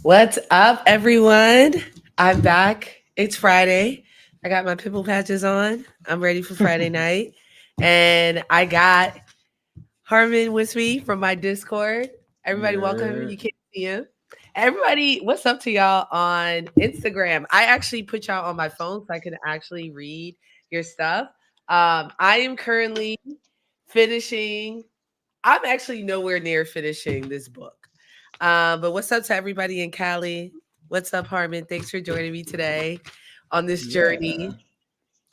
What's up, everyone? I'm back. It's Friday. I got my pimple patches on. I'm ready for Friday night. And I got Harmon with me from my Discord. Everybody, welcome. Yeah. You can't see him. Everybody, what's up to y'all on Instagram? I actually put y'all on my phone so I can actually read your stuff. I am currently finishing, I'm actually nowhere near finishing this book. But what's up to everybody in Cali? What's up, Harmon? Thanks for joining me today on this Yeah. journey.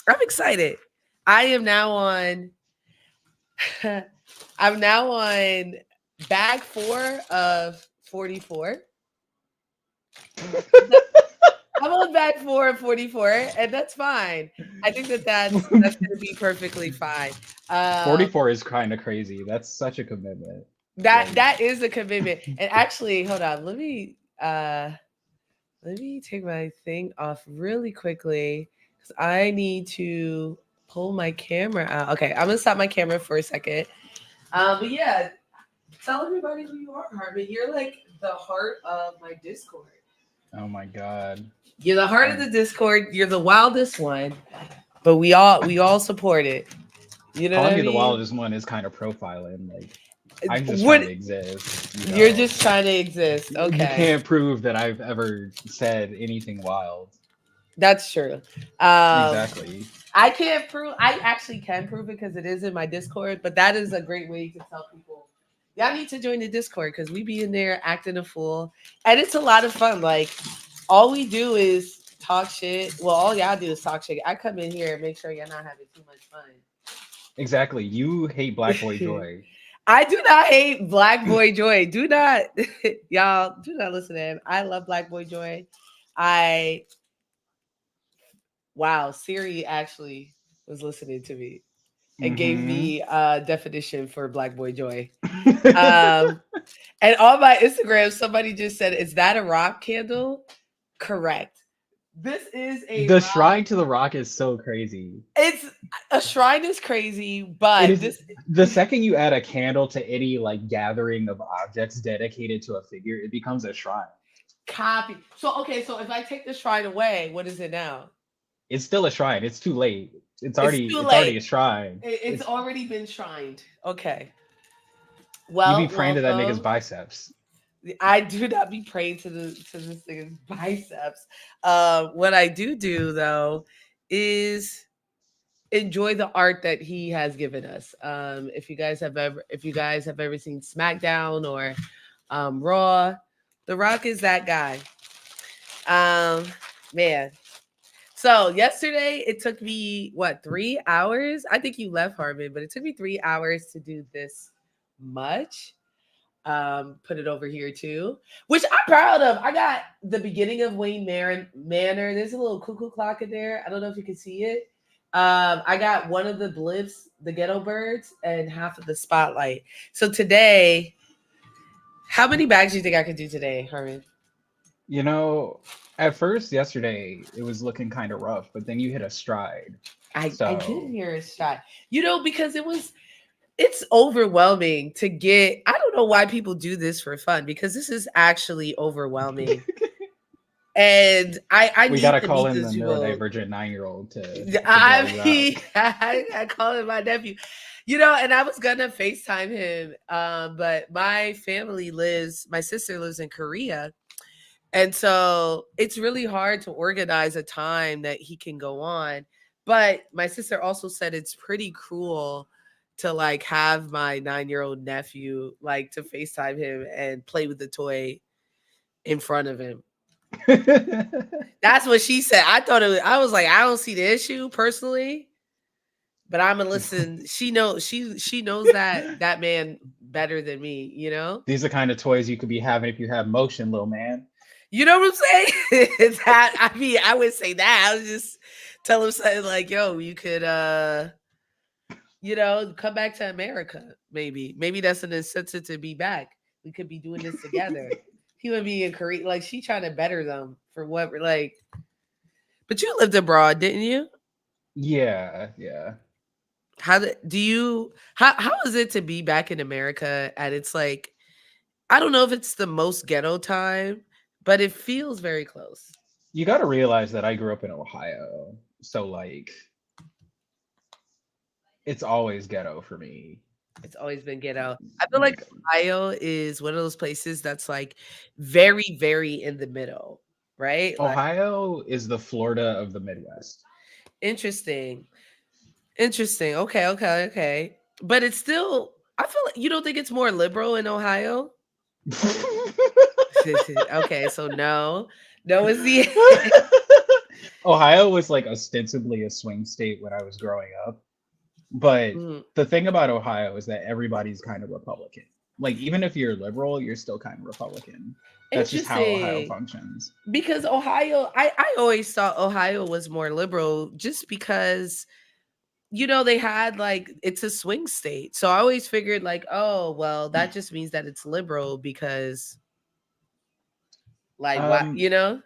I'm excited. I am now on I'm now on bag 4 of 44. I'm on bag 4 of 44, and that's fine. I think that's gonna be perfectly fine. Um, 44 is kind of crazy. That's such a commitment. that Like, that is a commitment. And actually, hold on, let me take my thing off really quickly because I need to pull my camera out. Okay, I'm gonna stop my camera for a second. But yeah, tell everybody who you are, Harvey. You're like the heart of my Discord. oh my God. You're the heart of I'm the Discord. You're the wildest one, but we all support it. You know what calling I you the mean? wildest one is kind of profiling. Like, I'm just trying What to exist, you you're know. just trying to exist. You Okay, can't prove that I've ever said anything wild. that's true. Um, Exactly. I can't prove. I actually can prove it because it is in my Discord. But that is a great way to tell people, y'all need to join the Discord because we be in there acting a fool, and it's a lot of fun. Like all we do is talk shit. Well, all y'all do is talk shit. I come in here and make sure y'all not having too much Exactly. You hate Black Boy fun. Joy. I do not hate Black Boy Joy. Do not, y'all, do not listen to him. I love Black Boy Joy. I Wow, Siri actually was listening to me and gave Mm-hmm. me a definition for Black Boy Joy. Um, and on my Instagram, somebody just said, "Is that a rock candle?" Correct. This is a The rock. shrine to the rock is so crazy. It's a shrine is crazy, It but is this the second you add a candle to any like gathering of objects dedicated to a figure, it becomes a shrine. copy. So okay, so if I take the shrine away, what is it now? It's still a shrine. It's too late. It's too It's already late. a shrine. It's It's already been shrined. Okay. you be Well, praying to that nigga's welcome. biceps. I do not be praying to this thing's biceps. What I do though is enjoy the art that he has given us. If you guys have ever seen SmackDown or Raw, The Rock is that guy. Um, man. So yesterday it took me what 3 hours? I think you left Harvard, but it took me 3 hours to do this much. Put it over here too, which I'm proud of. I got the beginning of Manor. There's a little cuckoo clock in there. I don't know if you can see it. I got one of the blips, the ghetto birds, and half of the spotlight. So today, how many bags do you think I could do today, Herman? You know, at first yesterday it was looking kind of rough, but then you hit a stride. I did So hear a shot. Because it's overwhelming to get. I don't know why people do this for fun because this is actually overwhelming. And I we need gotta to call meet in the these people. neurodivergent 9-year-old to bail I you out. mean, I call him my nephew. And I was gonna FaceTime him, but my sister lives in Korea. And so it's really hard to organize a time that he can go on. But my sister also said it's pretty cruel to like have my 9-year-old nephew like to FaceTime him and play with the toy in front of him. That's what she said. I was like, I don't see the issue personally, but I'm gonna listen. She knows that man better than me, you know? These are the kind of toys you could be having if you have motion, little man. You know what I'm saying? It's that I mean, I would say that. I would just tell him something like, yo, you could come back to America, maybe. Maybe that's an incentive to be back. We could be doing this together. He would be in Korea. Like she trying to better them for what like but you lived abroad, didn't you? Yeah, yeah. How is it to be back in America and it's like I don't know if it's the most ghetto time, but it feels very close. You got to realize that I grew up in Ohio, so like it's always ghetto for me. It's always been ghetto. I feel like Like Ohio is one of those places that's like very, very in the middle, right? Like Ohio is the Florida of the Midwest. interesting. Interesting. Okay, okay, okay. But it's still I feel like you don't think it's more liberal in Ohio? Okay, so no. No is the Ohio was like ostensibly a swing state when I was growing up. But Mhm. the thing about Ohio is that everybody's kind of Republican. Like even if you're liberal, you're still kind of Republican. That's just how Ohio Interesting. functions. Because Ohio, I always thought Ohio was more liberal just because they had like it's a swing state. So I always figured like, oh, well, that just means that it's liberal because like what, Um,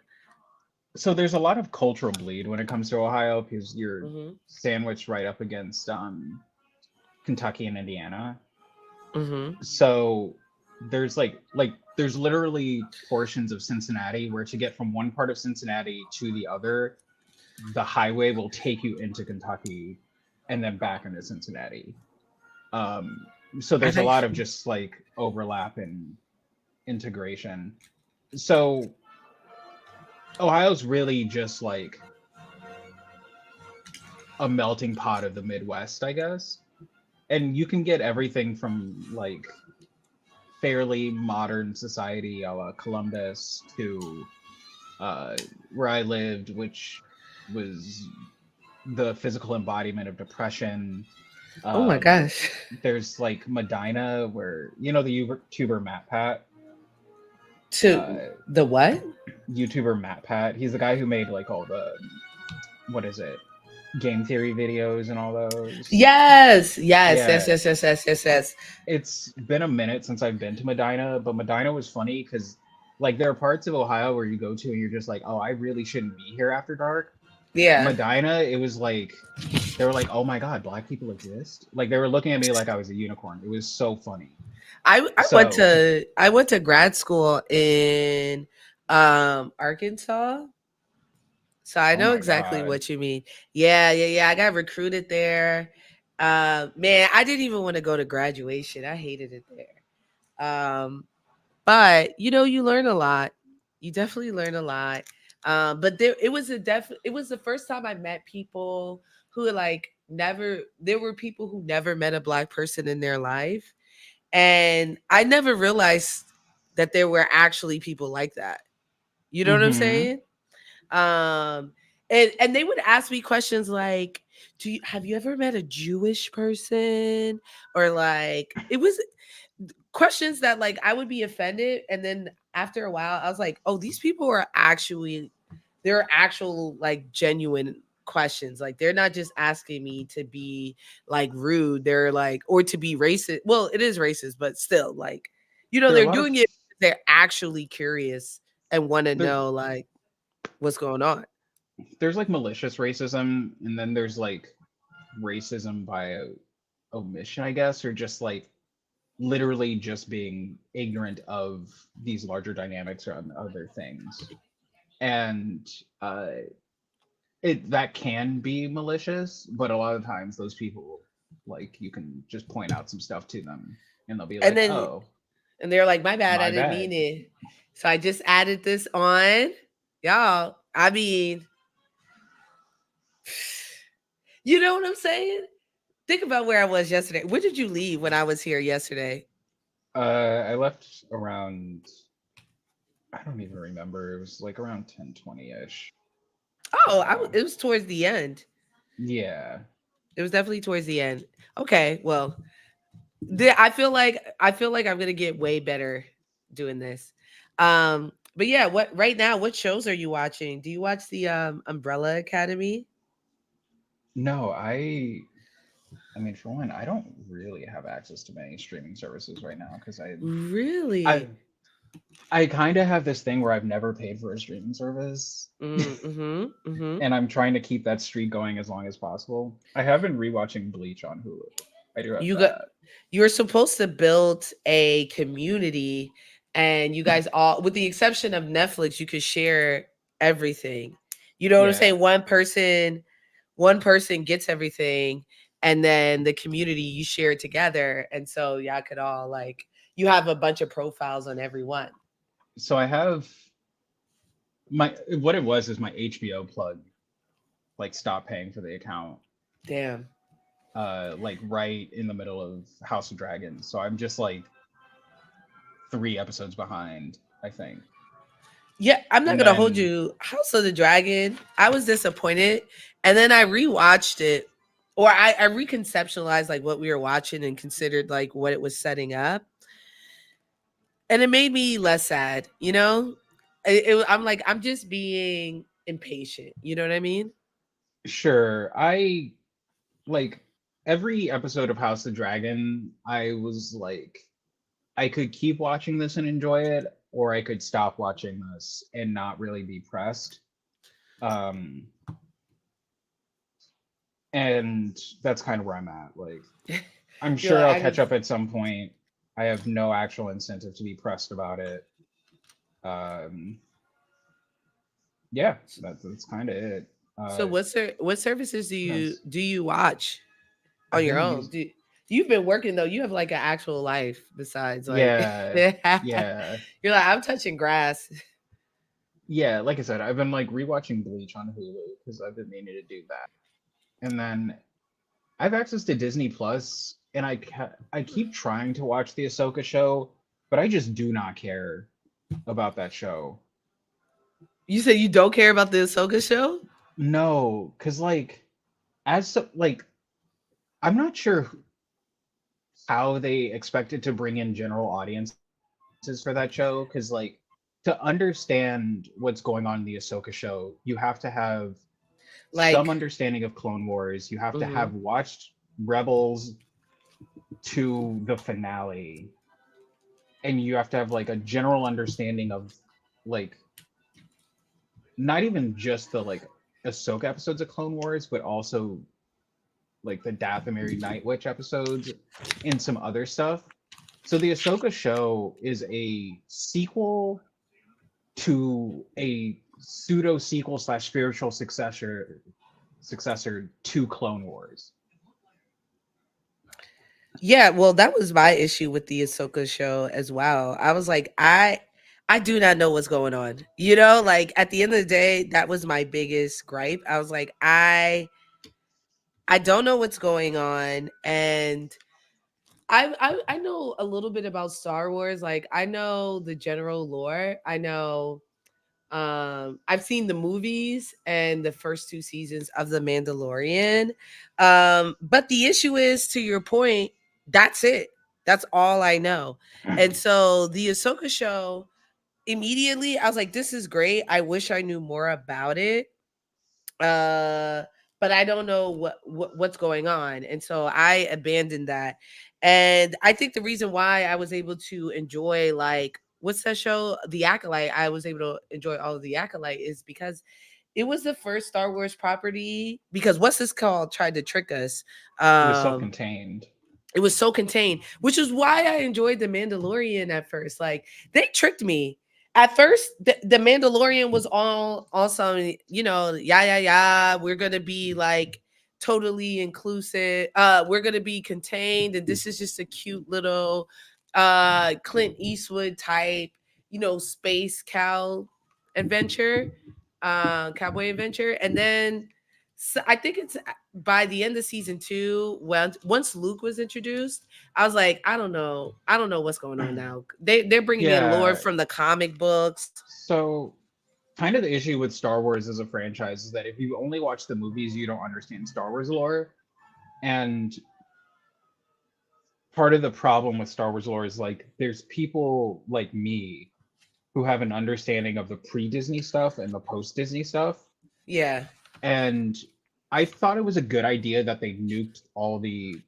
so there's a lot of cultural bleed when it comes to Ohio because you're Mhm. sandwiched right up against Kentucky and Indiana. Mhm. So there's literally portions of Cincinnati where to get from one part of Cincinnati to the other, the highway will take you into Kentucky and then back into Cincinnati. So I there's a think lot of just like overlap and integration. So Ohio's really just like a melting pot of the Midwest, I guess. And you can get everything from like fairly modern society a la Columbus to uh, where I lived, which was the physical embodiment of depression. oh my Um, gosh. there's like Medina, where you know the YouTuber Matt Pat. To Uh, the what? YouTuber Matt Pat. He's the guy who made like all the what is it, game theory videos and all those. Yes, yes, yes, Yeah, yes, yes, yes, yes, yes. it's been a minute since I've been to Medina, but Medina was funny because like there are parts of Ohio where you go to and you're just like, oh, I really shouldn't be here after dark. Yeah. Medina, it was like they were like, oh my god, black people exist. Like they were looking at me like I was a unicorn. It was so funny. So I went to grad school in Arkansas. So I oh know my exactly god, what you mean. Yeah, yeah, yeah. I got recruited there. Man, I didn't even want to go to graduation. I hated it there. But you learn a lot. You definitely learn a lot. But it was the first time I met people who like never there were people who never met a black person in their life. And I never realized that there were actually people like that. You know what I'm mm-hmm. saying? Um and they would ask me questions like, have you ever met a Jewish person? Or like it was questions that like I would be offended, and then after a while I was like, oh, these people are actually they're actual like genuine questions. Like they're not just asking me to be like rude. They're like or to be racist. Well, it is racist, but still like There are a they're lot of doing it because they're actually curious and want to there, know like what's going on. there's like malicious racism, and then there's like racism by omission, I guess, or just like literally just being ignorant of these larger dynamics or other things. And uh, it that can be malicious, but a lot of times those people like you can just point out some stuff to them, and they'll be And like, then "Oh, they're like, my bad, I my didn't mean bad." it. So I just added this on. Y'all, I mean, you know what I'm saying? Think about where I was yesterday. Where did you leave when I was here yesterday? I left around. I don't even remember. It was like around 10:20 ish. Oh, So it was towards the end. yeah, It was definitely towards the end. Okay, well, I feel like I'm gonna get way better doing this. But yeah, what right now? What shows are you watching? Do you watch the Umbrella Academy? no, I mean, for one, I don't really have access to many streaming services right now because I Really? I kind of have this thing where I've never paid for a streaming service, Mm-hmm. Mm-hmm. and I'm trying to keep that streak going as long as possible. I have been rewatching Bleach on Hulu. I do have You got that. you're supposed to build a community and you guys all, with the exception of Netflix, you could share everything. You know what I'm Yeah. saying? One person gets everything, and then the community, you share it together, and so y'all could all like, you have a bunch of profiles on everyone. So I have my what it was is my HBO plug like stopped paying for the account Damn. like right in the middle of House of Dragons. So I'm just like 3 episodes behind, I think. Yeah, I'm not And gonna hold then you. House of the Dragon, I was disappointed, and then I rewatched it, or I reconceptualized like what we were watching and considered like what it was setting up, and it made me less sad. I'm like, I'm just being impatient. You know what I mean? sure, I like every episode of House of Dragon, I was like I could keep watching this and enjoy it, or I could stop watching this and not really be pressed. Um, and that's kind of where I'm at. Like, I'm You're sure like, I'll I catch could. up at some point. I have no actual incentive to be pressed about it. Um, yeah, that's kind of it. So Uh, what services do you yes, do you watch on I've your been own? using. You've been working though. You have like an actual life besides like Yeah, you're yeah, like, I'm touching grass. yeah. Like I said, I've been like rewatching Bleach on Hulu because I've been meaning to do that. And then I have access to Disney Plus, and I keep trying to watch the Ahsoka show, but I just do not care about that show. You said you don't care about the Ahsoka show? No, because like like I'm not sure how they expected to bring in general audiences for that show. Because like to understand what's going on in the Ahsoka show, you have to have some Like, understanding of Clone Wars. You have to mhm. have watched Rebels to the finale, and you have to have like a general understanding of like not even just the like Ahsoka episodes of Clone Wars, but also like the Dathomiri Night Witch episodes and some other stuff. So the Ahsoka show is a sequel to a pseudo sequel slash spiritual successor to Clone Wars. Yeah, well, that was my issue with the Ahsoka show as well. I was like, I do not know what's going on. Like at the end of the day, that was my biggest gripe. I was like, I don't know what's going on, and I know a little bit about Star Wars. Like, I know the general lore. I know, I've seen the movies and the first two seasons of The Mandalorian. But the issue is, to your point, that's it. That's all I know. And so the Ahsoka show, immediately I was like, this is great. I wish I knew more about it. Uh but I don't know what's going on. And so I abandoned that. And I think the reason why I was able to enjoy, like, what's that show? The Acolyte. I was able to enjoy all of The Acolyte is because it was the first Star Wars property, because what's this called tried to trick us. It was Um self-contained. it was so contained, which is why I enjoyed The Mandalorian at first. Like, they tricked me. At first, the Mandalorian was all awesome, yeah, yeah, yeah. We're gonna be like totally inclusive. We're gonna be contained, and this is just a cute little Clint Eastwood type, space cowboy adventure. And then, so I think it's by the end of season two, once Luke was introduced, I was like, I don't know what's going on now. They're bringing in lore Yeah. from the comic books. So kind of the issue with Star Wars as a franchise is that if you only watch the movies, you don't understand Star Wars lore. And part of the problem with Star Wars lore is like there's people like me who have an understanding of the pre-Disney stuff and the post-Disney stuff. Yeah, And I thought it was a good idea that they nuked all the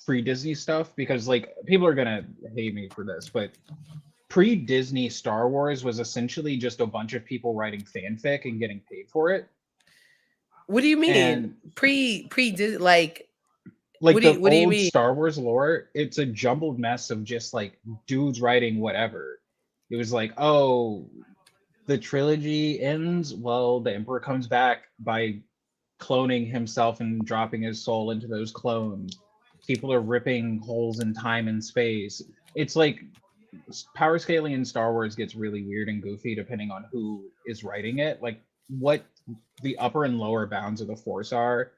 pre-Disney stuff because like people are gonna hate me for this, but pre-Disney Star Wars was essentially just a bunch of people writing fanfic and getting paid for it. what do you mean And like, like the what do you old mean? Star Wars lore, it's a jumbled mess of just like dudes writing whatever. It was like, oh, the trilogy ends. Well, the Emperor comes back by cloning himself and dropping his soul into those clones. People are ripping holes in time and space. It's like power scaling in Star Wars gets really weird and goofy depending on who is writing it. Like what the upper and lower bounds of the Force are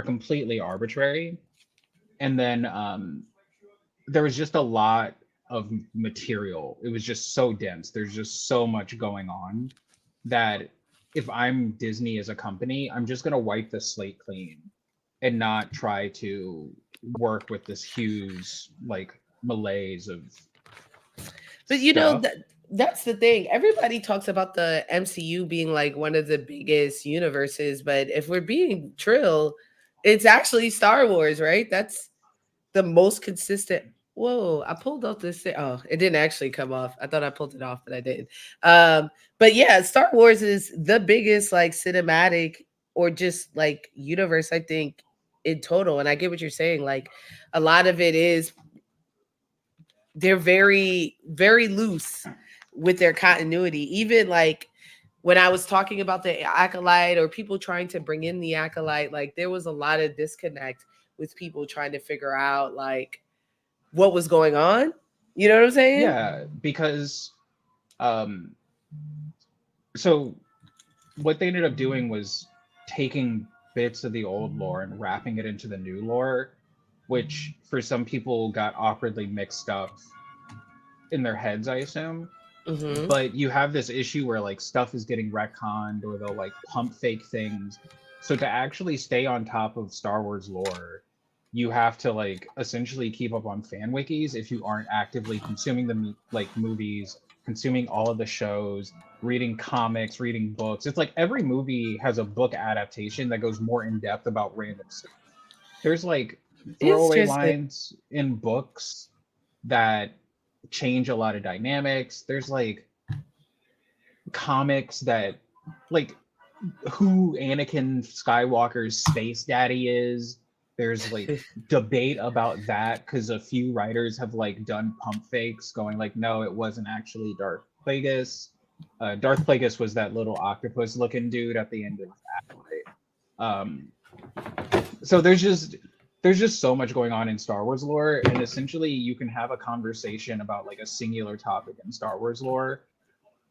completely arbitrary. And then there was just a lot of material. It was just so dense. There's just so much going on that if I'm Disney as a company, I'm just gonna wipe the slate clean and not try to work with this huge like malaise of But you know stuff. that that's the thing. Everybody talks about the MCU being like one of the biggest universes, but if we're being trill, it's actually Star Wars, right? That's the most consistent. Whoa, I pulled off this. Oh, it didn't actually come off. I thought I pulled it off, but I didn't. But yeah, Star Wars is the biggest like cinematic or just like universe, I think, in total. And I get what you're saying. Like a lot of it is they're very, very loose with their continuity. Even like when I was talking about the acolyte or people trying to bring in the acolyte, like there was a lot of disconnect with people trying to figure out like what was going on. You know what I'm saying? Yeah, because um so what they ended up doing was taking bits of the old lore and wrapping it into the new lore, which for some people got awkwardly mixed up in their heads, I assume. Hmm. But you have this issue where like stuff is getting retconned or they'll like pump fake things. So to actually stay on top of Star Wars lore, you have to like essentially keep up on fan wikis if you aren't actively consuming the like movies, consuming all of the shows, reading comics, reading books. It's like every movie has a book adaptation that goes more in depth about random stuff. There's like It's throwaway just lines in books that change a lot of dynamics. There's like comics that like who Anakin Skywalker's space daddy is. There's like debate about that because a few writers have like done pump fakes, going like, no, it wasn't actually Darth Plagueis. Darth Plagueis was that little octopus-looking dude at the end of that. So there's just so much going on in Star Wars lore, and essentially you can have a conversation about like a singular topic in Star Wars lore,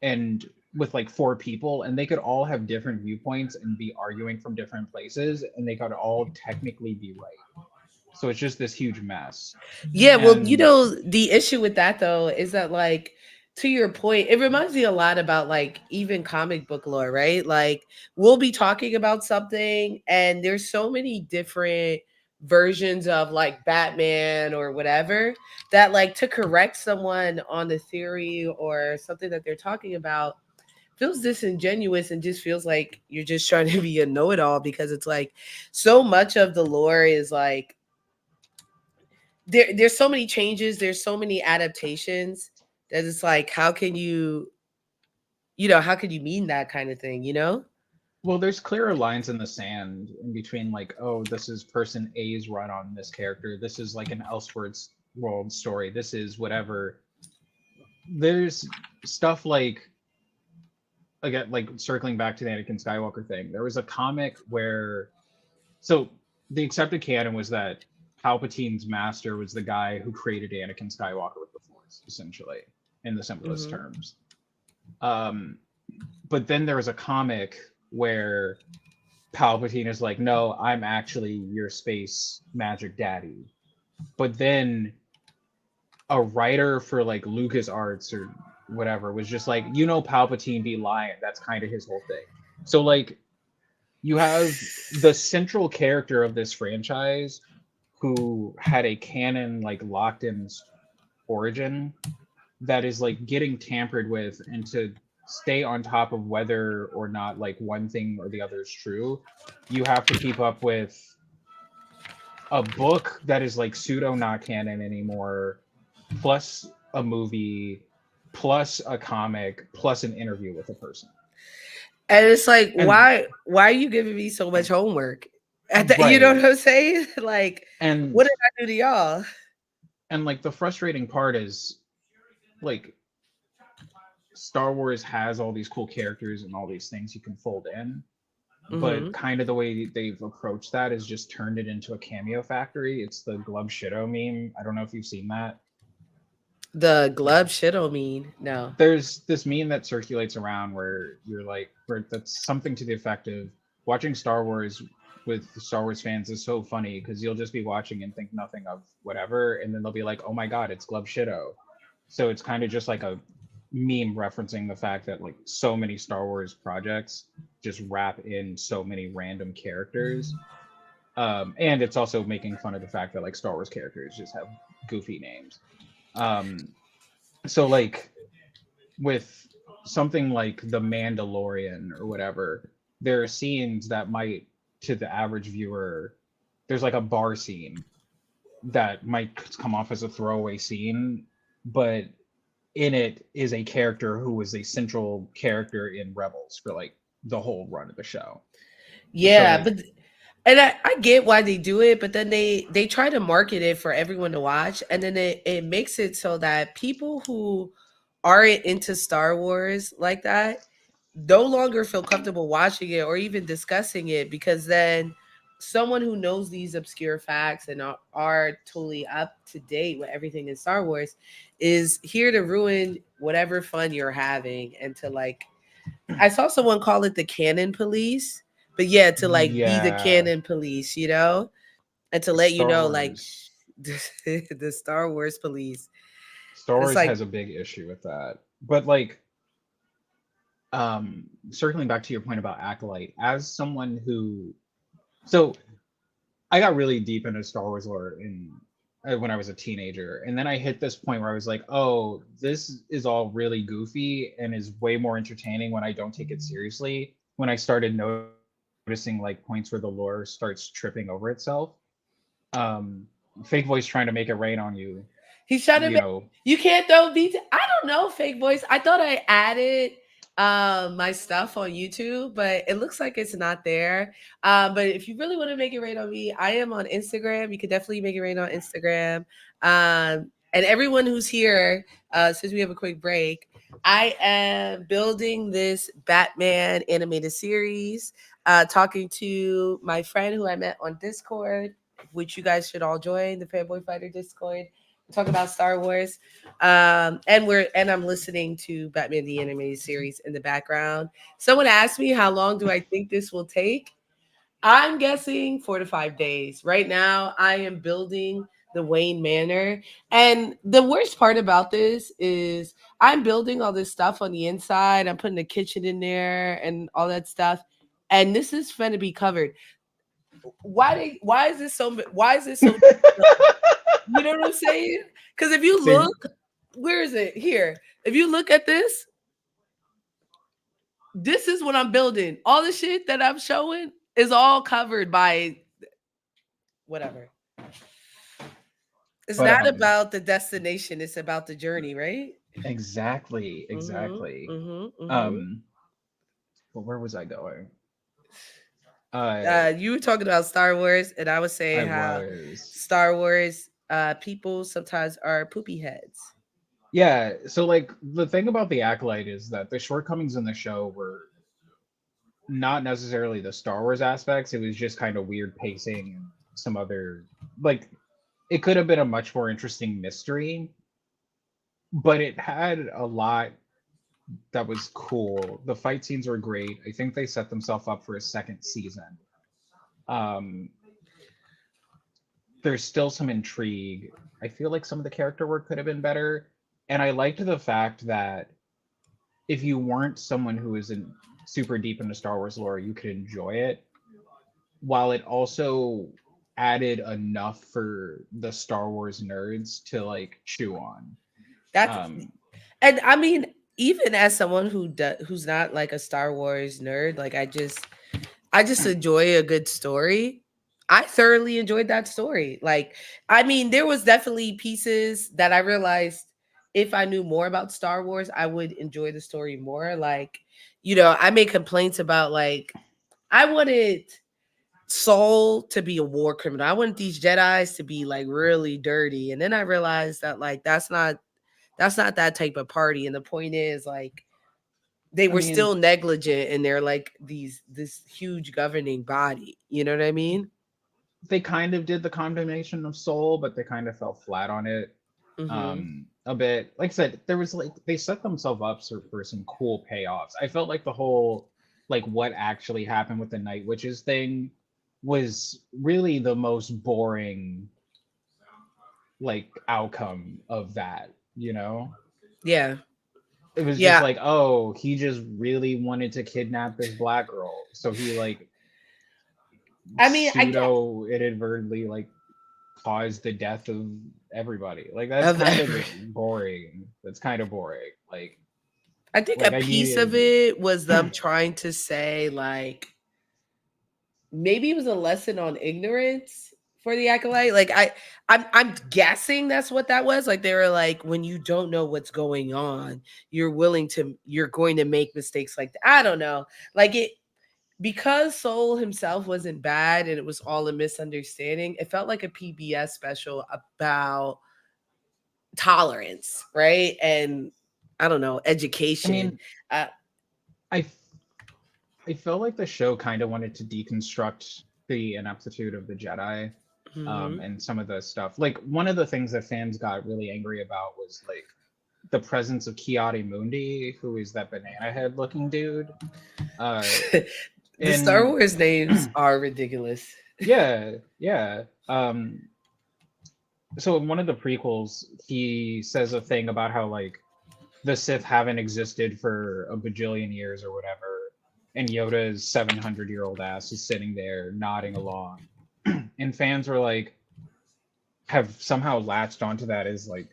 and with like four people, and they could all have different viewpoints and be arguing from different places, and they could all technically be right. So it's just this huge mess. yeah, well, you And know, the issue with that though is that like to your point, it reminds me a lot about like even comic book lore, right? Like we'll be talking about something and there's so many different versions of like Batman or whatever that like to correct someone on the theory or something that they're talking about feels disingenuous and just feels like you're just trying to be a know-it-all because it's like so much of the lore is like there's so many changes, there's so many adaptations that it's like how can you know, how could you mean that kind of thing, you know? well, there's clearer lines in the sand in between, like, oh, this is person A's run on this character. This is like an Elseworlds world story. This is whatever. There's stuff like, again, like circling back to the Anakin Skywalker thing. There was a comic where, so the accepted canon was that Palpatine's master was the guy who created Anakin Skywalker with the Force, essentially, in the simplest Hmm. terms. Um, but then there was a comic where Palpatine is like, no, I'm actually your space magic daddy. But then a writer for like Lucas Arts or whatever was just like, you know, Palpatine be lying. That's kind of his whole thing. So like you have the central character of this franchise who had a canon like locked in origin that is like getting tampered with, and to stay on top of whether or not like one thing or the other is true, you have to keep up with a book that is like pseudo not canon anymore, plus a movie, plus a comic, plus an interview with a person. And it's like And why are you giving me so much homework at that, you know right. what I'm saying? Like what And did I do to y'all? and like the frustrating part is like Star Wars has all these cool characters and all these things you can fold in, but Hmm. kind of the way they've approached that is just turned it into a cameo factory. It's the Glub Shido meme. I don't know if you've seen that. The glove shit'll mean no. There's this meme that circulates around where you're like, where that's something to the effect of watching Star Wars with Star Wars fans is so funny because you'll just be watching and think nothing of whatever, and then they'll be like, oh my god, it's Glub Shido. So it's kind of just like a meme referencing the fact that like so many Star Wars projects just wrap in so many random characters. And it's also making fun of the fact that like Star Wars characters just have goofy names. Um, so like with something like The Mandalorian or whatever, there are scenes that might, to the average viewer, there's like a bar scene that might come off as a throwaway scene, but in it is a character who was a central character in Rebels for like the whole run of the show. So Yeah, like, but and I get why they do it, but then they try to market it for everyone to watch, and then it makes it so that people who aren't into Star Wars like that no longer feel comfortable watching it or even discussing it, because then someone who knows these obscure facts and are totally up to date with everything in Star Wars is here to ruin whatever fun you're having and to like, I saw someone call it the canon police, but yeah, to like be the yeah, canon police, you know, and to let you Star know, like, Wars, the Star Wars police. Star It's Wars like, has a big issue with that. But like, circling back to your point about Acolyte, as someone who, so I got really deep into Star Wars lore in when I was a teenager, and then I hit this point where I was like, "Oh, this is all really goofy and is way more entertaining when I don't take it seriously." When I started noticing like points where the lore starts tripping over itself, um, fake voice trying to make it rain on you, he's trying to you make, know. you can't throw beats. I don't know, fake voice. I thought I added my stuff on YouTube, but it looks like it's not there. But if you really want to make it rain on me, I am on Instagram. You could definitely make it rain on Instagram. And everyone who's here, since we have a quick break, I am building this Batman animated series, talking to my friend who I met on Discord, which you guys should all join, the Fanboy Fighter Discord. Talk about Star Wars, and I'm listening to Batman the Animated Series in the background. Someone asked me how long do I think this will take. I'm guessing 4 to 5 days. Right now, I am building the Wayne Manor, and the worst part about this is I'm building all this stuff on the inside. I'm putting the kitchen in there and all that stuff, and this is going to be covered. Why is this so? Why is this so? You know what I'm saying? Because if you They look, where is it? Here. If you look at this, this is what I'm building. All the shit that I'm showing is all covered by whatever. It's but not about the destination, it's about the journey, right? exactly, Mm-hmm. exactly. Mm-hmm. Mm-hmm. Um, but where was I going? Uh, You were talking about Star Wars, and I was I saying how was. Star Wars people sometimes are poopy heads. Yeah, so like the thing about the Acolyte is that the shortcomings in the show were not necessarily the Star Wars aspects. It was just kind of weird pacing and some other like it could have been a much more interesting mystery, but it had a lot that was cool. The fight scenes were great. I think they set themselves up for a second season. Um, there's still some intrigue. I feel like some of the character work could have been better, and I liked the fact that if you weren't someone who isn't super deep into Star Wars lore, you could enjoy it, while it also added enough for the Star Wars nerds to like chew on. That's, Um, and I mean, even as someone who's not like a Star Wars nerd, like I just enjoy a good story. I thoroughly enjoyed that story. Like, I mean, there was definitely pieces that I realized if I knew more about Star Wars, I would enjoy the story more. Like, I made complaints about like I wanted Saul to be a war criminal. I wanted these Jedi's to be like really dirty. And then I realized that like that's not that type of party. And the point is like they I were mean, still negligent, and they're like this huge governing body. You know what I mean? they kind of did the condemnation of Soul, but they kind of fell flat on it Mm-hmm. a bit. Like I said, there was like they set themselves up for some cool payoffs. I felt like the whole like what actually happened with the Night Witches thing was really the most boring like outcome of that, you know? Yeah. It was just Yeah. like, oh, he just really wanted to kidnap this black girl. So he like I mean, I get pseudo inadvertently like caused the death of everybody. Like that's of kind of every. just boring. That's kind of boring. I think a Like I piece of needed it was them trying to say like maybe it was a lesson on ignorance for the acolyte. Like I'm guessing that's what that was. Like they were like, when you don't know what's going on, you're going to make mistakes like that. I don't know. Like it because Soul himself wasn't bad and it was all a misunderstanding. It felt like a PBS special about tolerance, right? And I don't know, I education. mean, Uh, I I felt like the show kind of wanted to deconstruct the ineptitude of the Jedi, mhm. and some of the stuff. Like one of the things that fans got really angry about was like the presence of Kiadi Mundi, who is that banana head looking dude. Uh, The Star and Wars names are ridiculous. yeah, yeah. So in one of the prequels, he says a thing about how like the Sith haven't existed for a bajillion years or whatever, and Yoda's 700-year-old ass is sitting there nodding along, and fans were like, have somehow latched onto that as like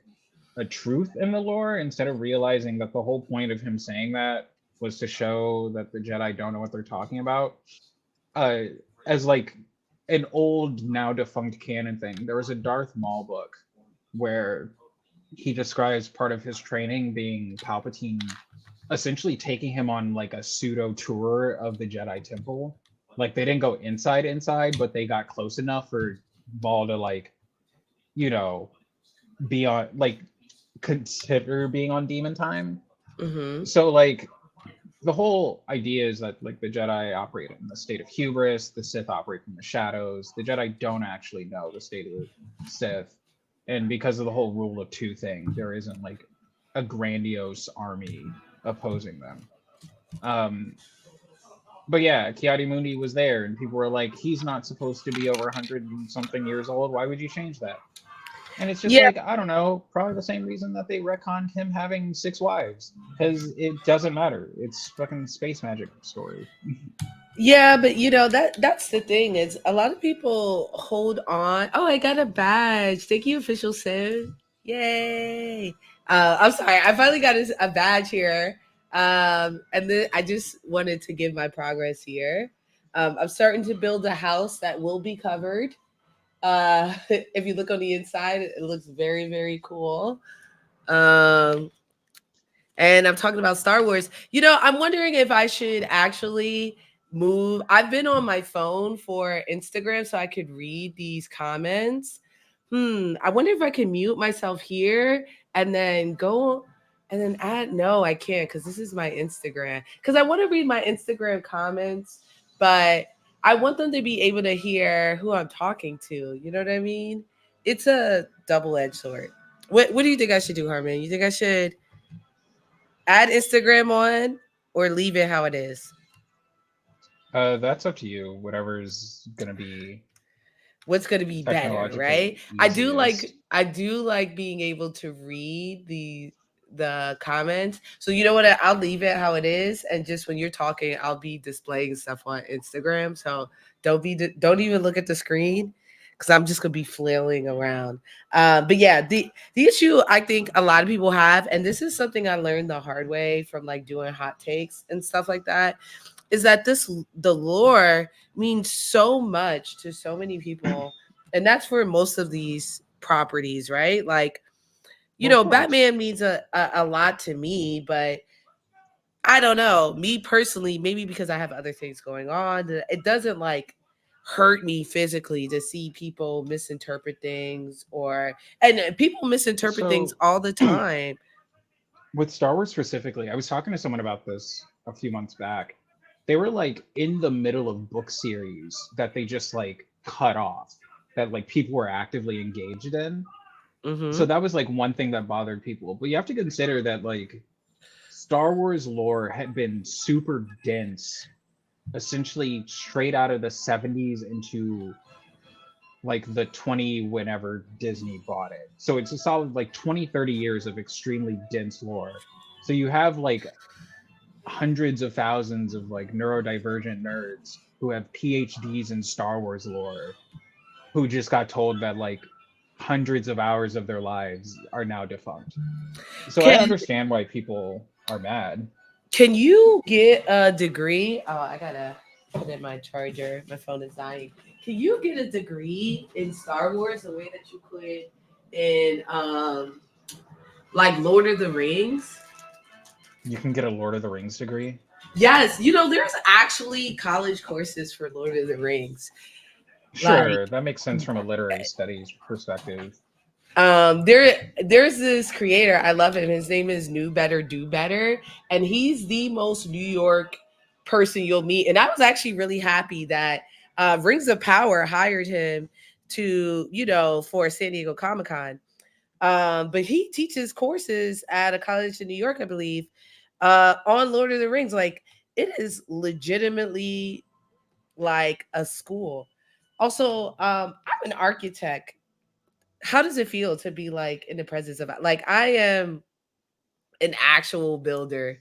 a truth in the lore instead of realizing that the whole point of him saying that was to show that the Jedi don't know what they're talking about. Uh, as like an old now defunct canon thing, there was a Darth Maul book where he describes part of his training being Palpatine essentially taking him on like a pseudo tour of the Jedi Temple. Like they didn't go inside, but they got close enough for Maul to like, you know, be on like consider being on demon time. Hmm. So like the whole idea is that like the Jedi operate in the state of hubris, the Sith operate from the shadows. The Jedi don't actually know the state of the Sith, and because of the whole rule of two thing, there isn't like a grandiose army opposing them. Um, but yeah, Kiadi Mundi was there, and people were like, "He's not supposed to be over 100 and something years old. Why would you change that?" And it's just Yeah, like, I don't know, probably the same reason that they retconned him having 6 wives, because it doesn't matter. It's fucking space magic story. yeah, but that's the thing is a lot of people hold on. Oh, I got a badge. Thank you, official Sim. Yay! I'm sorry, I finally got a badge here. And then I just wanted to give my progress here. I'm starting to build a house that will be covered. If you look on the inside, it looks very, very cool. Um, and I'm talking about Star Wars. I'm wondering if I should actually move. I've been on my phone for Instagram so I could read these comments. I wonder if I can mute myself here and then go and then add. No, I can't because this is my Instagram. Because I want to read my Instagram comments, but I want them to be able to hear who I'm talking to. You know what I mean? It's a double edged sword. What do you think I should do, Harmon? You think I should add Instagram on or leave it how it is? That's up to you. Whatever's gonna be What's going to be better, right? technologically I do like easiest. I do like being able to read the comments. So you know what? I'll leave it how it is, and just when you're talking, I'll be displaying stuff on Instagram. So don't even look at the screen because I'm just gonna be flailing around. But yeah, the issue I think a lot of people have, and this is something I learned the hard way from like doing hot takes and stuff like that, is that the lore means so much to so many people, and that's for most of these properties, right? Like, Well, of course. Batman means a lot to me, but I don't know, me personally, maybe because I have other things going on, it doesn't like hurt me physically to see people misinterpret things, or and people misinterpret things So all the time. with Star Wars specifically, I was talking to someone about this a few months back. They were like in the middle of book series that they just like cut off, that like people were actively engaged in. So Mm-hmm. that was like one thing that bothered people. But you have to consider that like Star Wars lore had been super dense, essentially straight out of the 70s into like the 20 whenever Disney bought it. So it's a solid like 20, 30 years of extremely dense lore. So you have like hundreds of thousands of like neurodivergent nerds who have PhDs in Star Wars lore who just got told that like hundreds of hours of their lives are now defunct. So I Can understand why people are mad. can you get a degree? Oh, I gotta put in my charger. My phone is dying. Can you get a degree in Star Wars the way that you could in like Lord of the Rings? You can get a Lord of the Rings degree. Yes, there's actually college courses for Lord of the Rings. Like Sure, that makes sense from a literary studies perspective. there's this creator, I love him. His name is New Better Do Better, and he's the most New York person you'll meet. And I was actually really happy that Rings of Power hired him to, for San Diego Comic-Con. But he teaches courses at a college in New York, I believe, on Lord of the Rings. Like, it is legitimately like a school. Also, I'm an architect. How does it feel to be like in the presence of, like, I am an actual builder?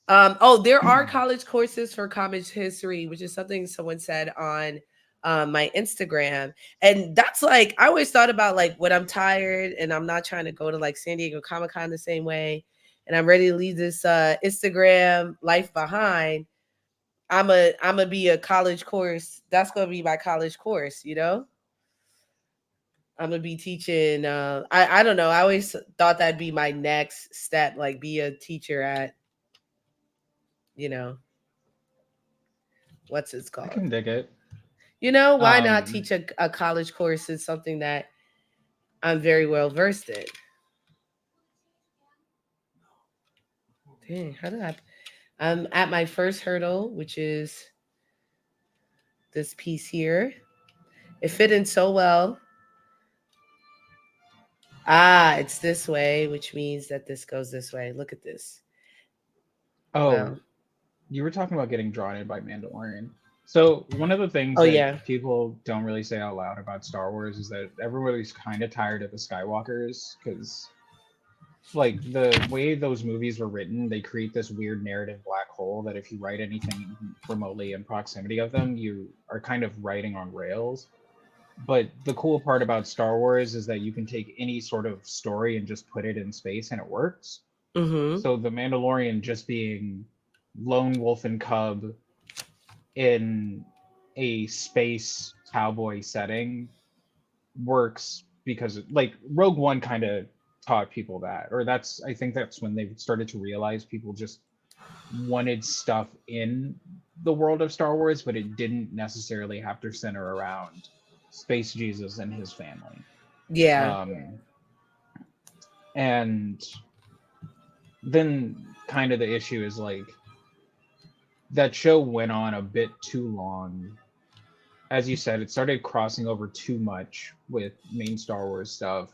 Oh, there are college courses for comics history, which is something someone said on my Instagram. And that's like, I always thought about like when I'm tired and I'm not trying to go to like San Diego Comic Con the same way, and I'm ready to leave this Instagram life behind. I'm a be a college course. That's gonna be my college course, I'm gonna be teaching. I don't know. I always thought that'd be my next step, like be a teacher at, you know, what's it's I called. can dig it. Why not Um, teach a college course? Is something that I'm very well versed in. Dang, how did I? I'm at my first hurdle, which is this piece here. It fit in so well. Ah, it's this way, which means that this goes this way. Look at this. oh, Wow. you were talking about getting drawn in by Mandalorian. So one of the things Oh that yeah. people don't really say out loud about Star Wars is that everybody's kind of tired of the Skywalkers because like the way those movies were written, they create this weird narrative black hole that if you write anything remotely in proximity of them, you are kind of writing on rails. But the cool part about Star Wars is that you can take any sort of story and just put it in space and it works. Mm-hmm. So the Mandalorian just being lone wolf and cub in a space cowboy setting works because like Rogue One kind of taught people that, or that's I think that's when they started to realize people just wanted stuff in the world of Star Wars, but it didn't necessarily have to center around Space Jesus and his family. Yeah. Um, and then kind of the issue is like that show went on a bit too long. As you said, it started crossing over too much with main Star Wars stuff.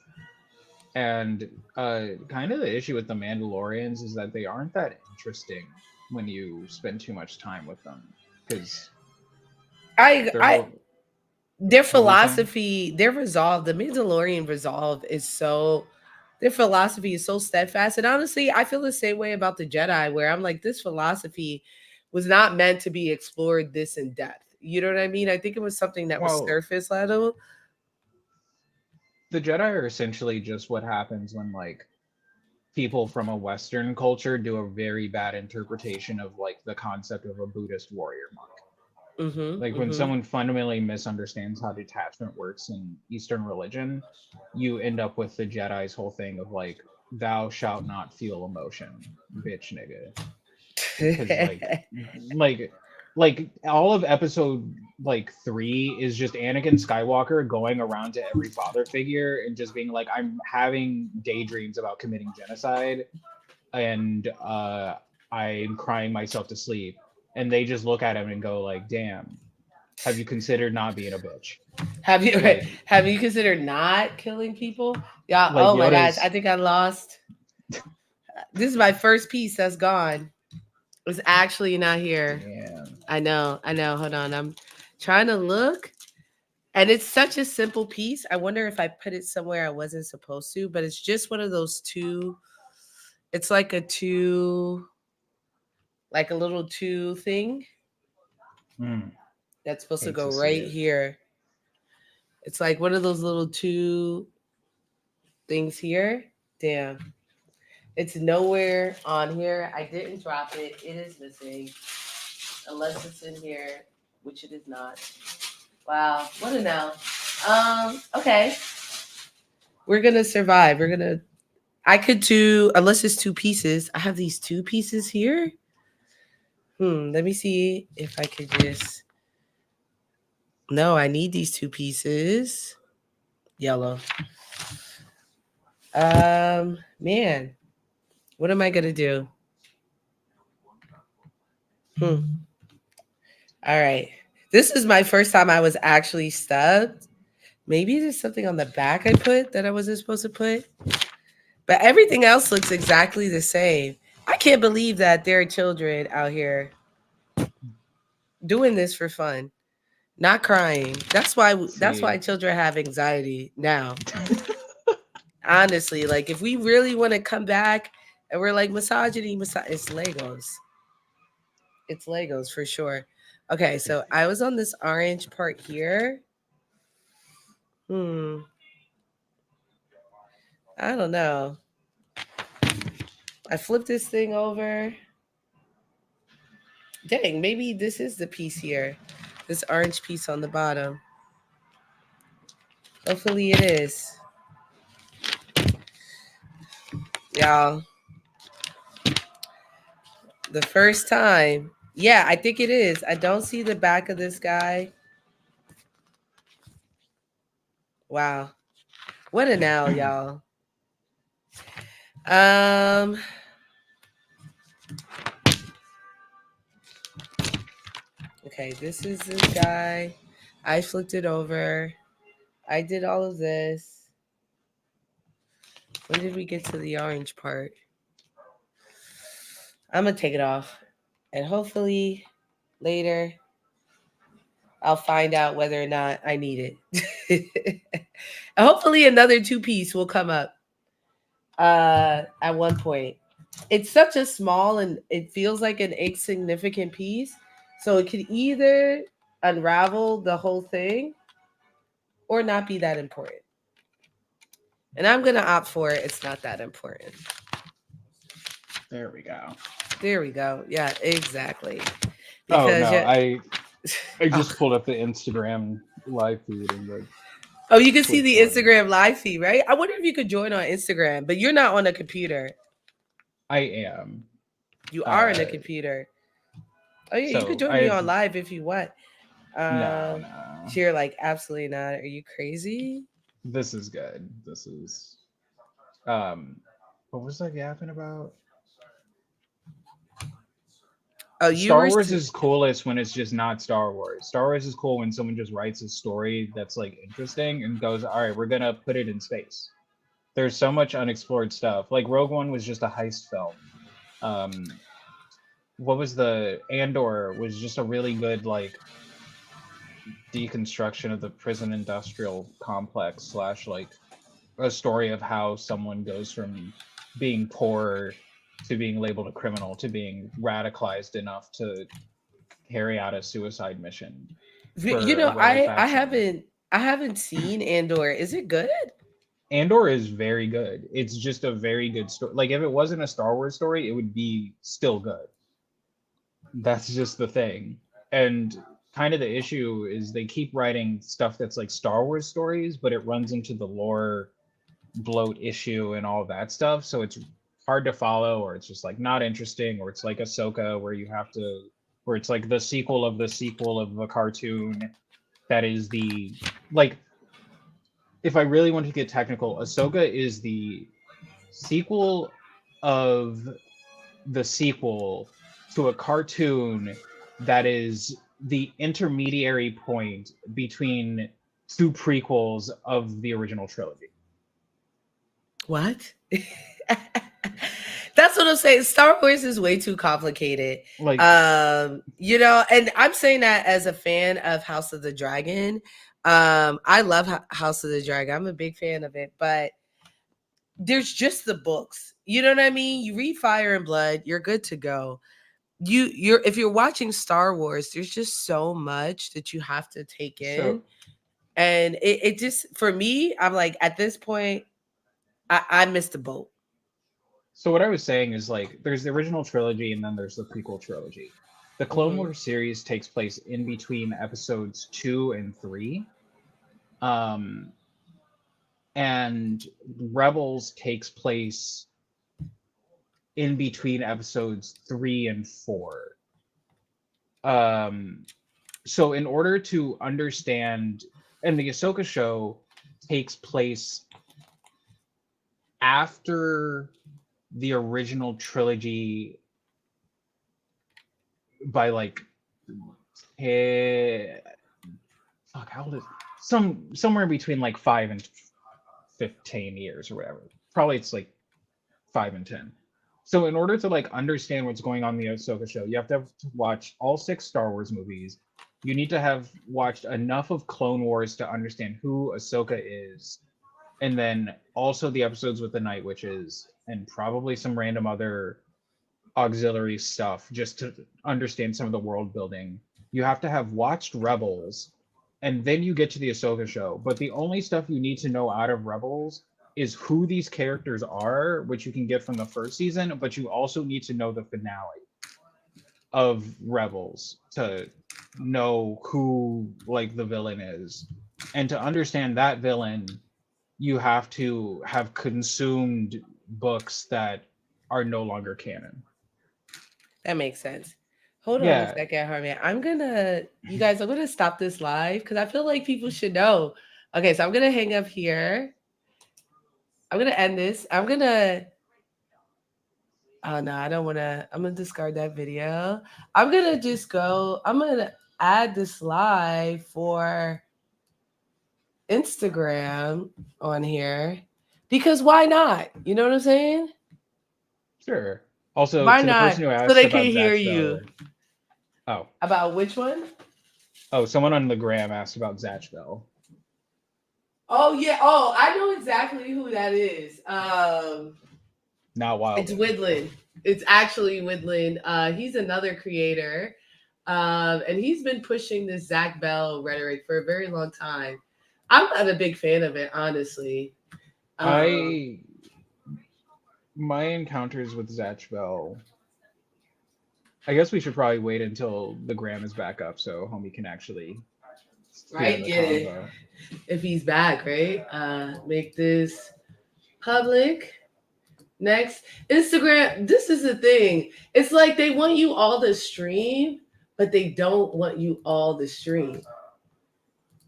And kind of the issue with the Mandalorians is that they aren't that interesting when you spend too much time with them. Because I their I whole their what were you saying? philosophy, their resolve, the Mandalorian resolve is so, their philosophy is so steadfast. And honestly, I feel the same way about the Jedi, where I'm like, this philosophy was not meant to be explored this in depth. You know what I mean? I think it was something that was Well, surface level. the Jedi are essentially just what happens when like people from a Western culture do a very bad interpretation of like the concept of a Buddhist warrior monk. Mm-hmm. Like when Mm-hmm. someone fundamentally misunderstands how detachment works in Eastern religion, you end up with the Jedi's whole thing of like, thou shalt not feel emotion, bitch nigga. Because like like all of episode like 3 is just Anakin Skywalker going around to every father figure and just being like, I'm having daydreams about committing genocide, and I'm crying myself to sleep, and they just look at him and go like, "Damn, have you considered not being a bitch?" Have you Like, have you considered not killing people? Yeah. like Oh my gosh. I Yoda's. think I lost. This is my first piece that's gone. It's actually not here. Damn. I know. I know. Hold on. I'm trying to look. And it's such a simple piece. I wonder if I put it somewhere I wasn't supposed to, but it's just one of those two. It's like a two, like a little two thing Mm, that's supposed to hate go to see right it. here. It's like one of those little two things here. Damn. It's nowhere on here. I didn't drop it. It is missing. Unless it's in here, which it is not. Wow. What a no. Okay. We're gonna survive. We're gonna I could do unless it's two pieces. I have these two pieces here. Let me see if I could just no, I need these two pieces. Yellow. Man, what am I gonna do? Hmm. All right. This is my first time I was actually stubbed. Maybe there's something on the back I put that I wasn't supposed to put. But everything else looks exactly the same. I can't believe that there are children out here doing this for fun, not crying. That's why See, children have anxiety now. Honestly, like if we really want to come back and we're like it's Legos. It's Legos for sure. Okay, so I was on this orange part here. Hmm. I don't know. I flipped this thing over. Dang, maybe this is the piece here. This orange piece on the bottom. Hopefully it is. Y'all, the first time. Yeah, I think it is. I don't see the back of this guy. Wow. What an owl, y'all. Um, okay, this is this guy. I flipped it over. I did all of this. When did we get to the orange part? I'm gonna take it off. And hopefully later I'll find out whether or not I need it. Hopefully another two piece will come up at one point. It's such a small and it feels like an insignificant piece. So it could either unravel the whole thing or not be that important. And I'm gonna opt for it. It's not that important. there we go. There we go. Yeah, exactly. Oh Because no, yeah. I Oh, just pulled up the Instagram live feed and like oh, you can see clicked the one. Instagram live feed, right? I wonder if you could join on Instagram, but you're not on a computer. I am. You are on a Uh, computer. Oh yeah, you could so join I me have on live if you want. no, Um, no. you're like absolutely not. Are you crazy? This is good. This is um. What was I yapping about? Oh, you Star were. Wars is coolest when it's just not Star Wars. Star Wars is cool when someone just writes a story that's like interesting and goes, "All right, we're gonna put it in space." There's so much unexplored stuff. Like Rogue One was just a heist film. Um, what was the Andor was just a really good like deconstruction of the prison industrial complex slash like a story of how someone goes from being poor to being labeled a criminal to being radicalized enough to carry out a suicide mission You for a know, rogue I faction. haven't seen Andor. Is it good? Andor is very good. It's just a very good story. Like if it wasn't a Star Wars story, it would be still good. That's just the thing. And kind of the issue is they keep writing stuff that's like Star Wars stories, but it runs into the lore bloat issue and all that stuff. So it's hard to follow, or it's just like not interesting, or it's like Ahsoka where you have to, where it's like the sequel of a cartoon that is the like. If I really want to get technical, Ahsoka is the sequel of the sequel to a cartoon that is the intermediary point between two prequels of the original trilogy. What? That's what I'm saying. Star Wars is way too complicated. Like, You know, and I'm saying that as a fan of House of the Dragon. I love House of the Dragon. I'm a big fan of it, but there's just the books. You know what I mean? You read Fire and Blood, you're good to go. You're if you're watching Star Wars, there's just so much that you have to take in. so And it just for me, I'm like at this point, I missed the boat. so what I was saying is like there's the original trilogy and then there's the prequel trilogy. The Clone Mhm. Wars series takes place in between episodes 2 and 3. Um and Rebels takes place in between episodes 3 and 4. So in order to understand, and the Ahsoka show takes place after the original trilogy by like fuck, how old is somewhere between like 5 and 15 years or whatever. Probably it's like 5 and 10. So in order to like understand what's going on in the Ahsoka show, you have to watch all 6 Star Wars movies. You need to have watched enough of Clone Wars to understand who Ahsoka is, and then also the episodes with the Night Witches, and probably some random other auxiliary stuff just to understand some of the world building. You have to have watched Rebels, and then you get to the Ahsoka show. But the only stuff you need to know out of Rebels is who these characters are, which you can get from the first season, but you also need to know the finale of Rebels to know who like the villain is. And to understand that villain, you have to have consumed books that are no longer canon. That makes sense. Hold on a Yeah. second, Harmony. You guys, I'm gonna stop this live because I feel like people should know. Okay, so I'm gonna hang up here. I'm gonna end this. Oh no, I don't wanna. I'm gonna discard that video. I'm gonna just go. I'm gonna add this live for Instagram on here because why not? You know what I'm saying? Sure. Also, Why to the not? person who So asked they can about hear Zatch you. Bell. Oh. About which one? Oh, someone on the gram asked about Zatch Bell. Oh yeah. Oh, I know exactly who that is. Not It's Wilding. Widlin. It's actually Widlin. He's another creator. And he's been pushing this Zach Bell rhetoric for a very long time. I'm not a big fan of it, honestly. Um, My encounters with Zatch Bell. I guess we should probably wait until the gram is back up so homie can actually hear right? the Get it. convo. If he's back, right? Make this public. Next, Instagram. This is the thing. It's like they want you all to stream, but they don't want you all to stream.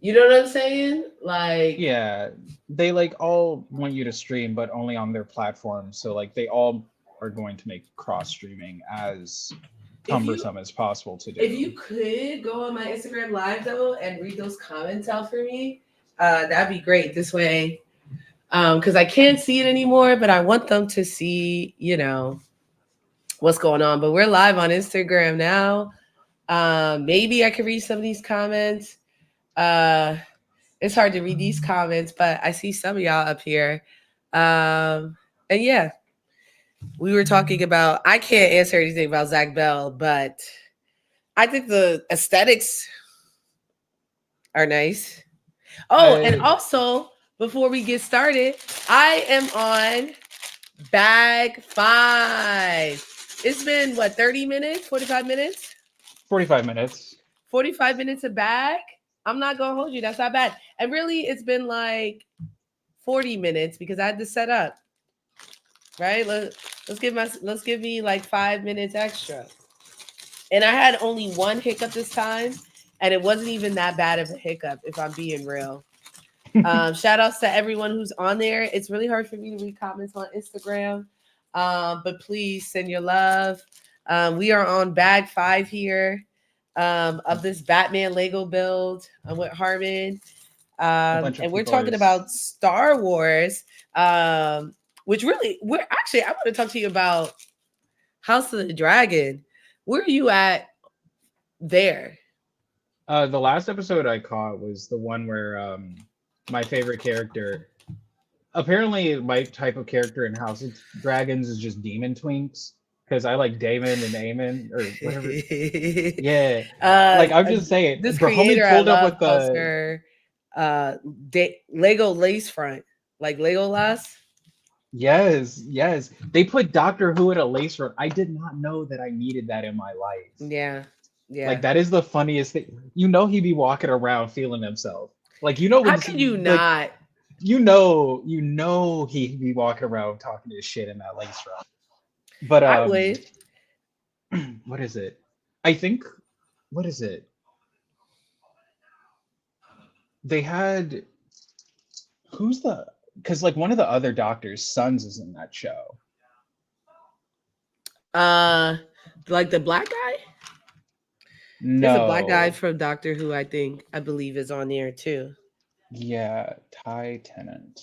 You know what I'm saying? Like, Yeah, they like all want you to stream, but only on their platform. So like they all are going to make cross streaming as if you cumbersome as possible to do. if you could go on my Instagram live though and read those comments out for me, that'd be great. This way, because I can't see it anymore, but I want them to see, what's going on. But we're live on Instagram now. Maybe I could read some of these comments. It's hard to read these comments, but I see some of y'all up here. And yeah, we were talking about, I can't answer anything about Zach Bell, but I think the aesthetics are nice. Oh, and also, before we get started, I am on bag 5. It's been what, 30 minutes, 45 minutes? 45 minutes. 45 minutes a bag. I'm not gonna hold you. That's not bad. And really, it's been like 40 minutes because I had to set up. Right? Let's give me like 5 minutes extra. And I had only one hiccup this time, and it wasn't even that bad of a hiccup, if I'm being real. Shout outs to everyone who's on there. It's really hard for me to read comments on Instagram. But please send your love. We are on bag 5 here of this Batman Lego build with Harmon. A bunch of And we're people talking about Star Wars, which really, we're actually, I want to talk to you about House of the Dragon. Where are you at there? The last episode I caught was the one where my favorite character. Apparently, my type of character in House of Dragons is just demon twinks because I like Damon and Amon or whatever. Yeah, like I'm just saying, This bro. Homie creator I pulled up love with calls the her Lego lace front, like Legolas. yes, yes. They put Doctor Who in a lace front. I did not know that I needed that in my life. Yeah, Like yeah. that is the funniest thing. You know, he'd be walking around feeling himself. Like you know How when can you like not? you know he'd be walking around talking his shit in that lace front. But I would. what is it? I think what is it? They had who's the because like one of the other doctors' sons is in that show. Uh, like the black guy. There's a black guy No. from Doctor Who. I believe is on there too. Yeah, Ty Tennant.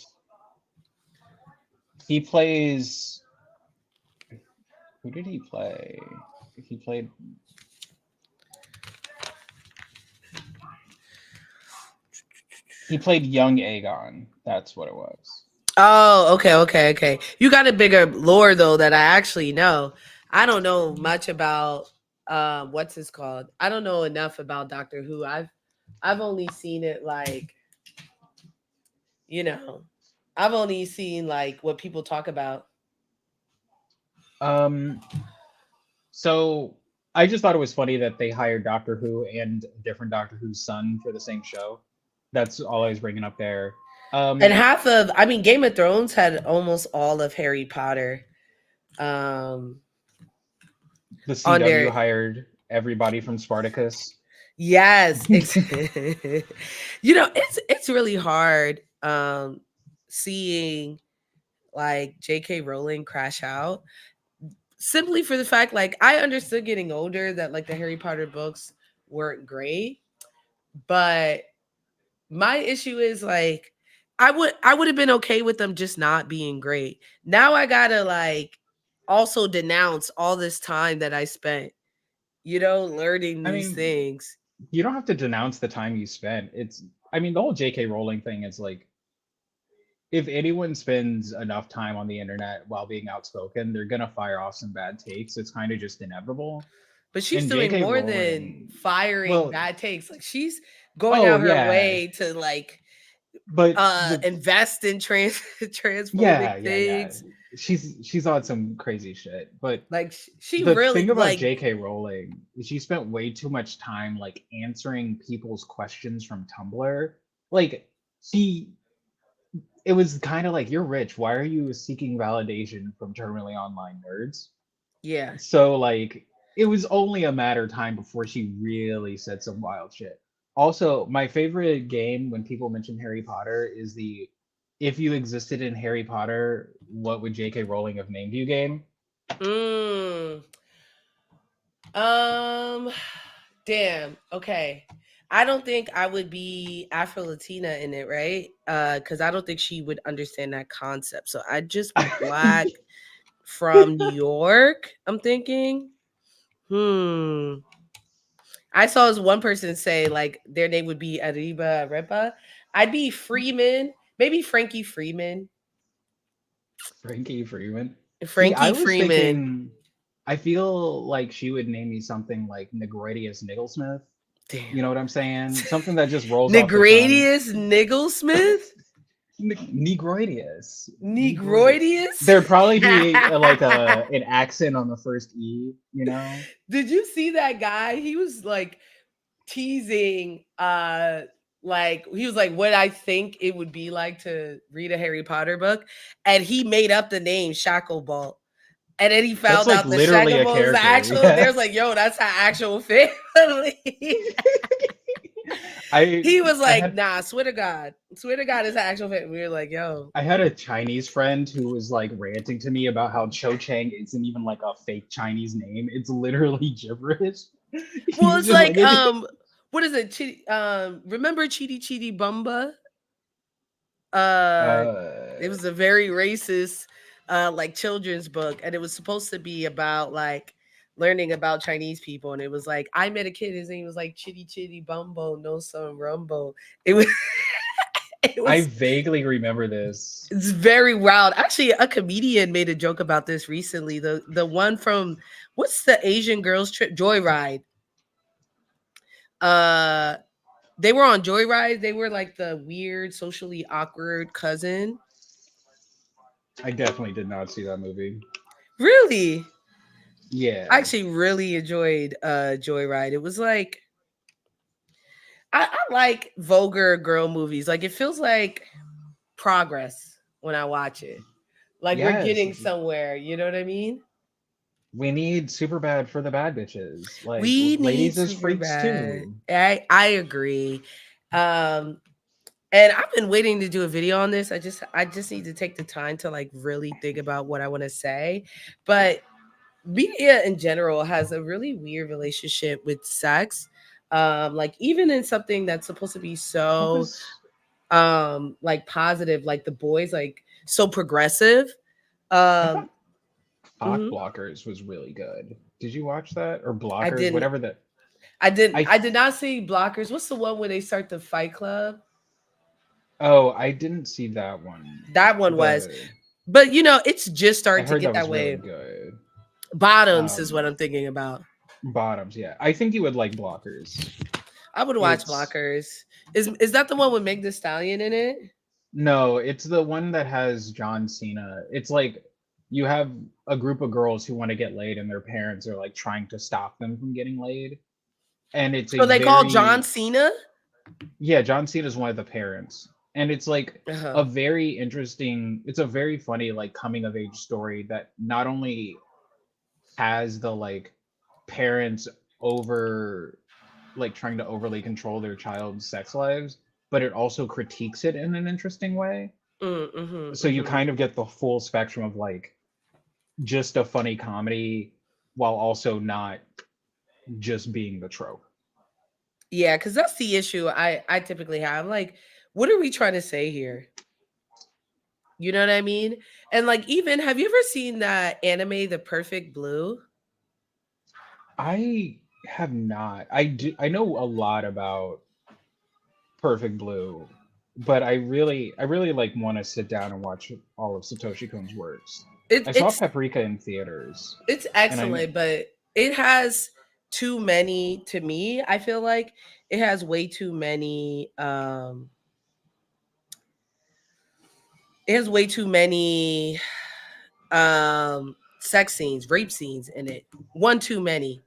He plays who did he play? He played he played young Aegon. That's what it was. Oh, okay. You got a bigger lore though that I actually know. I don't know much about what's this called. I don't know enough about Doctor Who. I've only seen it like, you know, I've only seen like what people talk about. Um so I just thought it was funny that they hired Doctor Who and a different Doctor Who's son for the same show. That's all I was bringing up there. And half of, I mean, Game of Thrones had almost all of Harry Potter um The on CW their. hired everybody from Spartacus. Yes. It's really hard seeing like JK Rowling crash out simply for the fact, like, I understood getting older that like the Harry Potter books weren't great, but my issue is like I would have been okay with them just not being great. Now I gotta like also denounce all this time that I spent, learning I these mean, things. you don't have to denounce the time you spent. It's, I mean, the whole J.K. Rowling thing is like, if anyone spends enough time on the internet while being outspoken, they're gonna fire off some bad takes. It's kind of just inevitable. But she's And doing J.K. more than Rowling, firing well, bad takes. Like she's going oh out her yeah, way to like but the invest in transphobic yeah, things. she's on some crazy shit. But Like she the really thing about like. J.K. Rowling is she spent way too much time like answering people's questions from Tumblr. Like she it was kind of like you're rich. Why are you seeking validation from terminally online nerds? Yeah. So like it was only a matter of time before she really said some wild shit. Also, my favorite game when people mention Harry Potter is the if you existed in Harry Potter, what would J.K. Rowling have named you game? Mm. Um Damn. Okay. I don't think I would be Afro Latina in it, right? Because I don't think she would understand that concept. So I'd just be black from New York, I'm thinking. I saw this one person say like their name would be Arriba Arepa. I'd be Freeman, maybe Frankie Freeman. Frankie Freeman. See, I Frankie was Freeman. thinking, I feel like she would name me something like Negroidius Nigglesmith. Damn. You know what I'm saying? Something that just rolls off the tongue. Negradius Nigglesmith? Negroidius. Negroidius. Negroidius? There'd probably be like an accent on the first E, you know? Did you see that guy? He was like teasing like he was like what I think it would be like to read a Harry Potter book, and he made up the name Shacklebolt. And then he That's found like out the literally a Shacklebolt is the character. actual. Yeah. There's like, yo, that's an actual family. I He was I like, had nah, swear to God, it's an actual fact. We were like, yo. I had a Chinese friend who was like ranting to me about how Cho Chang isn't even like a fake Chinese name. It's literally gibberish. He Well, was it's just like like, it. what is it? Remember Chitty Chitty Bumba? Uh, it Uh, was a very racist, like children's book, and it was supposed to be about like learning about Chinese people. And it was like, I met a kid, his name was like Chitty Chitty Bumbo, no some rumbo. It was, it I was, vaguely remember this. it's very wild. Actually, a comedian made a joke about this recently. The one from what's the Asian girls trip? Joyride. Uh, they were on Joyride. They were like the weird, socially awkward cousin. I definitely did not see that movie. Really? I Yeah. actually really enjoyed Joyride. It was like I like vulgar girl movies. Like it feels like progress when I watch it. Like we're Yes. getting somewhere, you know what I mean? We need super bad for the bad bitches. Like We need ladies as super freaks bad. too. I agree. Um and I've been waiting to do a video on this. I just need to take the time to like really think about what I want to say. But media in general has a really weird relationship with sex. Like even in something that's supposed to be What so was like positive, like the boys like so progressive. I Um thought Cock mhm. Blockers was really good. Did you watch that? Or I Blockers, didn't whatever that I I did not see Blockers. What's the one where they start the fight club? Oh, I didn't see that one. That one was. The But you know, it's just I starting to heard get that that was really way. good. Bottoms is what Um I'm thinking about. Bottoms, yeah. I think you would like Blockers. I would watch It's Blockers. Is that the one with Meg The Stallion in it? no, it's the one that has John Cena. It's like you have a group of girls who want to get laid and their parents are like trying to stop them from getting laid. And it's a So they call John very Cena? yeah, John Cena is one of the parents. And it's like Uh-huh. a very interesting, it's a very funny like coming of age story that not only has the like parents over like trying to overly control their child's sex lives, but it also critiques it in an interesting way. So you Mhm. kind of get the full spectrum of like just a funny comedy while also not just being the trope. Yeah, because that's the issue I typically have. Like, what are we trying to say here? You know what I mean? And like, even have you ever seen that anime, The Perfect Blue? I have not. I know a lot about Perfect Blue, but I really like want to sit down and watch all of Satoshi Kon's works. It, I saw it's Paprika in theaters, it's and I excellent, but it has too many to me. I feel like it has way too many. It has way too many sex scenes, rape scenes in it. One too many.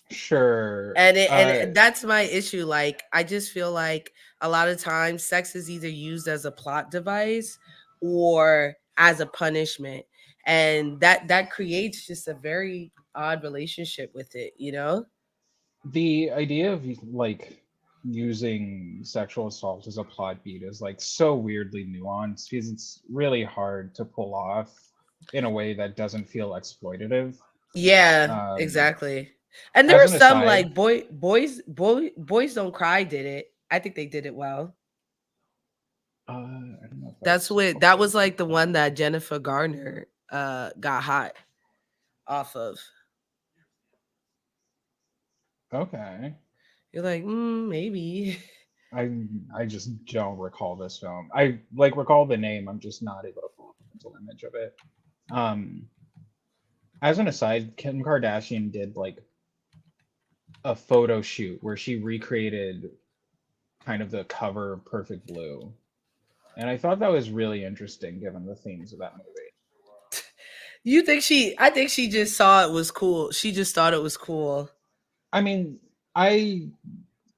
sure. And that's my issue. Like I just feel like a lot of times sex is either used as a plot device or as a punishment. And that creates just a very odd relationship with it, you know? The idea of like using sexual assault as a plot beat is like so weirdly nuanced because it's really hard to pull off in a way that doesn't feel exploitative. Yeah, Um, exactly. And there as were an some aside, like boys don't cry did it. I think they did it well. I don't know if that's That okay. was like the one that Jennifer Garner got hot off of. Okay. You're like, maybe. I just don't recall this film. I like recall the name. I'm just not able to pull up a mental image of it. Um, as an aside, Kim Kardashian did like a photo shoot where she recreated kind of the cover of Perfect Blue. And I thought that was really interesting given the themes of that movie. I think she just saw it was cool. She just thought it was cool. I mean, I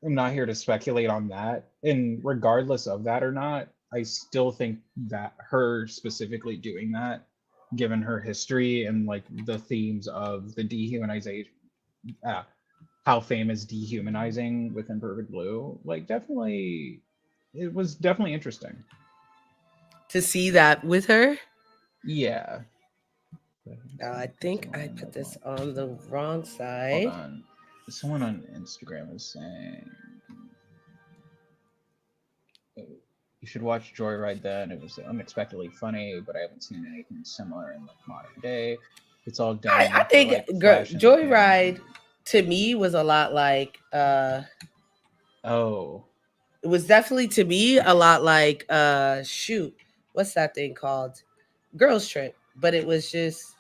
am not here to speculate on that. And regardless of that or not, I still think that her specifically doing that, given her history and like the themes of the dehumanization, ah, how fame is dehumanizing within Perfect Blue. Like, definitely, it was definitely interesting. To see that with her. Yeah. I think I put this on the wrong Hold side. on. Someone on Instagram is saying you should watch Joyride then. It was unexpectedly funny, but I haven't seen anything similar in like modern day. It's all I done for think like flash in the pan. Joyride to me was a lot like Oh, it was definitely to me a lot like shoot, what's that thing called? Girls Trip. But it was just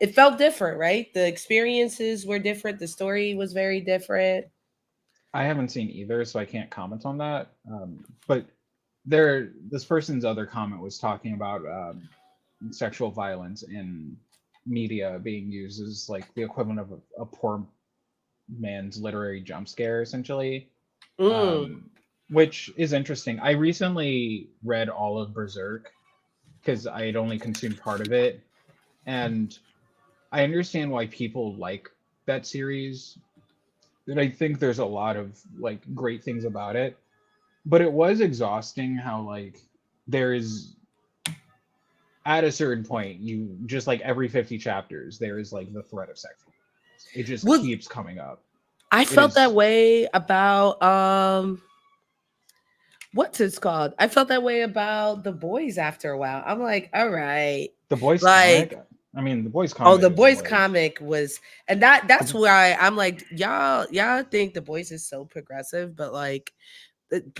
it felt different, right? The experiences were different, the story was very different. I haven't seen either, so I can't comment on that. But there, this person's other comment was talking about sexual violence in media being used as like the equivalent of a poor man's literary jump scare, essentially, Mm. um, which is interesting. I recently read all of Berserk because I had only consumed part of it, and I understand why people like that series. And I think there's a lot of like great things about it, but it was exhausting how like there is at a certain point you just like every 50 chapters there is like the threat of sexual violence. It just Well, keeps coming up. I It felt that is way about what's it's called? I felt that way about The Boys after a while. I'm like, all right. the boys Like, comic. I mean, the boys oh, comic The is Boys like comic was, and that's the, where I'm like, y'all think The Boys is so progressive, but like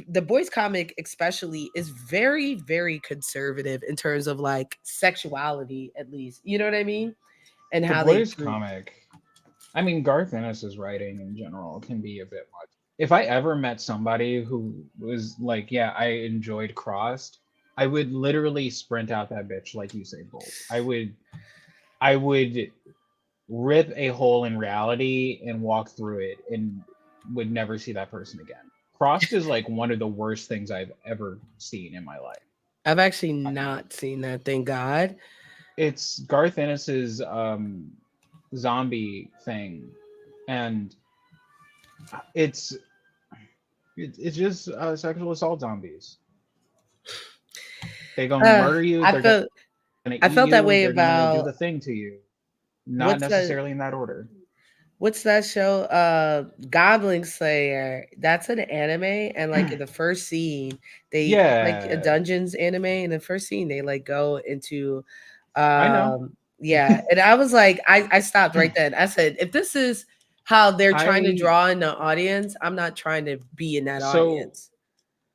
the Boys comic especially is very, very conservative in terms of like sexuality, at least. You know what I mean? And the how they boys comic. I mean, Garth Ennis's writing in general can be a bit much. If I ever met somebody who was like, yeah, I enjoyed Crossed, I would literally sprint out that bitch like Usain Bolt. I would rip a hole in reality and walk through it and would never see that person again. Crossed is like one of the worst things I've ever seen in my life. I've actually I- not seen that, thank God. It's Garth Ennis's zombie thing, and it's it's just sexual assault zombies. They're gonna Uh, murder you. I They're felt gonna I eat felt that you. way They're gonna do about the thing to you. Not what's that necessarily in that order. what's that show? Goblin Slayer. That's an anime, and like in the first scene, they it's like a Yeah, dungeons anime. In the first scene, they like go into I know. yeah. And I was like, I stopped right then. I said, if this is how they're trying to I draw in the audience, I'm not trying to be in that so audience.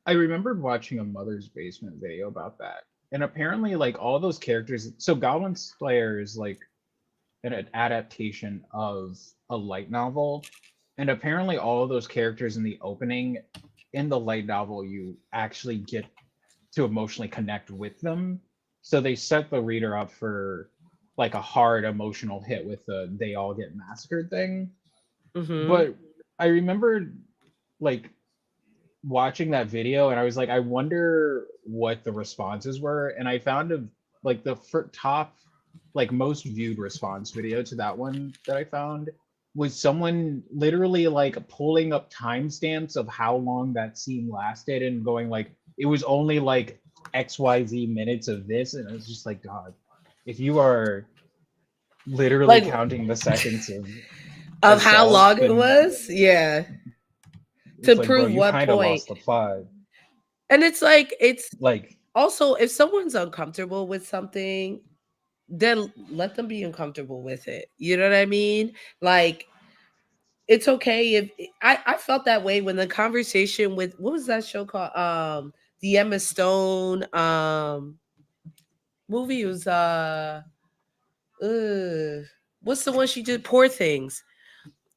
I remembered watching a Mother's Basement video about that, and apparently, like all those characters. So Goblin Slayer is like an adaptation of a light novel, and apparently, all of those characters in the opening in the light novel, you actually get to emotionally connect with them. So they set the reader up for like a hard emotional hit with the they all get massacred thing. Mm-hmm. But I remember like watching that video and I was like, I wonder what the responses were. And I found like the top, like most viewed response video to that one that I found was someone literally like pulling up timestamps of how long that scene lasted and going like, it was only like XYZ minutes of this. And I was just like, God, if you are literally Like counting the seconds of of how assault, long it then was, yeah, to it's like, bro, prove you what kind of point. lost the plot. And it's like it's Like, also if someone's uncomfortable with something, then let them be uncomfortable with it. You know what I mean? Like it's okay if I felt that way when the conversation with what was that show called? The Emma Stone movie was what's the one she did? Poor Things,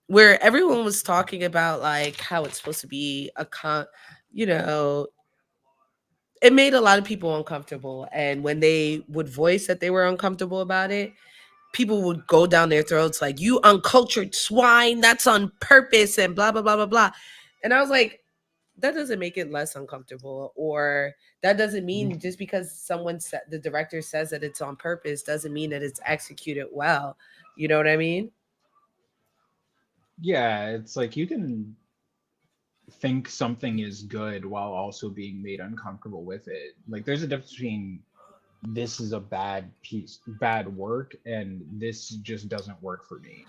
where everyone was talking about like how it's supposed to be you know, it made a lot of people uncomfortable. And when they would voice that they were uncomfortable about it, people would go down their throats like, you uncultured swine, that's on purpose, and blah, blah, blah, blah, blah. And I was like, that doesn't make it less uncomfortable. Or that doesn't mean just because someone said the director says that it's on purpose doesn't mean that it's executed well. You know what I mean? Yeah, it's like you can think something is good while also being made uncomfortable with it. Like there's a difference between this is a bad piece, bad work, and this just doesn't work for me.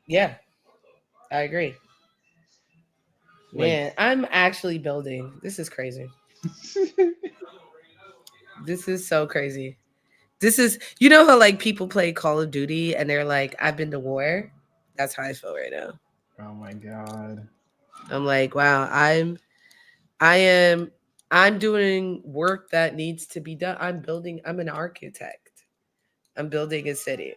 Yeah, I agree. Like Man, I'm actually building. This is crazy. This is so crazy. This is, you know how like people play Call of Duty and they're like, I've been to war? That's how I feel right now. oh my god. I'm like, wow, I am I'm doing work that needs to be done. I'm an architect. I'm building a city.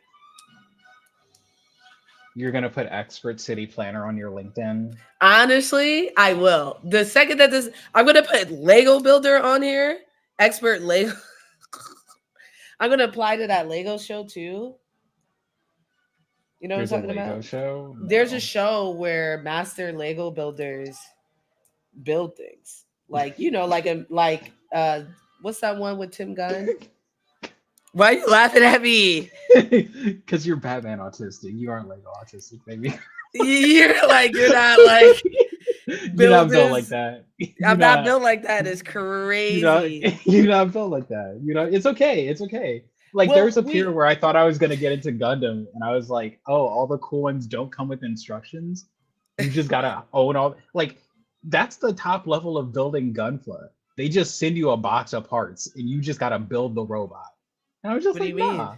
You're gonna put expert city planner on your LinkedIn. Honestly, I will. The second that this, I'm gonna put Lego builder on here, expert Lego. I'm gonna apply to that Lego show too. You know what I'm There's a talking Lego about? show? There's a No. show where master Lego builders build things. Like, you know, what's that one with Tim Gunn? Why are you laughing at me? Because you're Batman autistic. You aren't Lego autistic, baby. You're not like You're build not built like this. that. You're I'm not not. built like that. It's You know. crazy. You're not built like that. You know. It's okay. It's okay. Like there's Well, a period where I thought I was gonna get into Gundam, and I was like, oh, all the cool ones don't come with instructions. You just gotta own all. Like that's the top level of building Gunpla. They just send you a box of parts, and you just gotta build the robot. And I was just what do like, you mean? nah.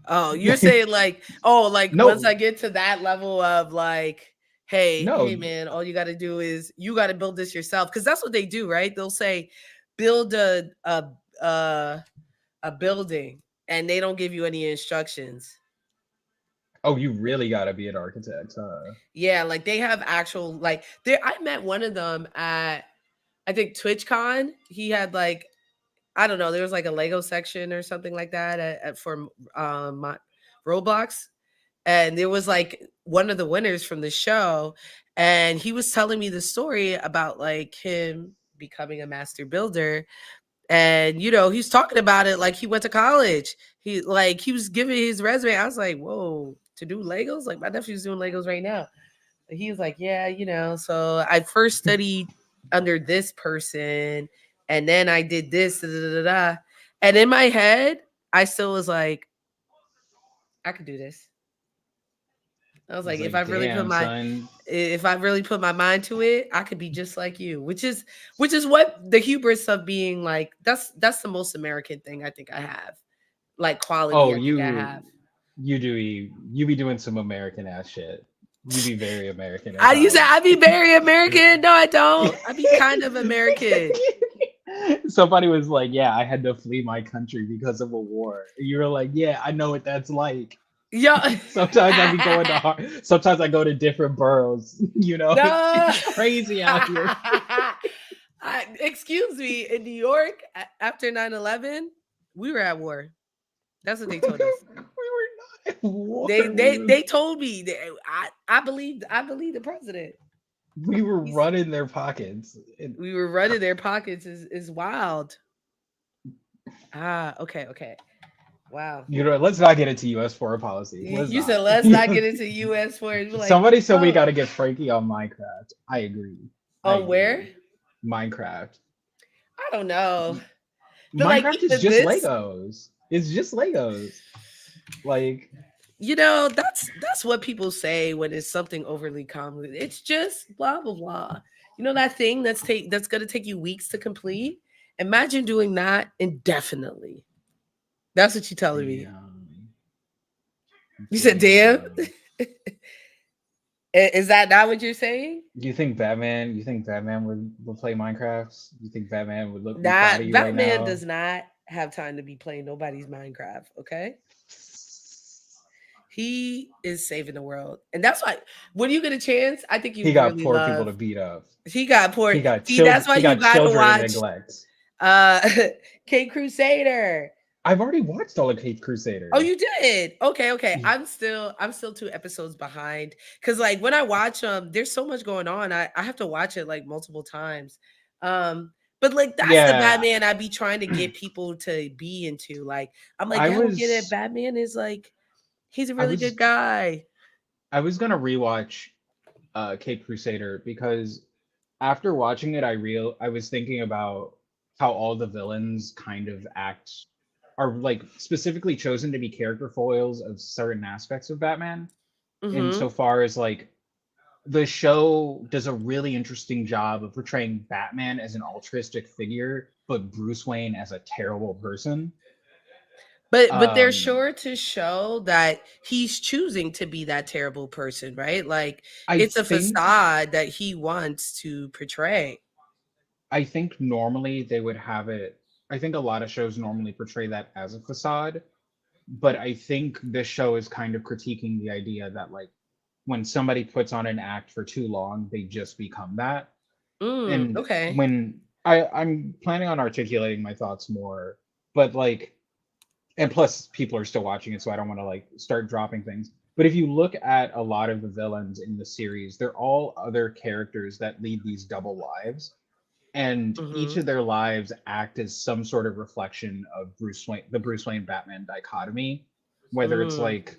Oh, you're saying like, oh, like once No, I get to that level of like, hey, no. man, all you got to do is you got to build this yourself because that's what they do, right? They'll say, build a a building, and they don't give you any instructions. Oh, you really gotta be an architect, huh? Yeah, like they have actual like there. I met one of them at I think TwitchCon. He had like I don't know. There was like a Lego section or something like that for my Roblox, and there was like one of the winners from the show, and he was telling me the story about like him becoming a master builder, and you know he's talking about it like he went to college. He was giving his resume. I was like, whoa, to do Legos? Like my nephew's doing Legos right now. He was like, yeah, you know. So I first studied under this person, and then I did this, da, da, da, da. And in my head, I still was like, I could do this. I was It's like, like, damn, son. if I really put my mind to it, I could be just like you, which is what the hubris of being like that's the most American thing I think I have. Like quality Oh, I think I have. you be doing some American ass shit. You be very American at I you said I times. be very American. No, I don't. I be kind of American. Somebody was like, "Yeah, I had to flee my country because of a war." You were like, "Yeah, I know what that's like." Yo. Sometimes I be going to sometimes I go to different boroughs. You know, No. it's crazy out here. Excuse me, in New York after 9/11, we were at war. That's what they told us. We were not at war. They told me that I believe the president. We were He's, running their pockets. we were running their pockets is wild. Okay, okay. Wow. You know, let's not get into U.S. foreign policy. Let's You said not. let's not get into US for it. Like, Somebody said we oh, got to get Frankie on Minecraft. I agree. I on where? agree. Minecraft. I don't know. But like Minecraft is even just this, Legos. It's just Legos. Like, you know, that's what people say when it's something overly common. It's just blah blah blah. You know that thing that's gonna take you weeks to complete. Imagine doing that indefinitely. That's what you're telling me. damn, You said, "Damn." damn. Is that not what you're saying? You think Batman? You think Batman would play Minecraft? You think Batman would look be proud of Not you right Batman now? does not have time to be playing nobody's Minecraft. Okay, he is saving the world, and that's why when you get a chance, I think He you'd got really poor people to love. beat up. He got poor. He got See, that's children. why He you got got to children in watch neglect. uh King Crusader. I've already watched all of Caped Oh, Crusader. you did? Okay, okay. I'm still 2 episodes behind. Cause like when I watch there's so much going on. I have to watch it like multiple times. But like that's the Yeah, Batman I be trying to get people to be into. Like, I'm like, I yeah, I don't get it. was Batman is like, he's a I really good was guy. I was gonna rewatch Cape Crusader because after watching it, I was thinking about how all the villains kind of act are like specifically chosen to be character foils of certain aspects of Batman. Mm-hmm. Insofar as like the show does a really interesting job of portraying Batman as an altruistic figure, but Bruce Wayne as a terrible person. But they're Um, sure to show that he's choosing to be that terrible person, right? Like I it's a think facade that he wants to portray. I think normally they would have it. I think a lot of shows normally portray that as a facade, but I think this show is kind of critiquing the idea that like when somebody puts on an act for too long, they just become that. And Okay. when I'm planning on articulating my thoughts more, but like, and plus people are still watching it, so I don't want to like start dropping things. But if you look at a lot of the villains in the series, they're all other characters that lead these double lives, and each Mm-hmm. of their lives act as some sort of reflection of the Bruce Wayne Batman dichotomy, whether it's Mm. like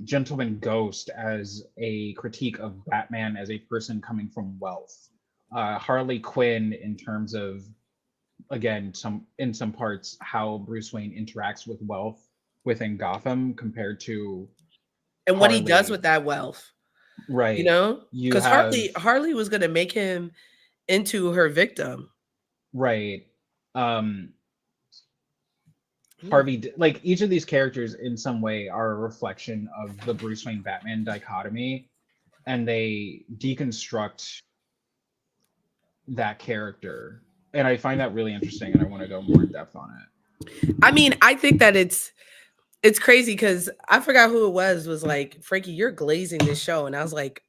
Gentleman Ghost as a critique of Batman as a person coming from wealth, Harley Quinn in terms of again some parts how Bruce Wayne interacts with wealth within Gotham compared to And what he does Harley. with that wealth, you Right. know? You Because have Harley was gonna make him into her victim. right. Um Mm. Like each of these characters in some way are a reflection of the Bruce Wayne Batman dichotomy, and they deconstruct that character. And I find that really interesting, and I want to go more in depth on it. I mean, I think that it's crazy because I forgot who it was like, Frankie, you're glazing this show. And I was like,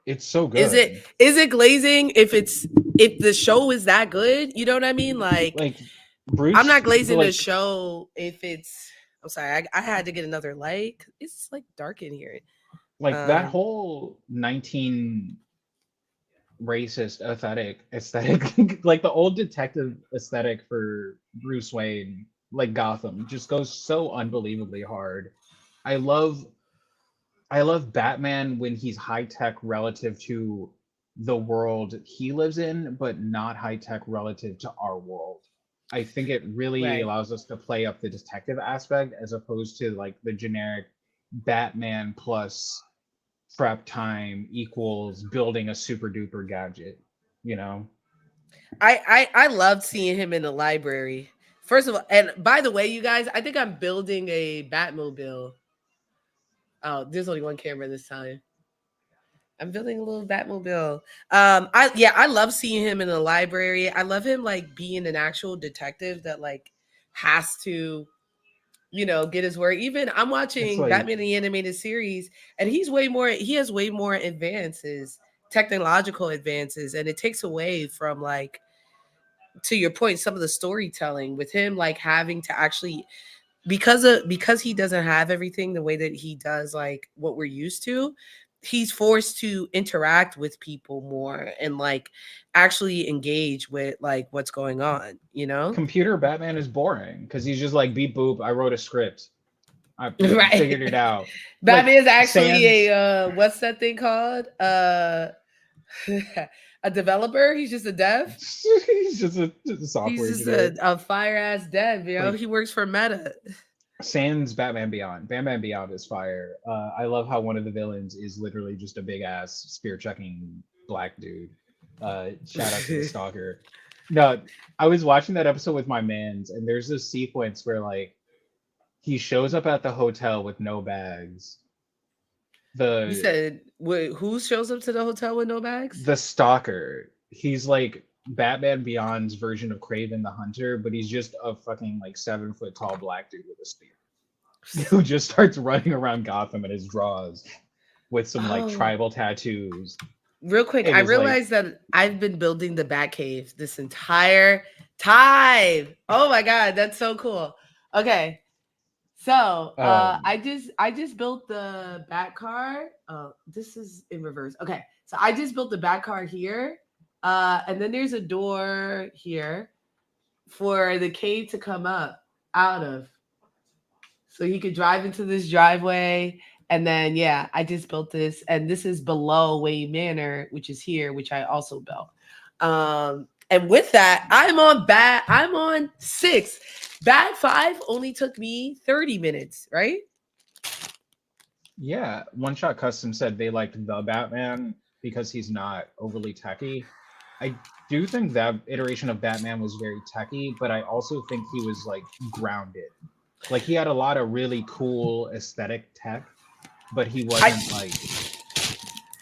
It's so is it good. is it glazing if the show is that good? You know what I mean? Like Like I'm not Bruce, the glazing the like show if it's I'm sorry, I had to get another light. It's like dark in here. that Um whole 19 racist aesthetic like the old detective aesthetic for Bruce Wayne, like Gotham, just goes so unbelievably hard. I love I love Batman when he's high tech relative to the world he lives in, but not high tech relative to our world. I think it really right. allows us to play up the detective aspect as opposed to like the generic Batman plus prep time equals building a super duper gadget, you know? I loved seeing him in the library. First of all, and by the way, you guys, I think I'm building a Batmobile. Oh, there's only one camera this time. I'm building a little Batmobile. I love seeing him in the library. I love him like being an actual detective that like has to, get his work. Even I'm It's watching like Batman the animated series, and he has way more advances, technological advances, and it takes away from like to your point, some of the storytelling with him like having to actually because he doesn't have everything the way that he does like what we're used to, he's forced to interact with people more and like actually engage with like what's going on, you know? computer Batman is boring because he's just like beep boop, I wrote a script. I Right. figured it out. Like Batman's actually Sans a what's that thing called? A developer. He's just a dev. he's just a He's software just engineer. a fire ass dev, Like he works for Meta. Sans Batman Beyond. Batman Beyond is fire. I love how one of the villains is literally just a big ass spear chucking black dude. Shout out to the stalker. No, I was watching that episode with my mans, and there's this sequence where like he shows up at the hotel with no bags. You The said who shows up to the hotel with no bags? the stalker, he's like Batman Beyond's version of Craven the Hunter, but he's just a fucking like 7 foot tall black dude with a spear who just starts running around Gotham in his drawers with some like Oh, tribal tattoos. real quick, It I is like realized that I've been building the Batcave this entire time. Oh my god, that's so cool. Okay, so um I just built the Bat car. Oh, this is in reverse. Okay, so I just built the Bat car here, and then there's a door here for the cave to come up out of. So he could drive into this driveway. And then yeah, I just built this, and this is below Wayne Manor, which is here, which I also built. And with that, I'm on six. Bad five only took me 30 minutes, right? Yeah, One Shot Custom said they liked the Batman because he's not overly techy. I do think that iteration of Batman was very techy, but I also think he was like grounded. Like he had a lot of really cool aesthetic tech, but he I wasn't like,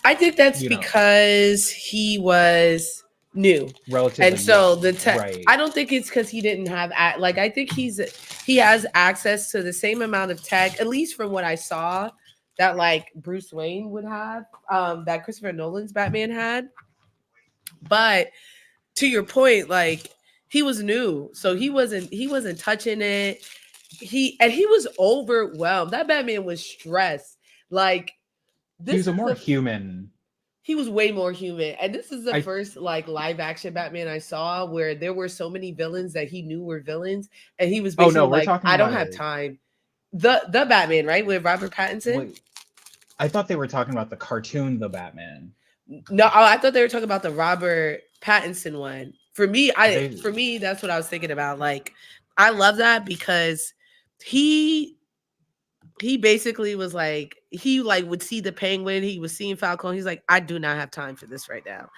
I think that's you know, because he was new. And relatively so young. the tech, Right. I don't think it's because he didn't have like I think he has access to the same amount of tech, at least from what I saw, that like Bruce Wayne would have, that Christopher Nolan's Batman had. But to your point, like he was new, so he wasn't touching it. He was overwhelmed. That Batman was stressed. Like He this was a is more the human. he was way more human. And this is the I first like live action Batman I saw where there were so many villains that he knew were villains. And he was Oh basically no, we're like, talking I don't about have a time. The Batman, right? With Robert Pattinson? wait. I thought they were talking about the cartoon The Batman. No, I thought they were talking about the Robert Pattinson one. They For me, that's what I was thinking about. Like, I love that because he he basically was like he like would see the penguin, he was seeing Falcon, he's like, I do not have time for this right now.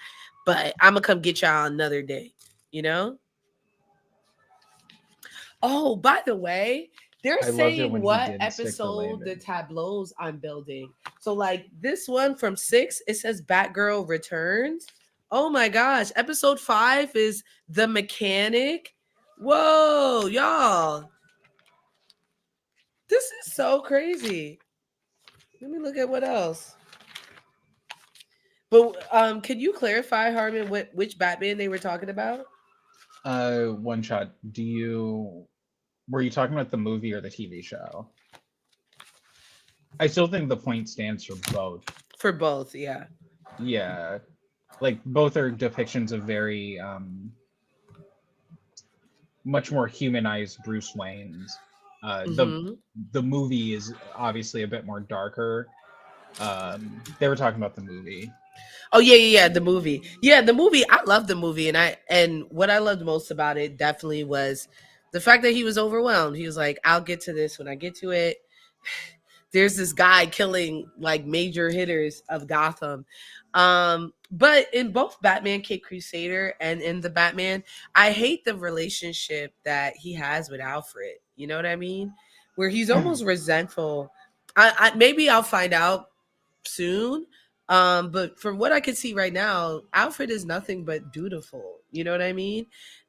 But I'm gonna come get y'all another day, you know? Oh, by the way, they're I loved it saying when he what didn't stick the episode the landing. tableaus I'm building. So, like this one from 6, it says Batgirl Returns. Oh my gosh, episode 5 is The Mechanic. Whoa, y'all. This is so crazy. Let me look at what else. But can you clarify, Harmon, which Batman they were talking about? One Shot, do you were you talking about the movie or the TV show? I still think the point stands for both. For both, yeah. Yeah, like both are depictions of very much more humanized Bruce Waynes. The Hmm. movie is obviously a bit more darker. They were talking about the movie. Oh yeah, yeah, yeah. The movie. Yeah, the movie. I love the movie, and what I loved most about it definitely was the fact that he was overwhelmed. He was like, "I'll get to this when I get to it." There's this guy killing like major hitters of Gotham. But in both Batman Cape Crusader and in the Batman, I hate the relationship that he has with Alfred. You know what I mean? Where he's almost resentful. Maybe I'll find out soon. But from what I can see right now, Alfred is nothing but dutiful. You know what I mean?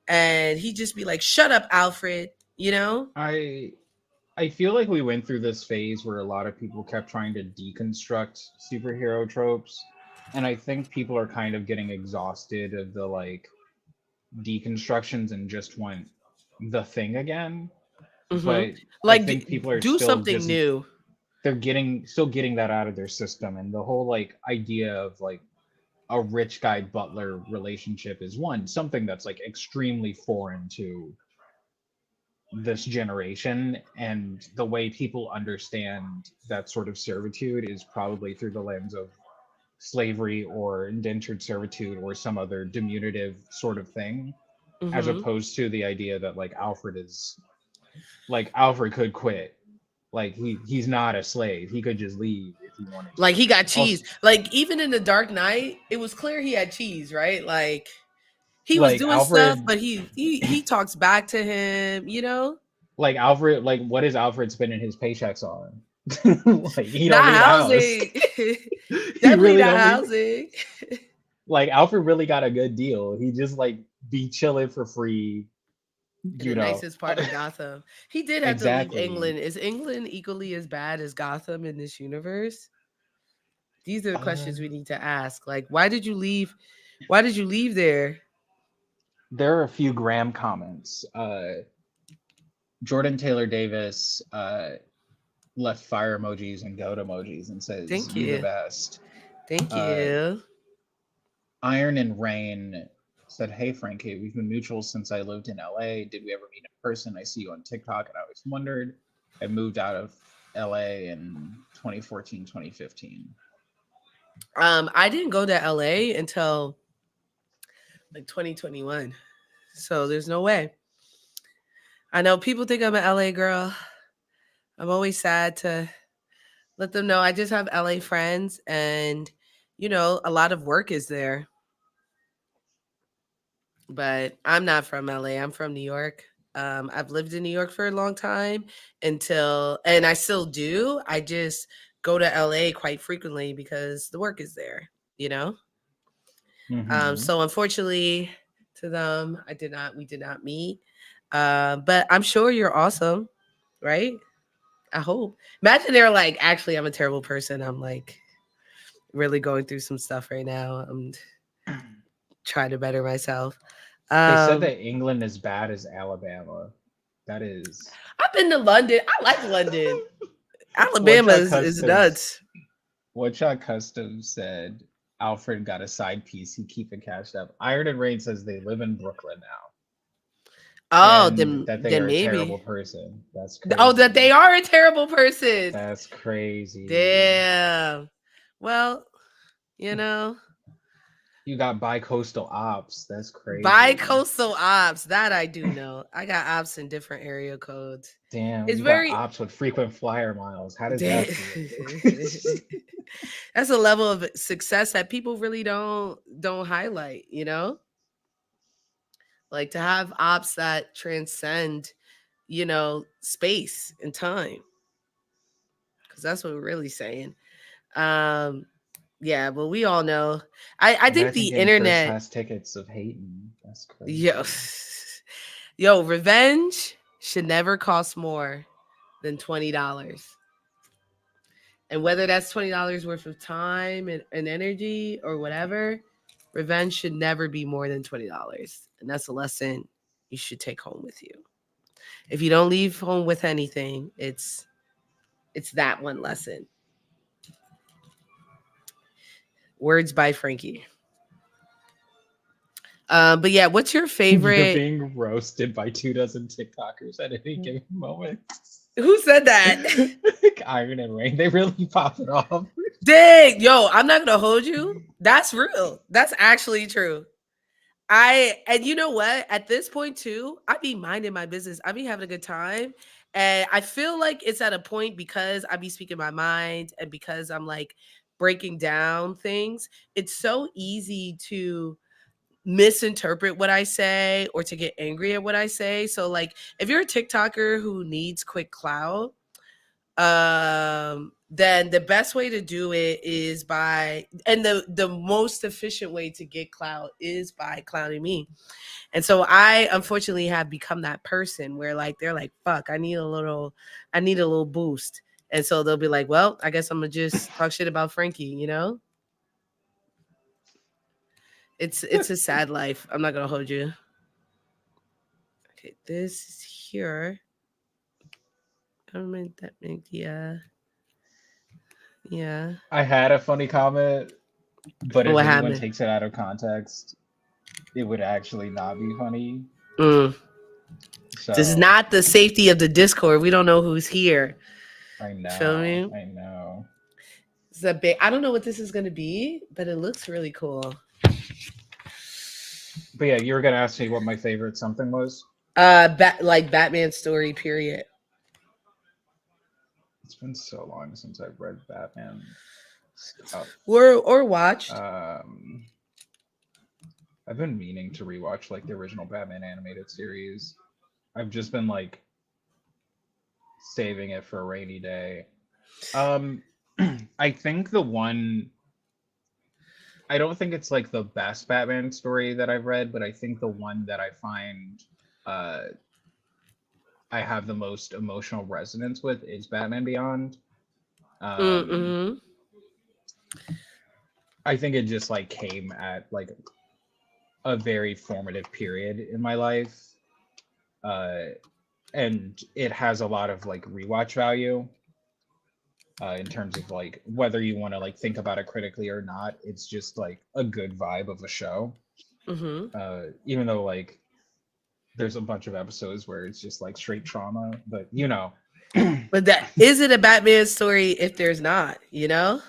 And he just be like, "Shut up, Alfred." You know? I I feel like we went through this phase where a lot of people kept trying to deconstruct superhero tropes, and I think people are kind of getting exhausted of the like deconstructions and just want the thing again. Hmm. But I Like, think people are do still something just new. they're getting that out of their system, and the whole like idea of like a rich guy butler relationship is one something that's like extremely foreign to this generation, and the way people understand that sort of servitude is probably through the lens of slavery or indentured servitude or some other diminutive sort of thing, as Hmm. opposed to the idea that like Alfred could quit, like he's not a slave, he could just leave if he wanted to. Like he got cheese. Also, Like even in the Dark Knight, it was clear he had cheese, right? Like he was like doing stuff, Alfred but he talks back to him. You know, like Alfred, like what is Alfred spending his paychecks on? Like he don't not need a house. housing. He Definitely really not don't need, housing. like Alfred really got a good deal. He just like be chilling for free, In the you know. nicest part of Gotham, he did have to leave Exactly. England. Is England equally as bad as Gotham in this universe? These are the Uh, questions we need to ask. Like, why did you leave? Why did you leave there? there are a few Graham comments. Jordan Taylor Davis left fire emojis and goat emojis and says, Thank "You the you. best." Thank Uh, you. Iron and Rain said, "Hey Frankie, we've been mutuals since I lived in LA. Did we ever meet in person? I see you on TikTok and I always wondered. I moved out of LA in 2014, 2015. I didn't go to LA until like 2021. So there's no way. I know people think I'm an LA girl. I'm always sad to let them know I just have LA friends, and a lot of work is there. But I'm not from LA. I'm from New York. I've lived in New York for a long time and I still do. I just go to LA quite frequently because the work is there, you know? Mm-hmm. So unfortunately to them, we did not meet. But I'm sure you're awesome, right? I hope. Imagine they're like, actually, I'm a terrible person. I'm like really going through some stuff right now. I'm trying to better myself. They said Um, that England is bad as Alabama. That is I've been to London. I like London. what Alabama Chuck is Customs. nuts. What Chuck Customs said. Alfred got a side piece. He keep it cashed up. Iron and Rain says they live in Brooklyn now, Oh, and then that they then are a terrible maybe. person. That's Oh, that crazy. they are a terrible person. That's crazy. Damn. Well, you know, You got bi-coastal ops. That's crazy. bi-coastal ops. That I do know. I got ops in different area codes. Damn, It's you got very ops with frequent flyer miles. How does that da- feel? that's a level of success that people really don't highlight, like to have ops that transcend, space and time, because that's what we're really saying. Um, yeah, but we all know. I think Imagine the getting first internet, class tickets of Hayden. That's yo, crazy. yo, revenge should never cost more than $20. And whether that's $20 worth of time and energy or whatever, revenge should never be more than $20. And that's a lesson you should take home with you. If you don't leave home with anything, it's that one lesson. Words by Frankie. But yeah, what's your You're favorite? being roasted by 2 dozen TikTokers at any given moment. Who said that? Iron and Rain, they really pop it off. Dang, yo, I'm not gonna hold you. That's real. That's actually true. And you know what? At this point too, I be minding my business. I be having a good time. And I feel like it's at a point because I be speaking my mind and because I'm like breaking down things. It's so easy to misinterpret what I say or to get angry at what I say. So like if you're a TikToker who needs quick clout, then the best way to do it is by, and the most efficient way to get clout is by clowning me. And so I unfortunately have become that person where like they're like, fuck, I need a little boost. And so they'll be like, well, I guess I'm gonna just talk shit about Frankie. It's a sad life. I'm not gonna hold you. Okay, this is here. Government that make yeah. I had a funny comment, but if What anyone happened? takes it out of context, it would actually not be funny. Mm. This is So not the safety of the Discord. We don't know who's here. I Feel know, me? I know. It's a big. I don't know what this is gonna be, but it looks really cool. But yeah, you were gonna ask me what my favorite something was. Like Batman story. Period. It's been so long since I've read Batman stuff. Or watched. Um, I've been meaning to rewatch like the original Batman animated series. I've just been like saving it for a rainy day. Um, I think the one I don't think it's like the best Batman story that I've read, but I think the one that I find uh I have the most emotional resonance with is Batman Beyond. Um, Mm-hmm. I think it just like came at like a very formative period in my life. Uh, and it has a lot of like rewatch value in terms of like whether you want to like think about it critically or not. It's just like a good vibe of a show. Mm-hmm. Even though like there's a bunch of episodes where it's just like straight trauma, but you know. But that is it a Batman story if there's not, you know?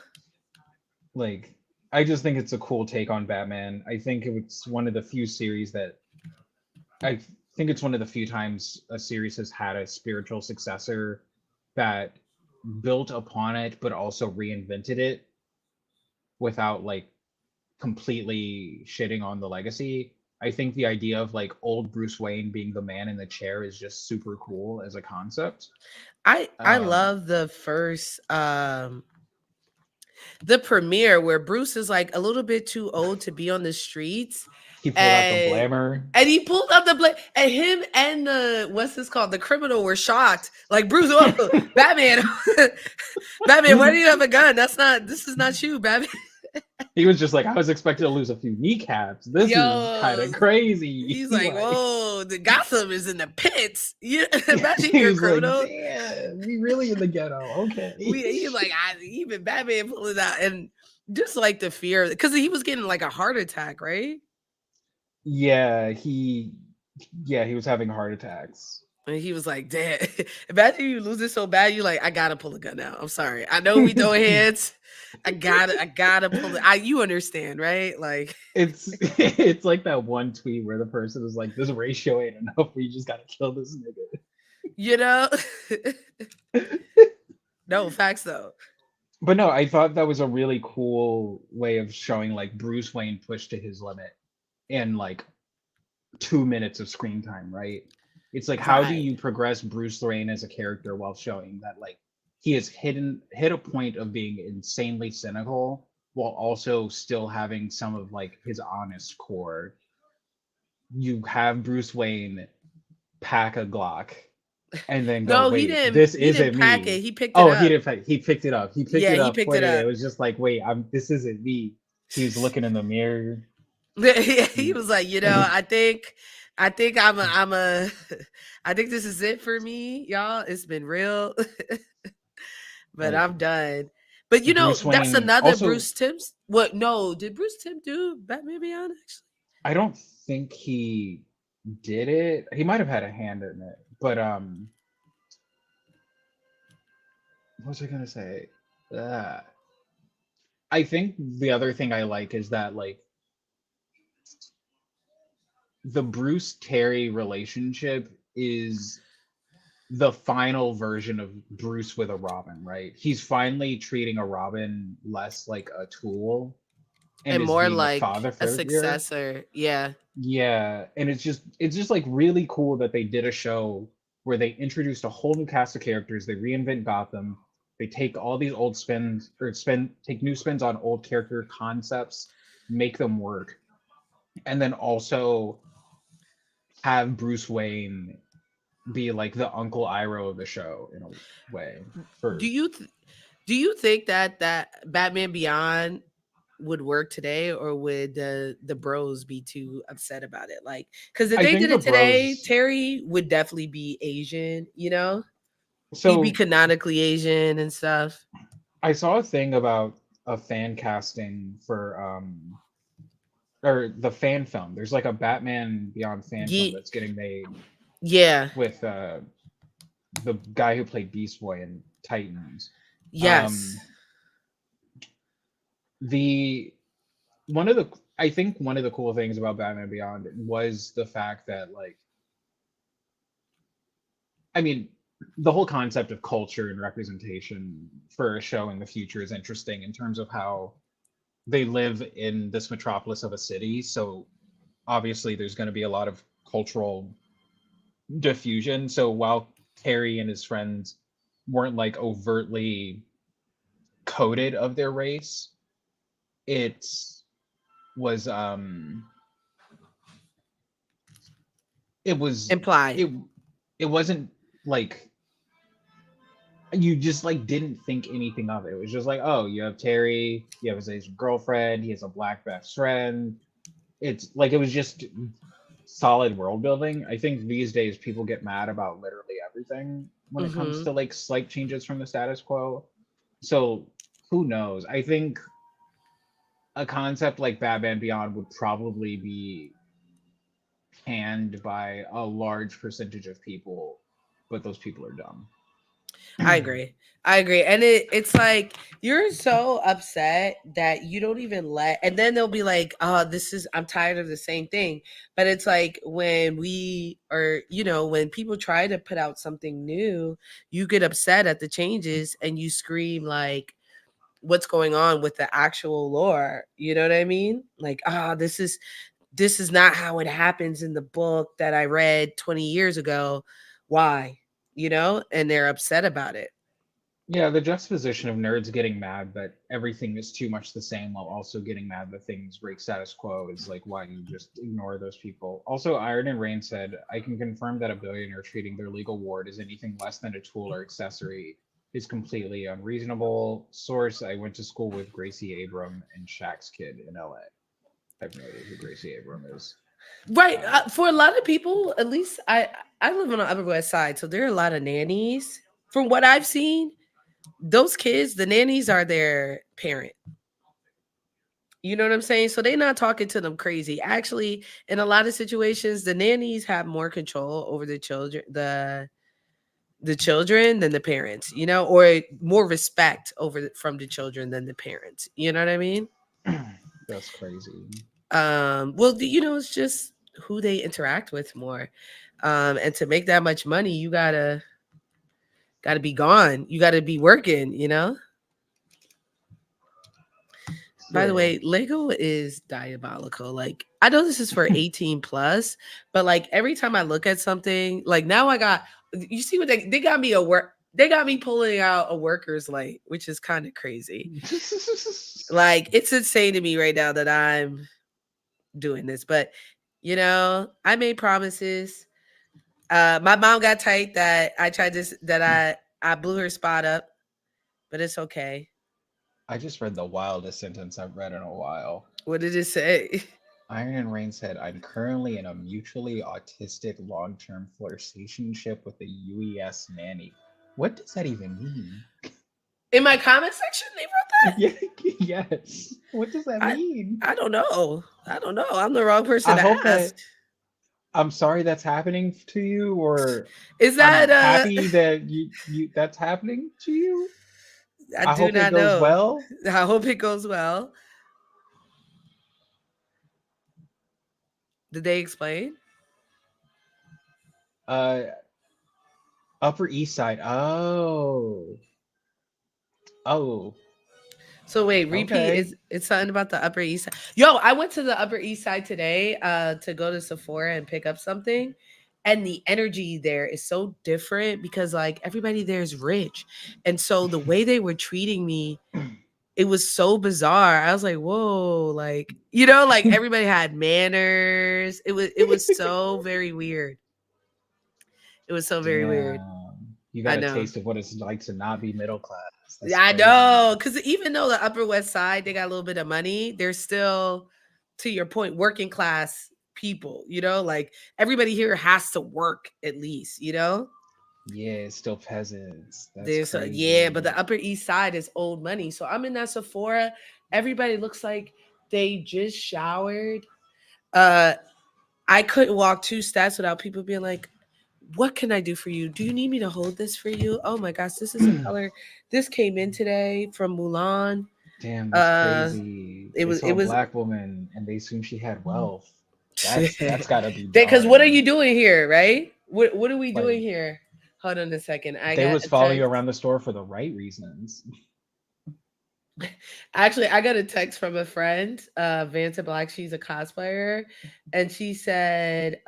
Like, I just think it's a cool take on Batman. I think it's one of the few series that I think it's one of the few times a series has had a spiritual successor that built upon it but also reinvented it without like completely shitting on the legacy. I think the idea of like old Bruce Wayne being the man in the chair is just super cool as a concept. I Um, love the premiere where Bruce is like a little bit too old to be on the streets, he pulled out the and blammer. he pulled up the blade, and him and the what's this called, the criminal, were shocked. Like, Bruce, whoa, Batman, Batman, why do you have a gun? This is not you, Batman. He was just like, I was expected to lose a few kneecaps. This is kind Yo, of crazy. he's like, Like, whoa, the Gotham is in the pits. You imagine he you're a was like, criminal. damn, we really in the ghetto. Okay. He's like, even Batman pulling out, and just like the fear, because he was getting like a heart attack, right? Yeah, he was having heart attacks. And he was like, "Damn, imagine you lose it so bad, you like, I gotta pull a gun out. I'm sorry. I know we throw hands. I gotta pull it. You understand, right? Like, It's like that one tweet where the person is like, this ratio ain't enough. We just gotta kill this you know, no facts though. But no, I thought that was a really cool way of showing like Bruce Wayne pushed to his limit in like 2 minutes of screen time, right? It's like, how do Right. you progress Bruce Wayne as a character while showing that like he has hit a point of being insanely cynical while also still having some of like his honest core. You have Bruce Wayne pack a Glock and then go, No, wait, this he didn't isn't pack it. me. He picked it Oh, he up. didn't pack, he picked it up. He picked Yeah, it he up, picked put it it. It up. was just like, wait, this isn't me. He was looking in the mirror. He was like, I think I'm a, I think this is it for me, y'all. It's been real, but Like I'm done. But Bruce that's Wayne another also, Bruce Timm's. What? No, did Bruce Timm do Batman Beyond? Actually, I don't think he did it. He might have had a hand in it, but what was I gonna say? Uh, I think the other thing I like is that like the Bruce Terry relationship is the final version of Bruce with a Robin, right? He's finally treating a Robin less like a tool and and is more being a like father a figure. successor. Yeah, Yeah, and it's just like really cool that they did a show where they introduced a whole new cast of characters, they reinvent Gotham, they take all these old spins or spin take new spins on old character concepts, make them work, and then also have Bruce Wayne be like the Uncle Iroh of the show in a way. do For you do you think that Batman Beyond would work today, or would the bros be too upset about it? Like, because if I they think did the it today, bros. Terry would definitely be Asian. He'd be So canonically Asian and stuff. I saw a thing about a fan casting for or the fan film. There's like a Batman Beyond fan film Ye- that's getting made yeah. with the guy who played Beast Boy in Titans. Yes. Um, the one of the I think one of the cool things about Batman Beyond was the fact that like I mean the whole concept of culture and representation for a show in the future is interesting in terms of how they live in this metropolis of a city. So obviously there's going to be a lot of cultural diffusion. So while Terry and his friends weren't like overtly coded of their race, it was it was Implied. it it wasn't like you just like didn't think anything of it. It was just like, oh, you have Terry, you have his Asian girlfriend, he has a black best friend. It's like it was just solid world building. I think these days people get mad about literally everything when it comes Hmm. to like slight changes from the status quo. So who knows? I think a concept like Batman Beyond would probably be panned by a large percentage of people, but those people are dumb. I agree. I agree. And it's like you're so upset that you don't even let, and then they'll be like, oh, this is, I'm tired of the same thing. But it's like when we are, when people try to put out something new, you get upset at the changes and you scream like, what's going on with the actual lore? You know what I mean? Like, ah, this is not how it happens in the book that I read 20 years ago. Why? And they're upset about it. Yeah, the juxtaposition of nerds getting mad that everything is too much the same while also getting mad that things break status quo is like why you just ignore those people. Also, Iron and Rain said, I can confirm that a billionaire treating their legal ward as anything less than a tool or accessory is completely unreasonable. Source, I went to school with Gracie Abram and Shaq's kid in LA. I have no idea who Gracie Abram is. Right. Uh, For a lot of people, at least I live on the Upper West Side, so there are a lot of nannies. From what I've seen, those kids, the nannies are their parent. You know what I'm saying? So they're not talking to them crazy. Actually, in a lot of situations, the nannies have more control over the children than the parents, or more respect from the children than the parents. You know what I mean? that's crazy. Well, it's just who they interact with more. And to make that much money, you gotta be gone. You gotta be working. By the So way, Lego is diabolical. Like, I know this is for 18 plus, but like every time I look at something, like now you see what they got me they got me pulling out a worker's light, which is kind of crazy. Like, it's insane to me right now that I'm doing this, but I made promises. My mom got tight that I tried this, that I blew her spot up, but it's okay. I just read the wildest sentence I've read in a while. What did it say? Iron and Rain said, I'm currently in a mutually autistic long term flirtationship with a UES nanny. What does that even mean? In my comment section, they wrote that. Yeah, yes. What does that I mean? I don't know. I don't know. I'm the wrong person I to hope ask. that I'm sorry that's happening to you, or Is I'm that happy that you that's happening to you. I I do hope it not goes know. well. I hope it goes well. Did they explain? Uh Upper East Side. Oh. Oh. So wait, repeat. Okay. It's something about the Upper East Side. Yo, I went to the Upper East Side today to go to Sephora and pick up something. And the energy there is so different because like everybody there is rich. And so the way they were treating me, it was so bizarre. I was like, whoa, like, like everybody had manners. It was so very weird. It was so very weird. Damn. You I got a know. taste of what it's like to not be middle class. That's Yeah, I crazy. know. Cause even though the Upper West Side, they got a little bit of money, they're still, to your point, working class people, like everybody here has to work at least. Yeah, it's still peasants. That's Yeah, but crazy. the Upper East Side is old money. So I'm in that Sephora. Everybody looks like they just showered. Uh, I couldn't walk 2 steps without people being like, what can I do for you? Do you need me to hold this for you? Oh my gosh, this is a color. This came in today from Mulan. Damn, that's Uh crazy. it They was saw it a was black woman and they assumed she had wealth. That's gotta be because what are you jarring. doing here, right? What are we Like doing here? Hold on a second. I they got was a following you text. around the store for the right reasons. Actually, I got a text from a friend, Vanta Black. She's a cosplayer, and she said,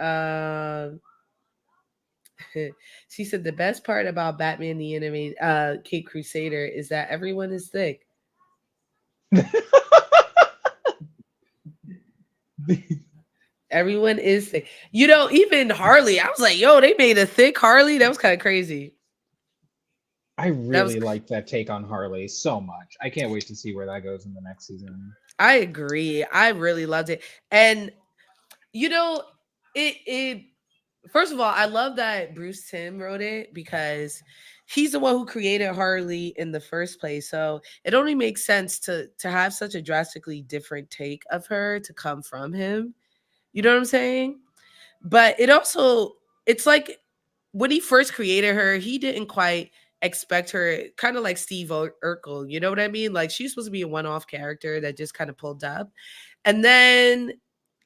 she said the best part about Batman the Animated Cape Crusader is that everyone is thick. Everyone is thick. Even Harley. I was like, yo, they made a thick Harley. That was kind of crazy. I That was. really like that take on Harley so much. I can't wait to see where that goes in the next season. I agree. I really loved it, and you know, it. First of all, I love that Bruce Timm wrote it because he's the one who created Harley in the first place. So it only makes sense to have such a drastically different take of her to come from him. You know what I'm saying? But it's like when he first created her, he didn't quite expect her kind of like Steve Urkel, you know what I mean? Like she's supposed to be a one-off character that just kind of pulled up. And then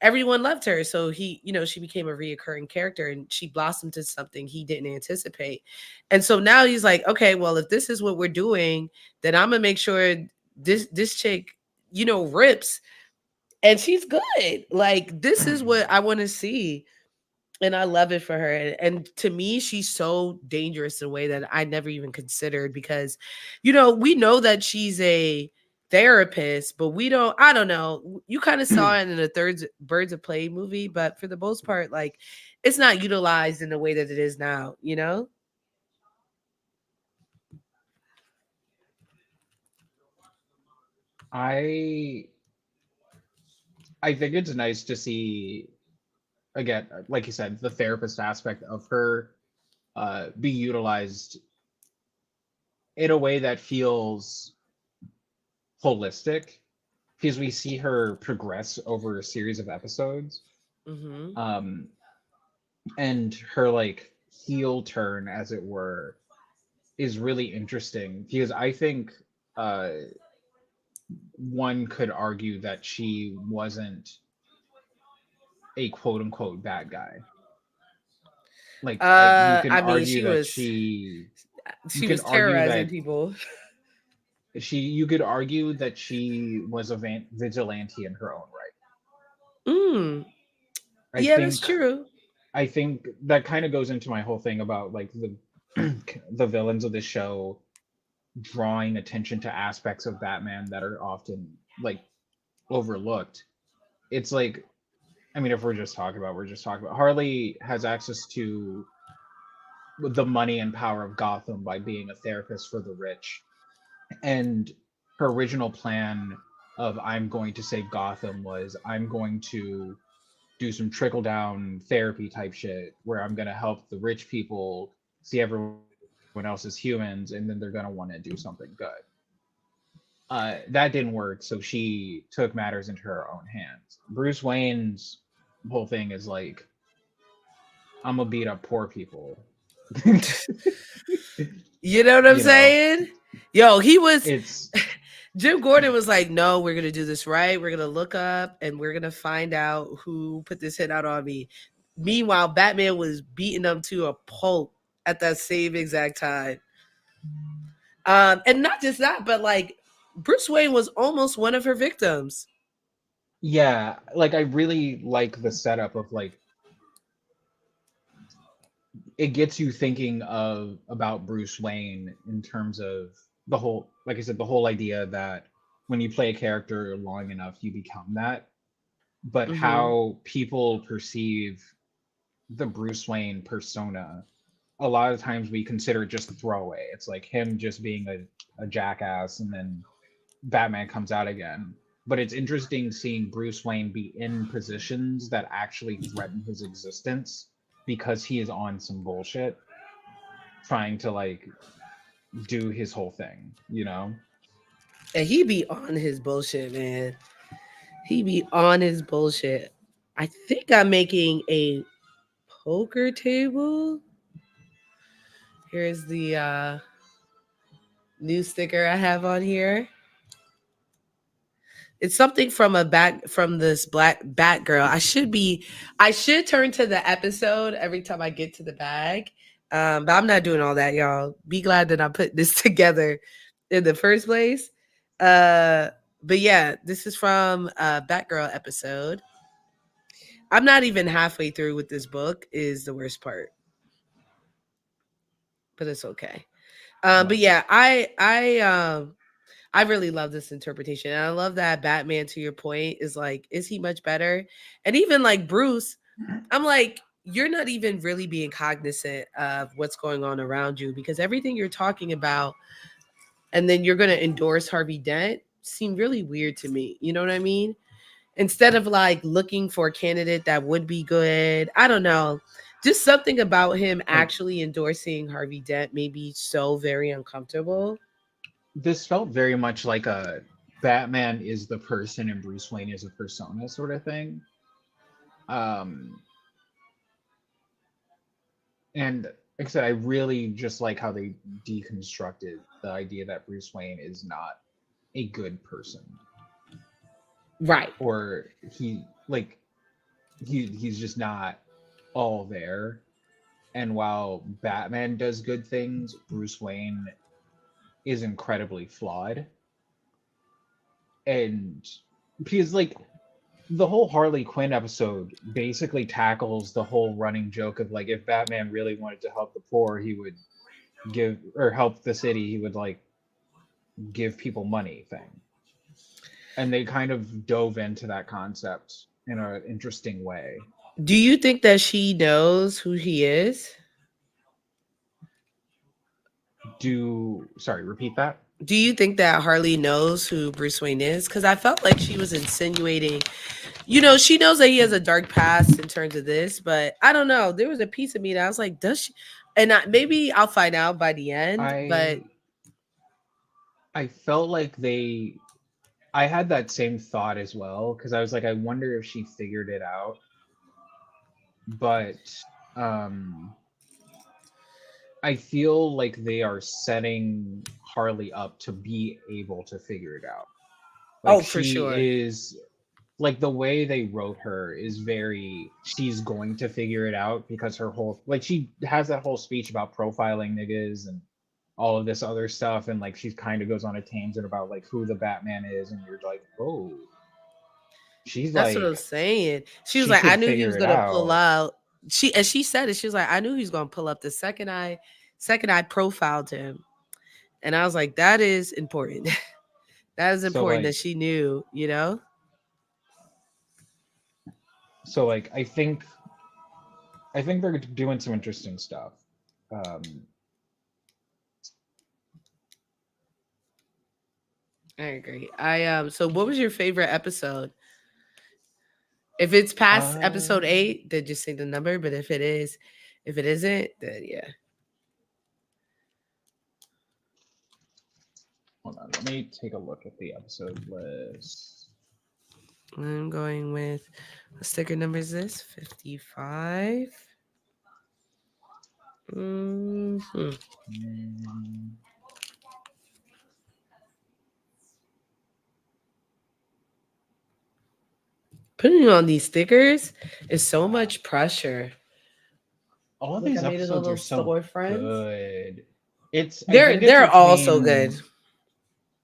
everyone loved her. So she became a reoccurring character and she blossomed to something he didn't anticipate. And so now he's like, okay, well, if this is what we're doing, then I'm gonna make sure this chick, rips and she's good. Like this is what I want to see. And I love it for her. And to me, she's so dangerous in a way that I never even considered because, we know that she's a therapist, but I don't know. You kind of saw it in the third Birds of Prey movie, but for the most part, like it's not utilized in the way that it is now, you know? I I think it's nice to see again, like you said, the therapist aspect of her be utilized in a way that feels holistic because we see her progress over a series of episodes. Hmm. Um, and her like heel turn, as it were, is really interesting because I think uh, one could argue that she wasn't a quote unquote bad guy. Like you can I mean, argue she that was you she can was argue terrorizing that people. you could argue that she was a vigilante in her own right. Mm, I yeah, that's think true. I think that kind of goes into my whole thing about like the the villains of the show drawing attention to aspects of Batman that are often like overlooked. It's like, I mean, if we're just talking about Harley has access to the money and power of Gotham by being a therapist for the rich. And her original plan of I'm going to save Gotham was I'm going to do some trickle down therapy type shit where I'm going to help the rich people see everyone else as humans and then they're going to want to do something good. That didn't work, so she took matters into her own hands. Bruce Wayne's whole thing is like, I'm gonna beat up poor people. You know what I'm You know, saying? Yo, he was it's Jim Gordon was like, no, we're gonna do this right. We're gonna look up and we're gonna find out who put this hit out on me. Meanwhile, Batman was beating them to a pulp at that same exact time. And not just that, but like Bruce Wayne was almost one of her victims. yeah, like I really like the setup of like it gets you thinking of about Bruce Wayne in terms of the whole, like I said, the whole idea that when you play a character long enough, you become that. But Hmm. how people perceive the Bruce Wayne persona, a lot of times we consider it just a throwaway. It's like him just being a jackass and then Batman comes out again. But it's interesting seeing Bruce Wayne be in positions that actually threaten his existence because he is on some bullshit trying to like do his whole thing, you know? And he be on his bullshit, man. He be on his bullshit. I think I'm making a poker table. Here's the new sticker I have on here. It's something from this black bat girl. I should turn to the episode every time I get to the bag. But I'm not doing all that, y'all. Be glad that I put this together in the first place. Uh, but yeah, this is from a Batgirl episode. I'm not even halfway through with this book. Is the worst part, but it's okay. But Love it. yeah, I really love this interpretation. And I love that Batman, to your point, is like, is he much better? And even like Bruce, I'm like, you're not even really being cognizant of what's going on around you because everything you're talking about, and then you're going to endorse Harvey Dent, seem really weird to me. You know what I mean? Instead of like looking for a candidate that would be good, I don't know. Just something about him Like actually endorsing Harvey Dent made me so very uncomfortable. this felt very much like a Batman is the person and Bruce Wayne is a persona sort of thing. Um and like I said, I really just like how they deconstructed the idea that Bruce Wayne is not a good person, Right. or he's just not all there. And while Batman does good things, Bruce Wayne is incredibly flawed. And because like the whole Harley Quinn episode basically tackles the whole running joke of like if Batman really wanted to help the poor, he would give or help the city, he would like give people money thing. And they kind of dove into that concept in an interesting way. Do you think that she knows who he is? Sorry, repeat that. Do you think that Harley knows who Bruce Wayne is? Because I felt like she was insinuating, she knows that he has a dark past in terms of this, but I don't know. There was a piece of me that I was like, does she? And maybe I'll find out by the end, but I felt like I had that same thought as well because I was like, I wonder if she figured it out. But I feel like they are setting Harley up to be able to figure it out. Like for she sure. is like the way they wrote her is very she's going to figure it out because her whole like she has that whole speech about profiling niggas and all of this other stuff, and like she kind of goes on a tangent about like who the Batman is, and you're like, oh, she's That's like what I'm saying. She was she like, I could knew he figure was it gonna pull out. out. She said it. She was like, I knew he was gonna pull up the second I profiled him. And I was like, that is important. That is So important like that she knew, so like I think they're doing some interesting stuff. Um, I agree. So what was your favorite episode? If it's past episode uh, 8, then just say the number. But if it isn't, then yeah. hold on, let me take a look at the episode list. I'm going with what sticker number is this? 55. Mm-hmm. Putting on these stickers is so much pressure. All of Look, these I made a episodes little are so storefront. good. I think it's They're all so between good.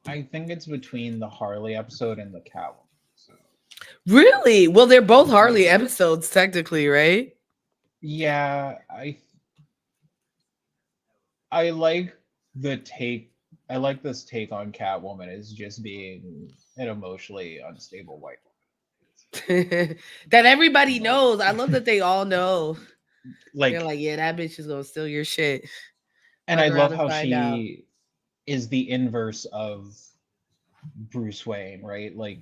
I think it's between the Harley episode and the Catwoman episode. Really? Well, they're both Harley episodes technically, right? Yeah, I like the take. I like this take on Catwoman as just being an emotionally unstable white That everybody woman. knows. I love that they all know. They're Like, like, yeah, that bitch is gonna steal your shit. and Fuck I around love and how find out. she is the inverse of Bruce Wayne, right? Like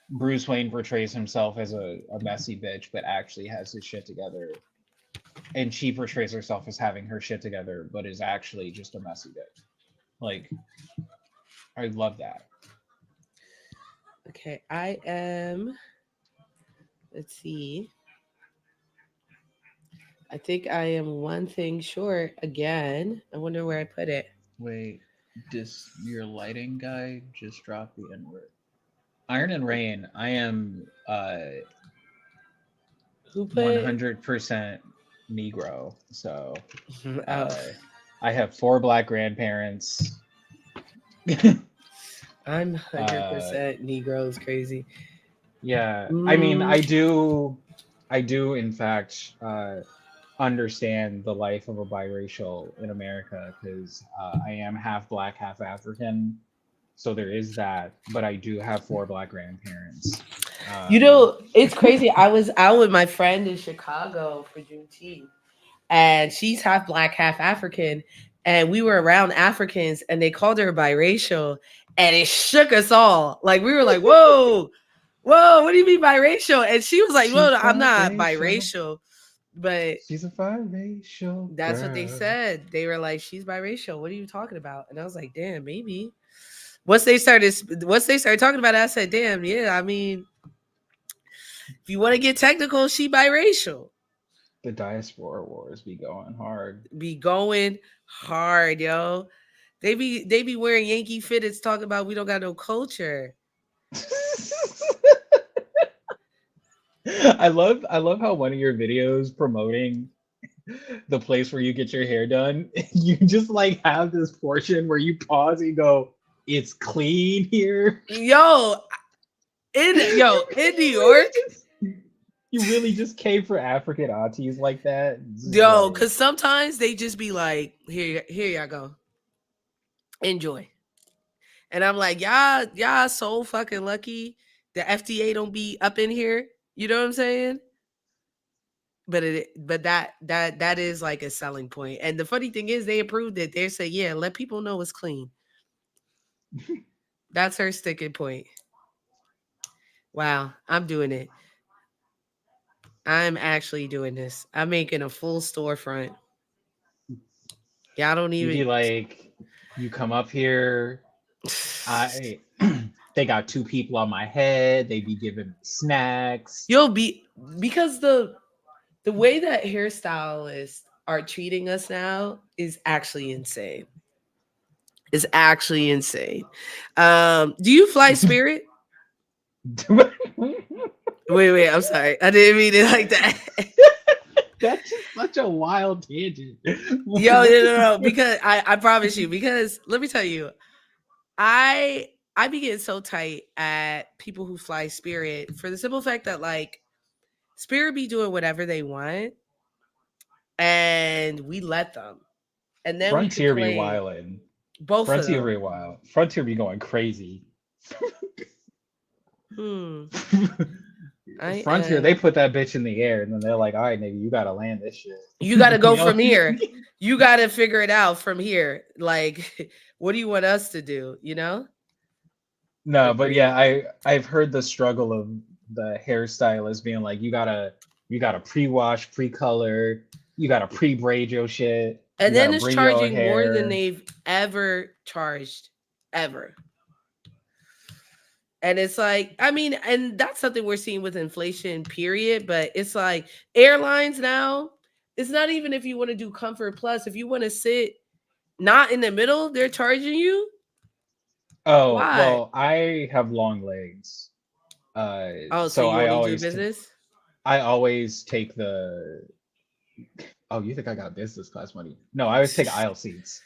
Bruce Wayne portrays himself as a messy bitch, but actually has his shit together. And she portrays herself as having her shit together, but is actually just a messy bitch. Like, I love that. Okay, I am. Let's see. I think I am one thing short again. I wonder where I put it. Wait, your lighting guy just dropped the N word. Iron and Rain, I am Who put 100% Negro. So oh, I have 4 black grandparents. I'm 100% Negro is crazy. Yeah, I mean, I do in fact understand the life of a biracial in America because I am half black, half African. So there is that, but I do have 4 black grandparents. It's crazy. I was out with my friend in Chicago for Juneteenth, and she's half black, half African. And we were around Africans, and they called her biracial, and it shook us all. Like we were like, "Whoa, whoa, what do you mean biracial?" And she was like, "Well, I'm not biracial, but she's a biracial. that's girl. what they said." They were like, "She's biracial. What are you talking about?" And I was like, "Damn, maybe." Once they started talking about it, I said, "Damn, yeah. I mean, if you want to get technical, she biracial." The diaspora wars be going hard. Be going hard, yo. They be wearing Yankee fitteds talking about we don't got no culture. I love how one of your videos promoting the place where you get your hair done, you just like have this portion where you pause and go, "It's clean here." Yo, in New York, You really just came for African aunties like that? It's just yo, like, cause sometimes they just be like, here y'all go. Enjoy. And I'm like, y'all so fucking lucky the FDA don't be up in here. You know what I'm saying? But that is like a selling point. And the funny thing is they approved it. They say, yeah, let people know it's clean. That's her sticking point. Wow, I'm doing it. I'm actually doing this. I'm making a full storefront. Y'all don't you be even like, you come up here, I they got two people on my head, they be giving me snacks. you'll be because the way that hairstylists are treating us now is actually insane. Is actually insane. Do you fly Spirit? Wait, I'm sorry. I didn't mean it like that. That's just such a wild tangent. Yo, no. Because I promise you, because let me tell you, I be getting so tight at people who fly Spirit for the simple fact that like Spirit be doing whatever they want and we let them. And then we Frontier be complain. wildin'. Both of Frontier them. be wild. Frontier be going crazy. Hmm. I Frontier, they put that bitch in the air and then they're like, all right, nigga, you gotta land this shit. you got to go You know? from here. You got to figure it out from here. Like, what do you want us to do? You know? No, but yeah, Agreed. I've heard the struggle of the hairstylist being like, you gotta pre-wash, pre-color, you gotta pre-braid your shit, you And gotta then it's braid your charging more than hair. they've ever charged, ever. And it's like, I mean, and that's something we're seeing with inflation, period. But it's like airlines now, it's not even if you want to do comfort plus, if you want to sit not in the middle, they're charging you. Oh, Why? well, I have long legs. Oh, so So you I only do always business? I always take the oh, you think I got business class money? No, I always take aisle seats.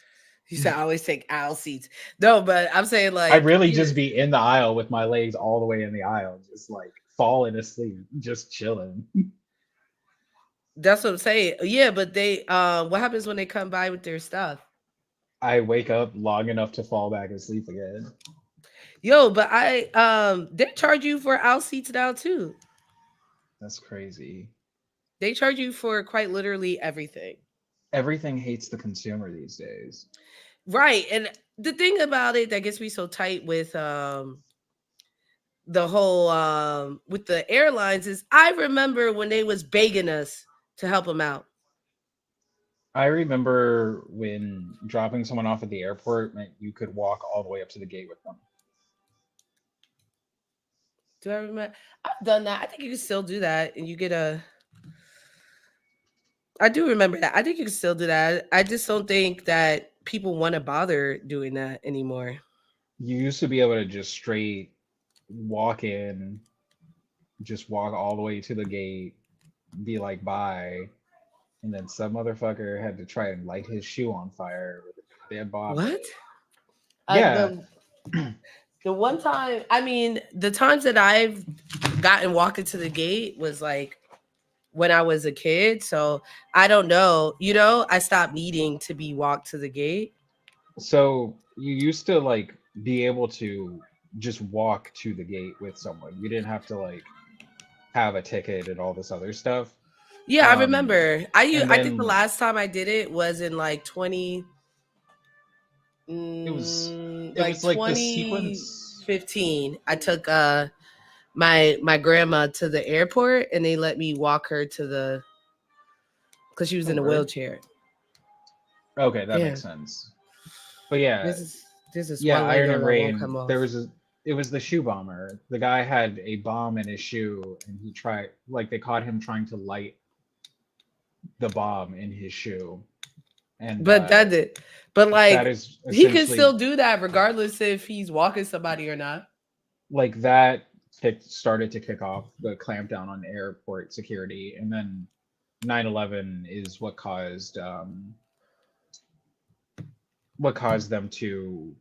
You said I always take aisle seats. No, but I'm saying I like, really yeah, just be in the aisle with my legs all the way in the aisle, just like falling asleep, just chilling. that's what I'm saying. Yeah, but they what happens when they come by with their stuff? I wake up long enough to fall back asleep again. Yo, but I they charge you for aisle seats now too. That's crazy. They charge you for quite literally everything. Everything hates the consumer these days. Right. And the thing about it that gets me so tight with the whole with the airlines is I remember when they was begging us to help them out. I remember when dropping someone off at the airport meant you could walk all the way up to the gate with them. Do I remember? I've done that. I think you can still do that and you get a I do remember that. I think you can still do that. I just don't think that people want to bother doing that anymore. You used to be able to just straight walk in, just walk all the way to the gate, be like, bye. And then some motherfucker had to try and light his shoe on fire with a dead bomb in What? it. Uh, Yeah. the the one time, I mean, the times that I've gotten walked into the gate was like when I was a kid. So I don't know. You know, I stopped needing to be walked to the gate. So you used to like be able to just walk to the gate with someone. You didn't have to like have a ticket and all this other stuff. Yeah, I Um, remember. and I think the then last time I did it was in like 20 it was it like was like the sequence. 2015. I took my grandma to the airport and they let me walk her to the because she was Oh, in a word. wheelchair. Okay, that Yeah. makes sense. But yeah, This is yeah, one Iron Lego and that won't come Rain. There off. was a it was the shoe bomber. The guy had a bomb in his shoe and he tried like they caught him trying to light the bomb in his shoe, and But that did, but that like is he can essentially still do that regardless if he's walking somebody or not. like that started to kick off the clampdown on airport security, and then 9/11 is what caused them to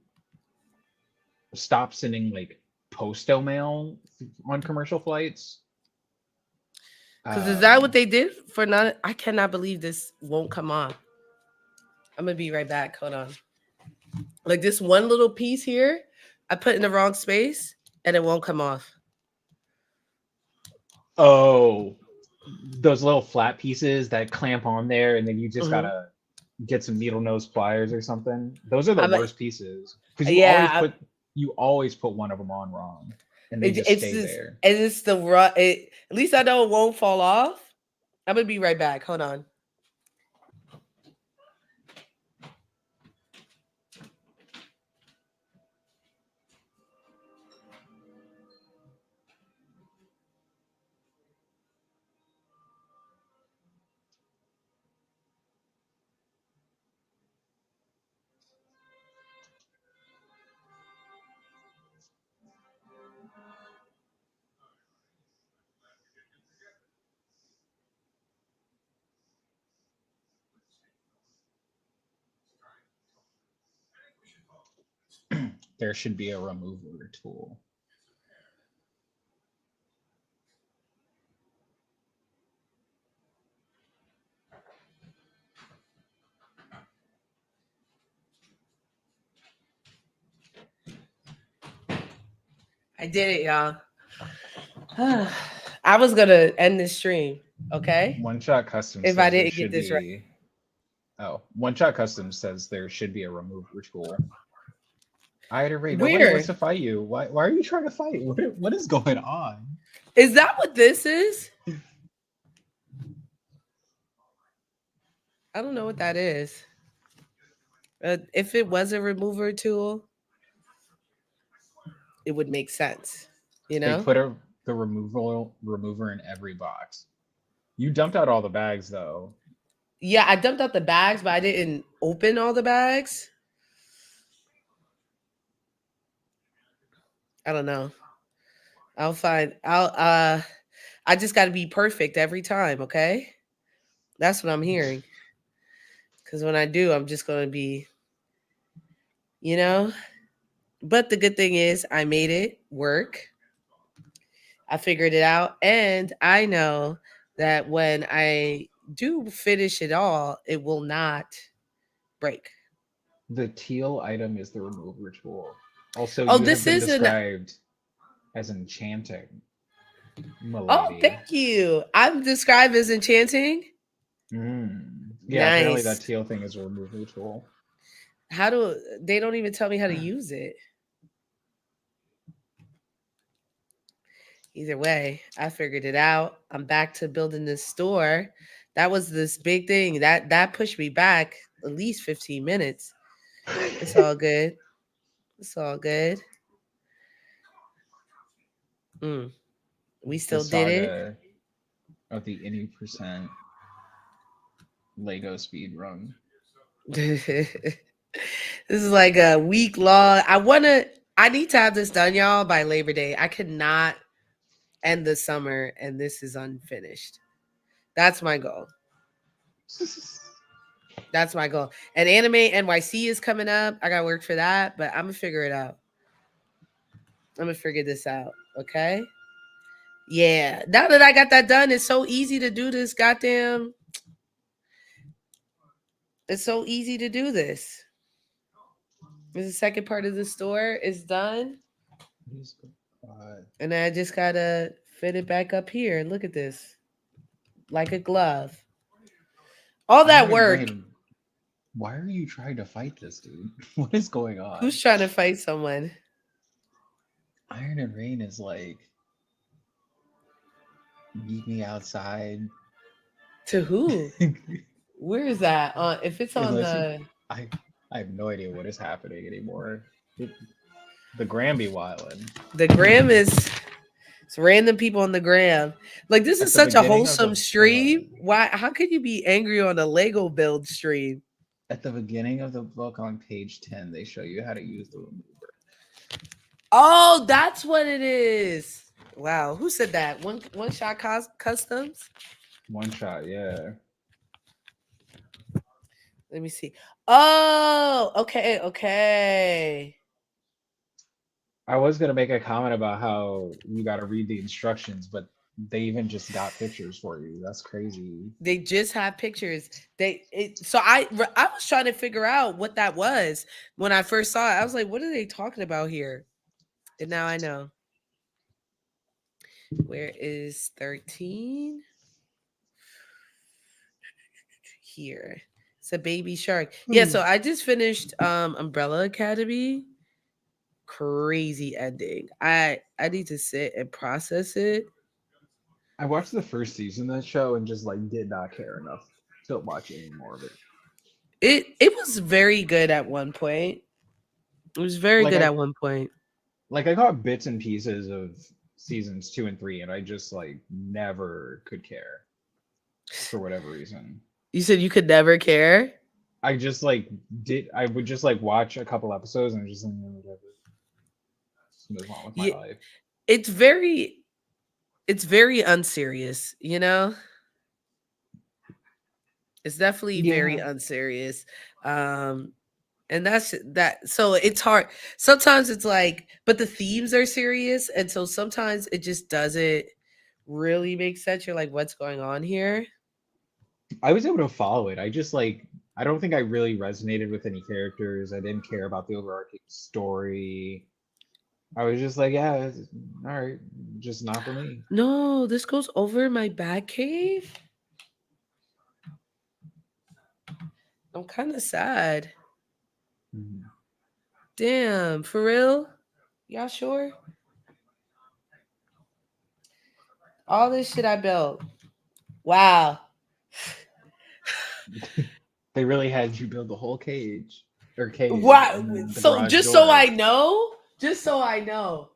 stop sending like postal mail on commercial flights. Because is that what Um, they did for not? I cannot believe this won't come on. I'm gonna be right back. Hold on. Like this one little piece here, I put in the wrong space and it won't come off. oh, those little flat pieces that clamp on there, and then you just Hmm. gotta get some needle nose pliers or something. Those are the I'm worst pieces because yeah. you always put one of them on wrong, and they It, just it's stay just there. it's the rut. At least I know it won't fall off. I'm gonna be right back. Hold on. There should be a remover tool. I did it, y'all. I was gonna end this stream, okay? One Shot Custom If I says there didn't get should this right. be. Oh, One Shot Custom says there should be a remover tool. Ida Ray, nobody wants Where to fight you. Why are you trying to fight? What is going on? is that? What this is? I don't know what that is. If it was a remover tool, it would make sense. You They know? put the remover in every box. You dumped out all the bags though. Yeah, I dumped out the bags, but I didn't open all the bags. I don't know. I'll find. I just got to be perfect every time. Okay, that's what I'm hearing. Because when I do, I'm just gonna be, you know. But the good thing is, I made it work. I figured it out, and I know that when I do finish it all, it will not break. The teal item is the remover tool. Also, Oh, you have this been is an. described as enchanting, Oh, milady. thank you. I'm described as enchanting. Yeah, apparently that Nice. teal thing is a removal tool. How do they don't even tell me how to use it? Either way, I figured it out. I'm back to building this store. That was this big thing that pushed me back at least 15 minutes. It's all good. It's all good. Mm, we The still did it. saga of the any percent Lego speed run. This is like a week long. I need to have this done, y'all, by Labor Day. I cannot end the summer and this is unfinished. That's my goal. That's my goal. And Anime NYC is coming up. I got work for that, but I'm gonna figure it out. I'm gonna figure this out. Okay. Yeah. Now that I got that done, it's so easy to do this. Goddamn. It's so easy to do this. The second part of the store is done. And I just gotta fit it back up here. Look at this. Like a glove. All that Iron work. Rain, why are you trying to fight this dude? What is going on? Who's trying to fight someone? Iron and Rain is like, meet me outside. To who? Where is that? If it's on Unless you, the I have no idea what is happening anymore. The Granby Wildin. the gram is It's random people on the gram. Like this is At the such a beginning of the wholesome book, stream. Why? How could you be angry on a Lego build stream? at the beginning of the book on page 10, they show you how to use the remover. Oh, that's what it is. Wow, who said that? One shot customs. One shot, yeah. Let me see. Oh, okay, okay. I was gonna make a comment about how you got to read the instructions, but they even just got pictures for you. That's crazy. They just have pictures. So I was trying to figure out what that was when I first saw it. I was like, what are they talking about here? And now I know. Where is 13? Here. It's a baby shark. Yeah, so I just finished Umbrella Academy. Crazy ending. I need to sit and process it. I watched the first season of that show and just like did not care enough to watch any more of it. It was very good at one point. It was very Like good I at one point. like I got bits and pieces of seasons 2 and 3, and I just like never could care for whatever reason. You said you could never care? I just like I would just like watch a couple episodes and just like whatever. Just move on with my Yeah, life. it's very unserious, you know? It's definitely very Yeah. unserious. And that's that. So it's hard. Sometimes it's like, but the themes are serious. And so sometimes it just doesn't really make sense. You're like, what's going on here? I was able to follow it. I just like I don't think I really resonated with any characters. I didn't care about the overarching story. I was just like, yeah, all right, just not for me. No, this goes over my back cave. I'm kind of sad. Mhm. Damn, for real? Y'all sure? All this shit I built. Wow. They really had you build the whole cage or cave What? and then the So garage just so I door, know, just so I know,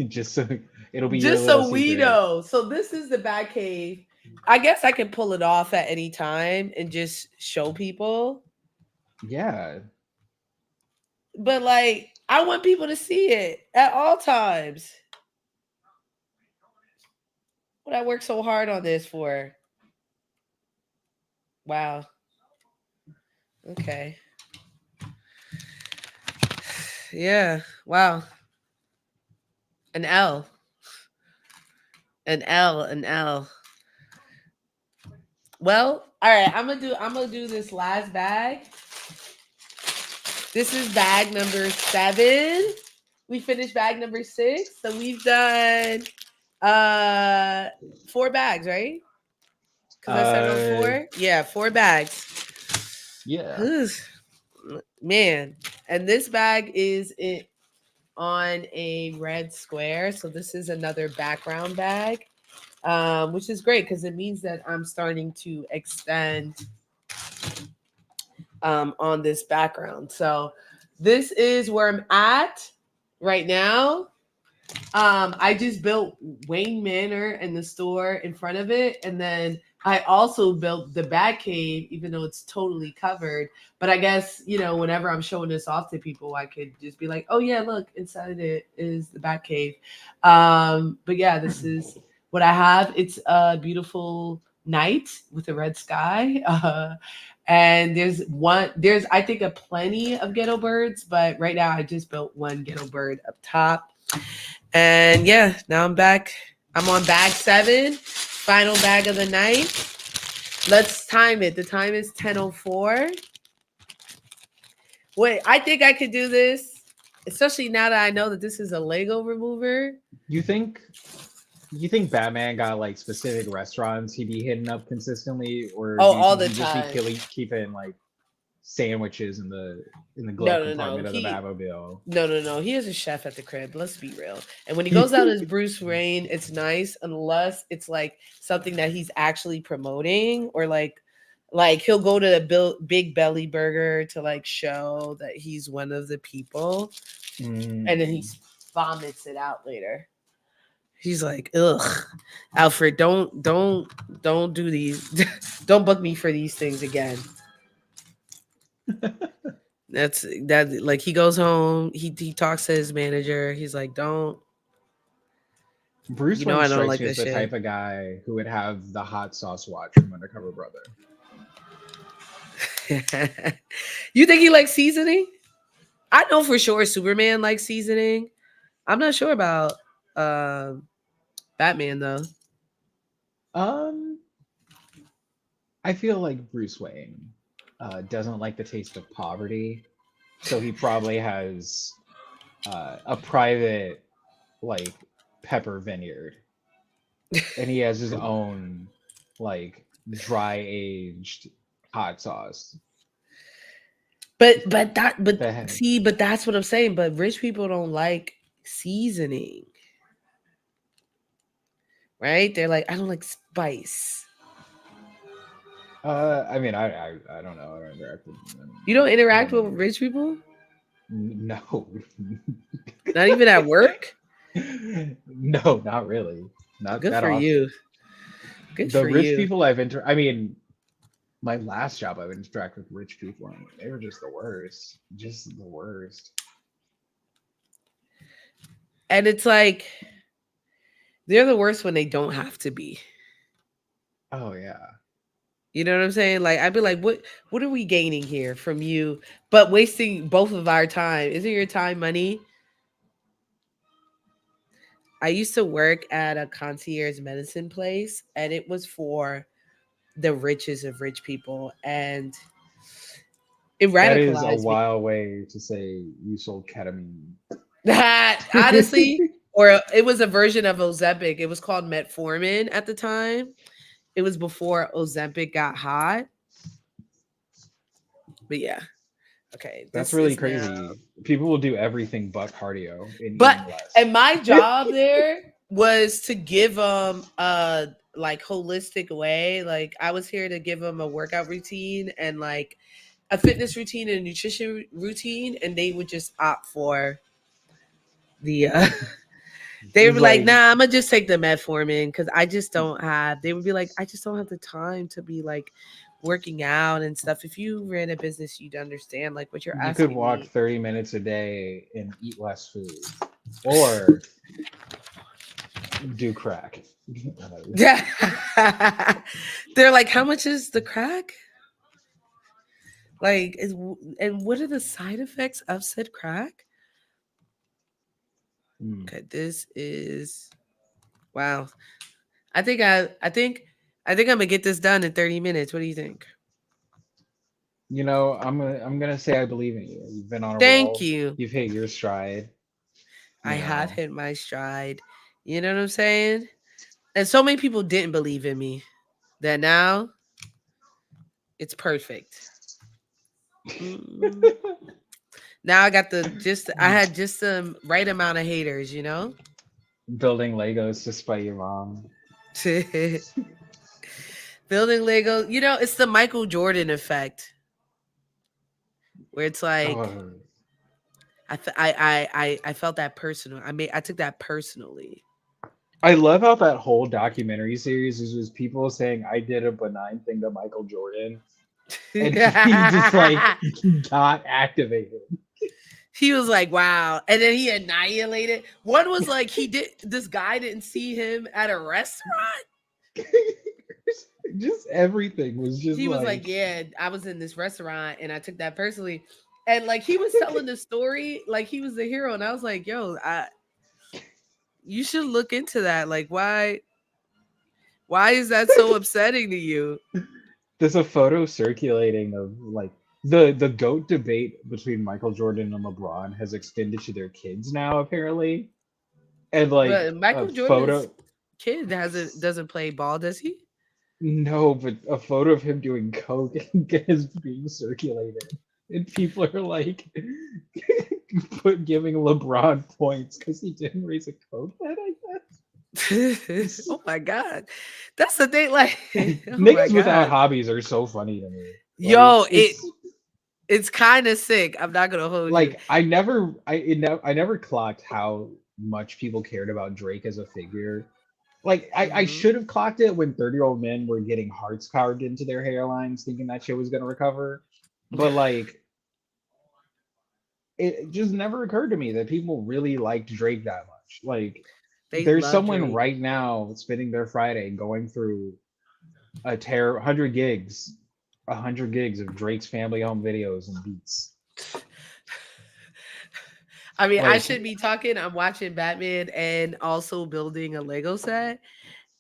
just so it'll be your just little so we secret. know. So this is the back cave. I guess I can pull it off at any time and just show people. Yeah, But like, I want people to see it at all times. What I worked so hard on this for. Wow. Okay. Yeah. Wow. An L. An L. An L. Well, all right. I'm gonna do this last bag. This is bag number 7. We finished bag number 6. So we've done 4 bags, right? Because I said on uh, 4. Yeah, 4 bags. yeah. Man. And this bag is it on a red square. So this is another background bag. Which is great because it means that I'm starting to extend on this background. So this is where I'm at right now. I just built Wayne Manor and the store in front of it, and then I also built the Bat Cave, even though it's totally covered. But I guess whenever I'm showing this off to people, I could just be like, "Oh yeah, look, inside it is the Bat Cave." But yeah, this is what I have. It's a beautiful night with a red sky. And there's I think a plenty of ghetto birds, but right now I just built one ghetto bird up top. And yeah, now I'm back. I'm on bag 7, final bag of the night. Let's time it. The time is 10:04. Wait, I think I could do this, especially now that I know that this is a Lego remover. You think Batman got like specific restaurants he'd be hitting up consistently, or Oh, do you all think the he'd just time. be keeping like sandwiches in the glove No. compartment of the Batmobile? No. He is a chef at the crib. Let's be real. And when he goes out as Bruce Wayne, it's nice unless it's like something that he's actually promoting, or like he'll go to a Big Belly Burger to like show that he's one of the people, and then he vomits it out later. He's like, ugh, Alfred, don't do these, don't book me for these things again. That's that. Like he goes home, he talks to his manager. He's like, don't, Bruce you know, Wayne I don't strikes like me as that the shit. type of guy who would have the hot sauce watch from Undercover Brother. You think he likes seasoning? I know for sure Superman likes seasoning. I'm not sure about um Batman though. Um, I feel like Bruce Wayne doesn't like the taste of poverty, so he probably has a private like pepper vineyard, and he has his own like dry aged hot sauce. But That see, but that's what I'm saying. But rich people don't like seasoning, right? They're like, I don't like spice. I mean, I don't know. I don't interact with them You don't interact that with many. rich people, No, not even at work. no, not really, not Good that for often. you. Good The for rich you. people I mean, my last job I've interacted with rich people, and they were just the worst, just the worst. And it's like they're the worst when they don't have to be. Oh yeah. You know what I'm saying? Like I'd be like, what are we gaining here from you? But wasting both of our time. Isn't your time money? I used to work at a concierge medicine place and it was for the richest of rich people. And it That is a radicalized me. wild way to say you sold ketamine. Honestly, or it was a version of Ozempic. It was called Metformin at the time. It was before Ozempic got hot. But yeah. Okay. That's This really is now. crazy. People will do everything but cardio in But eating less. and my job there was to give them a like holistic way. Like I was here to give them a workout routine and like a fitness routine and a nutrition routine, and they would just opt for the they would It's be like, like nah, I'm gonna just take the metformin because I just don't have. They would be like, I just don't have the time to be like working out and stuff. If you ran a business, you'd understand like what you're you could asking walk me. 30 minutes a day and eat less food, or do crack. Yeah. They're like, how much is the crack? Like, and what are the side effects of said crack? Mm. Okay, this is wow. I think I'm gonna get this done in 30 minutes. What do you think? You know, I'm gonna say I believe in you. You've been on a Thank roll. you. You've hit your stride. I You have know, hit my stride. You know what I'm saying? And so many people didn't believe in me that now it's perfect. Mm. Now I got I had just the right amount of haters, you know? building Legos to spite your mom. Building Lego, you know, it's the Michael Jordan effect where it's like Oh, I felt that personal. I took that personally. I love how that whole documentary series is just people saying I did a benign thing to Michael Jordan, and he just like got activated. He was like, wow. And then he annihilated. One was like, this guy didn't see him at a restaurant. Just everything was just He was like, like yeah, I was in this restaurant and I took that personally. And like, he was telling the story like he was the hero. And I was like, yo, you should look into that. Like, why is that so upsetting to you? there's a photo circulating of like the GOAT debate between Michael Jordan and LeBron has extended to their kids now apparently. And like But a Michael Jordan's photo kid doesn't play ball, does he? no, but a photo of him doing coke is being circulated. And people are like giving LeBron points because he didn't raise a coke head, I guess. Oh my god, that's the thing. Like, oh my Niggas without god, hobbies are so funny to me. Like yo, it's kind of sick. I'm not gonna hold you. like I never clocked how much people cared about Drake as a figure. Like I Hmm. should have clocked it when 30-year-old men were getting hearts carved into their hairlines thinking that shit was gonna recover. But like it just never occurred to me that people really liked Drake that much. Like They there's love someone Drake. right now spending their Friday going through a tear 100 gigs of Drake's family home videos and beats. I mean, I Like should be talking. I'm watching Batman and also building a Lego set.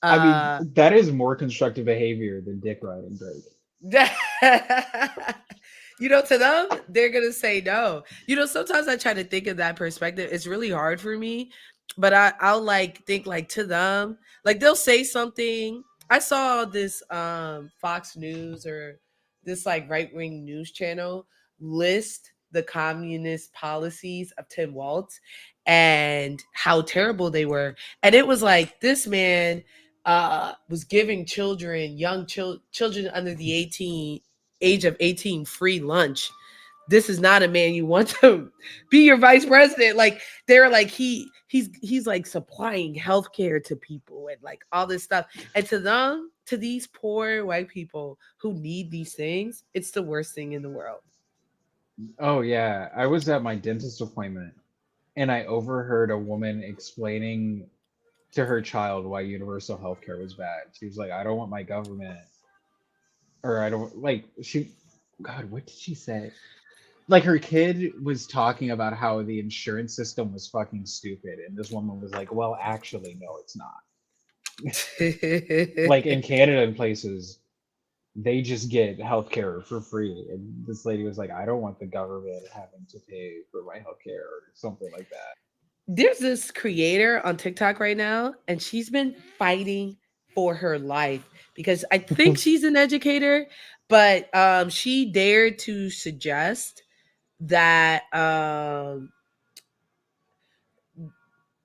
I mean, Uh that is more constructive behavior than dick riding Drake. to them, they're gonna say no. Sometimes I try to think of that perspective. It's really hard for me, but I'll like think like to them, like they'll say something. I saw this Fox News or this like right wing news channel list the communist policies of Tim Walz and how terrible they were. And it was like this man was giving children under the age of 18 free lunch. This is not a man you want to be your vice president. Like they're like he's like supplying healthcare to people and like all this stuff. And to them, to these poor white people who need these things, it's the worst thing in the world. Oh yeah, I was at my dentist appointment and I overheard a woman explaining to her child why universal healthcare was bad. She was like, "I don't want my government, or I don't like she." God, what did she say? Like her kid was talking about how the insurance system was fucking stupid, and this woman was like, "Well, actually, no, it's not." Like in Canada and places, they just get healthcare for free. And this lady was like, I don't want the government having to pay for my healthcare or something like that. There's this creator on TikTok right now, and she's been fighting for her life because I think she's an educator, but she dared to suggest that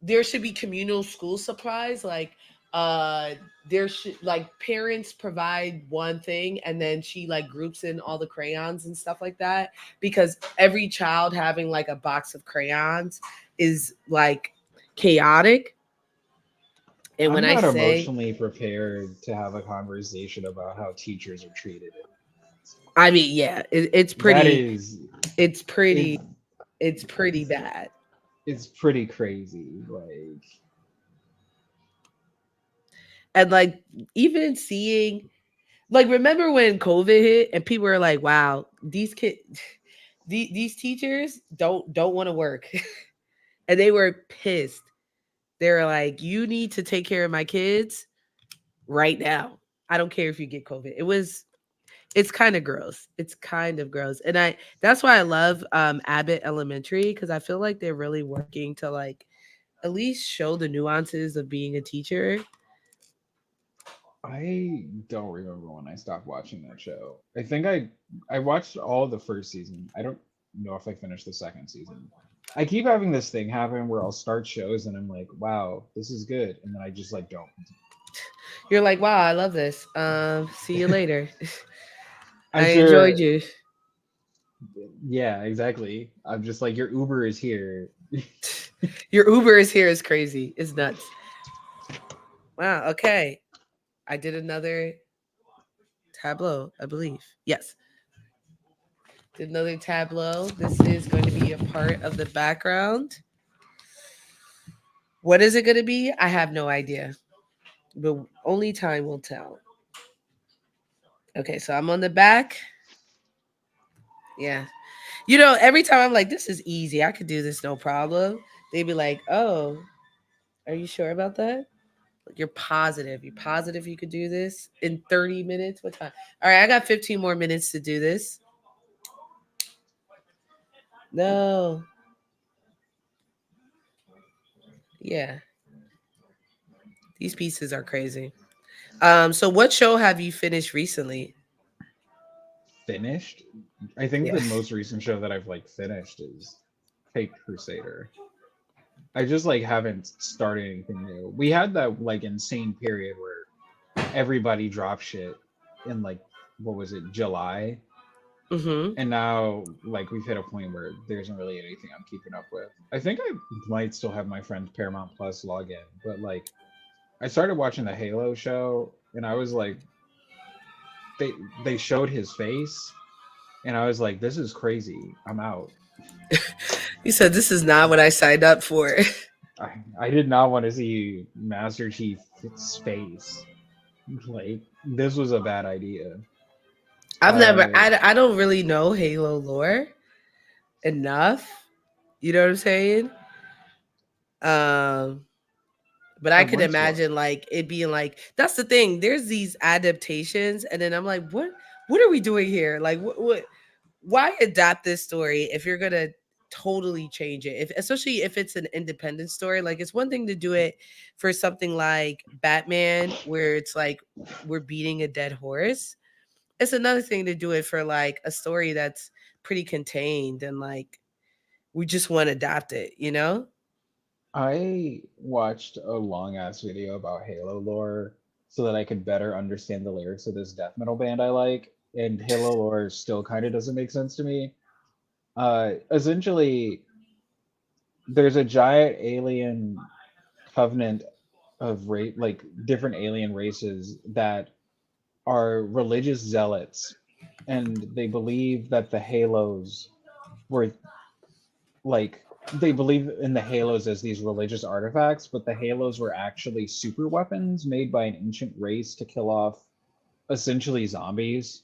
there should be communal school supplies. Like uh, there should like parents provide one thing, and then she like groups in all the crayons and stuff like that because every child having like a box of crayons is like chaotic. And when I'm I not say, emotionally prepared to have a conversation about how teachers are treated. I mean, yeah, That is it's it. pretty, it's pretty bad. It's pretty crazy. Like And like even seeing, like, remember when COVID hit and people were like, "Wow, these kids, these teachers don't want to work," and they were pissed. They were like, "You need to take care of my kids right now. I don't care if you get COVID." It's kind of gross. It's kind of gross. And I that's why I love Abbott Elementary because I feel like they're really working to like at least show the nuances of being a teacher. I don't remember when I stopped watching that show. I think I watched all of the first season. I don't know if I finished the second season. I keep having this thing happen where I'll start shows and I'm like, wow, this is good, and then I just like don't. You're like, wow, I love this. See you later. I I'm enjoyed sure. you. Yeah, exactly. I'm just like your Uber is here. Your Uber is here is crazy. It's nuts. Wow. Okay. I did another tableau, I believe. Yes. Did another tableau. This is going to be a part of the background. What is it going to be? I have no idea, but only time will tell. Okay, so I'm on the back. Yeah. Every time I'm like, this is easy. I could do this no problem. They'd be like, oh, are you sure about that? Like, you're positive. You're positive you could do this in 30 minutes? What time? All right, I got 15 more minutes to do this. No. Yeah. These pieces are crazy. So what show have you finished recently? Finished. I think Yeah. the most recent show that I've like finished is Fake Crusader. I just like haven't started anything new. We had that like insane period where everybody dropped shit in like what was it, July? Mm-hmm. And now, like, we've hit a point where there isn't really anything I'm keeping up with. I think I might still have my friend's Paramount Plus login, but like, I started watching the Halo show, and I was like, they showed his face, and I was like, this is crazy. I'm out. You said this is not what I signed up for. I did not want to see Master Chief's face. Like, this was a bad idea. I've never. Uh, I don't really know Halo lore enough. You know what I'm saying? Um, but I I could went to a, imagine like it being like that's the thing. There's these adaptations, and then I'm like, what are we doing here? Like, what why adapt this story if you're gonna totally change it? If especially if it's an independent story, like it's one thing to do it for something like Batman, where it's like we're beating a dead horse. It's another thing to do it for like a story that's pretty contained and like we just want to adapt it, you know? I watched a long ass video about Halo lore so that I could better understand the lyrics of this death metal band I like, and Halo lore still kind of doesn't make sense to me. Essentially, there's a giant alien covenant of like different alien races that are religious zealots, and they believe that the Halos were like they believe in the halos as these religious artifacts, but the halos were actually super weapons made by an ancient race to kill off essentially zombies.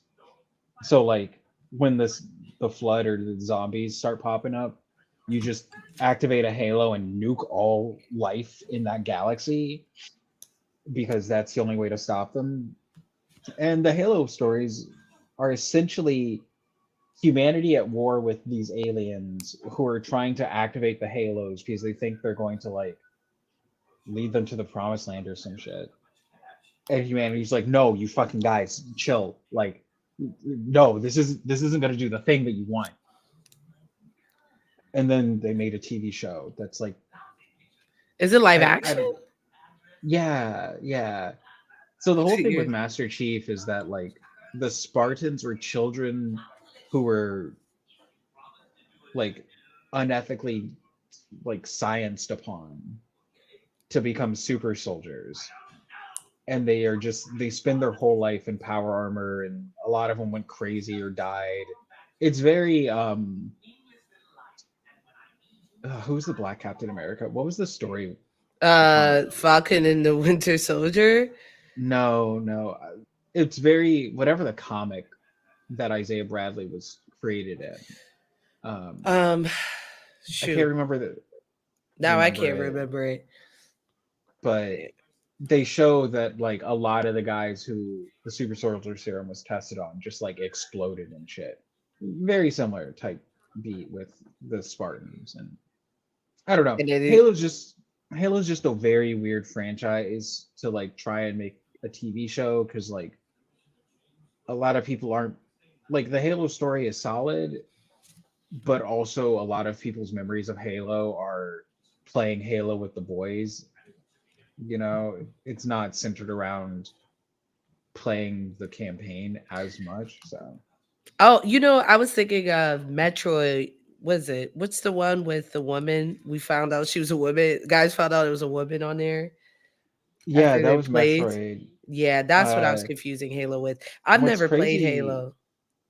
So like when the flood or the zombies start popping up, you just activate a halo and nuke all life in that galaxy because that's the only way to stop them. And the Halo stories are essentially humanity at war with these aliens who are trying to activate the halos because they think they're going to like lead them to the promised land or some shit. And humanity's like, no, you fucking guys, chill. Like, no, this isn't gonna do the thing that you want. And then they made a TV show that's like, Is it live I action? don't, yeah, yeah. So the whole thing with Master Chief is that like the Spartans were children who were like unethically like scienced upon to become super soldiers, and they spend their whole life in power armor, and a lot of them went crazy or died. It's very who's the Black Captain America? What was the story? The comic. Falcon and the Winter Soldier. No, no, it's very whatever the comic that Isaiah Bradley was created in. Um I can't shoot. remember the Now I remember can't it, remember it. but they show that like a lot of the guys who the super soldier serum was tested on just like exploded and shit. Very similar type beat with the Spartans, and I don't know. And then Halo's just a very weird franchise to like try and make a TV show because like a lot of people aren't like the Halo story is solid, but also a lot of people's memories of Halo are playing Halo with the boys. You know, it's not centered around playing the campaign as much. So oh, you know, I was thinking of Metroid. Was it? What's the one with the woman? We found out she was a woman. Guys found out it was a woman on there yeah, after that they was played. Metroid. Yeah, that's what I was Uh, confusing Halo with. I've what's never played crazy? Halo.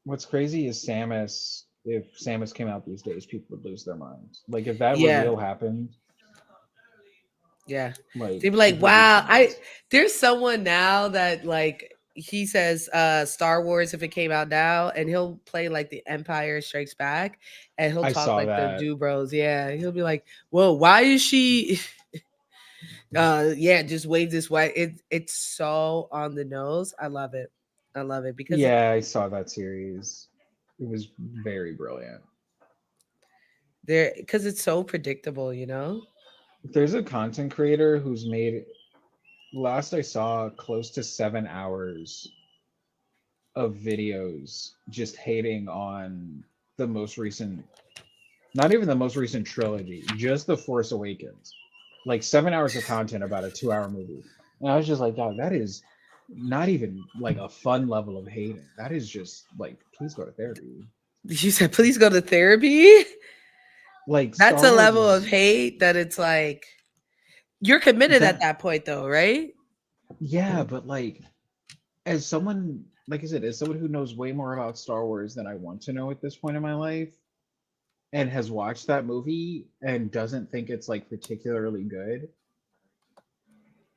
What's crazy is Samus. If Samus came out these days, people would lose their minds. Like if that Yeah, reveal happened, yeah. like They'd be like, people would lose wow, their I minds. there's someone now that like he says Star Wars if it came out now and he'll play like the Empire Strikes Back and he'll I talk saw like the that. Dubros. Yeah. He'll be like, whoa, why is she yeah, just wave this way. It's so on the nose. I love it. I love it because it Yeah, I saw that series. It was very brilliant. there because it's so predictable, you know? There's a content creator who's made last I saw close to 7 hours of videos just hating on the most recent, not even the most recent trilogy, just The Force Awakens. Like 7 hours of content about a 2 hour movie. And I was just like, God, that is not even like a fun level of hating. That is just like, please go to therapy. You said, please go to therapy. Like That's Star a Wars level is of hate that it's like you're committed at that, that point, though, right? yeah, but like as someone, like I said, as someone who knows way more about Star Wars than I want to know at this point in my life, and has watched that movie and doesn't think it's like particularly good,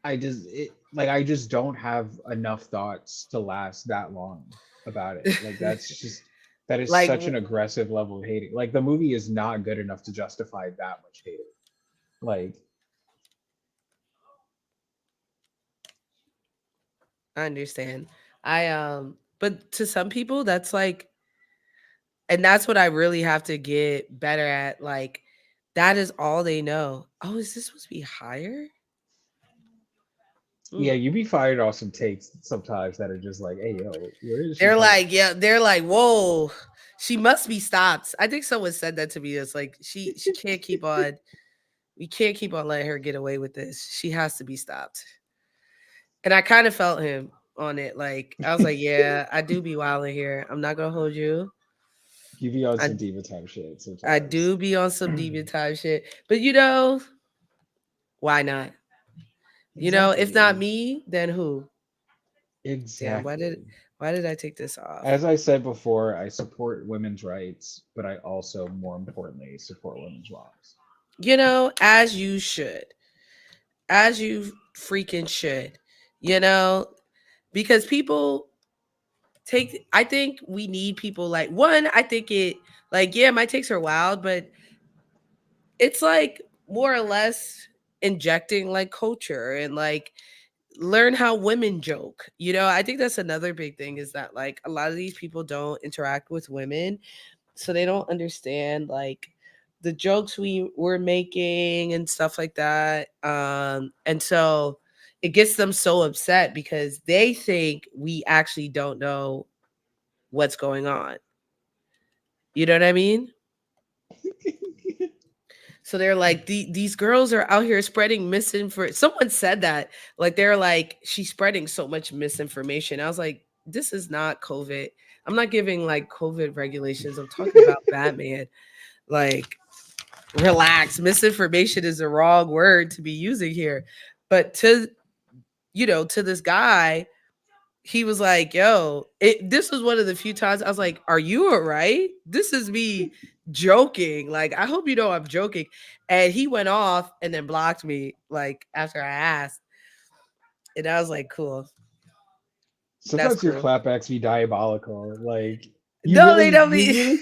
I just don't have enough thoughts to last that long about it. Like that's just that is Like, such an aggressive level of hating. Like the movie is not good enough to justify that much hate. Like I understand. But to some people, that's like, and that's what I really have to get better at. Like, that is all they know. Oh, is this supposed to be higher? yeah, Mm. you be fired off some takes sometimes that are just like, hey yo, where is she They're coming like, yeah, they're like, whoa, she must be stopped. I think someone said that to me. It's like she can't keep on. We can't keep on letting her get away with this. She has to be stopped. And I kind of felt him on it. Like I was like, yeah, I do be wilding here. I'm not gonna hold you. You be on I some diva type shit I sometimes. do be on some demon time shit, but you know why not? You know, if not Exactly. me, then who? Damn, Exactly. why did I take this off? As I said before, I support women's rights, but I also, more importantly, support women's wrongs. You know, as you should, as you freaking should. You know, because people take. I think we need people like one. I think it like yeah, my takes are wild, but it's like more or less injecting like culture and like learn how women joke. You know, I think that's another big thing is that like a lot of these people don't interact with women, so they don't understand like the jokes we were making and stuff like that. And so it gets them so upset because they think we actually don't know what's going on. You know what I mean? So they're like, these girls are out here spreading misinformation. Someone said that, like, they're like, she's spreading so much misinformation. I was like, this is not COVID. I'm not giving like COVID regulations. I'm talking about Batman. Like, relax. Misinformation is the wrong word to be using here. But to, you know, to this guy, he was like, yo, this was one of the few times I was like, are you all right? This is me joking. Like, I hope you know I'm joking. And he went off and then blocked me, like, after I asked. And I was like, cool. That's Sometimes your cool. clapbacks be diabolical. Like you No, they really, don't you be. really,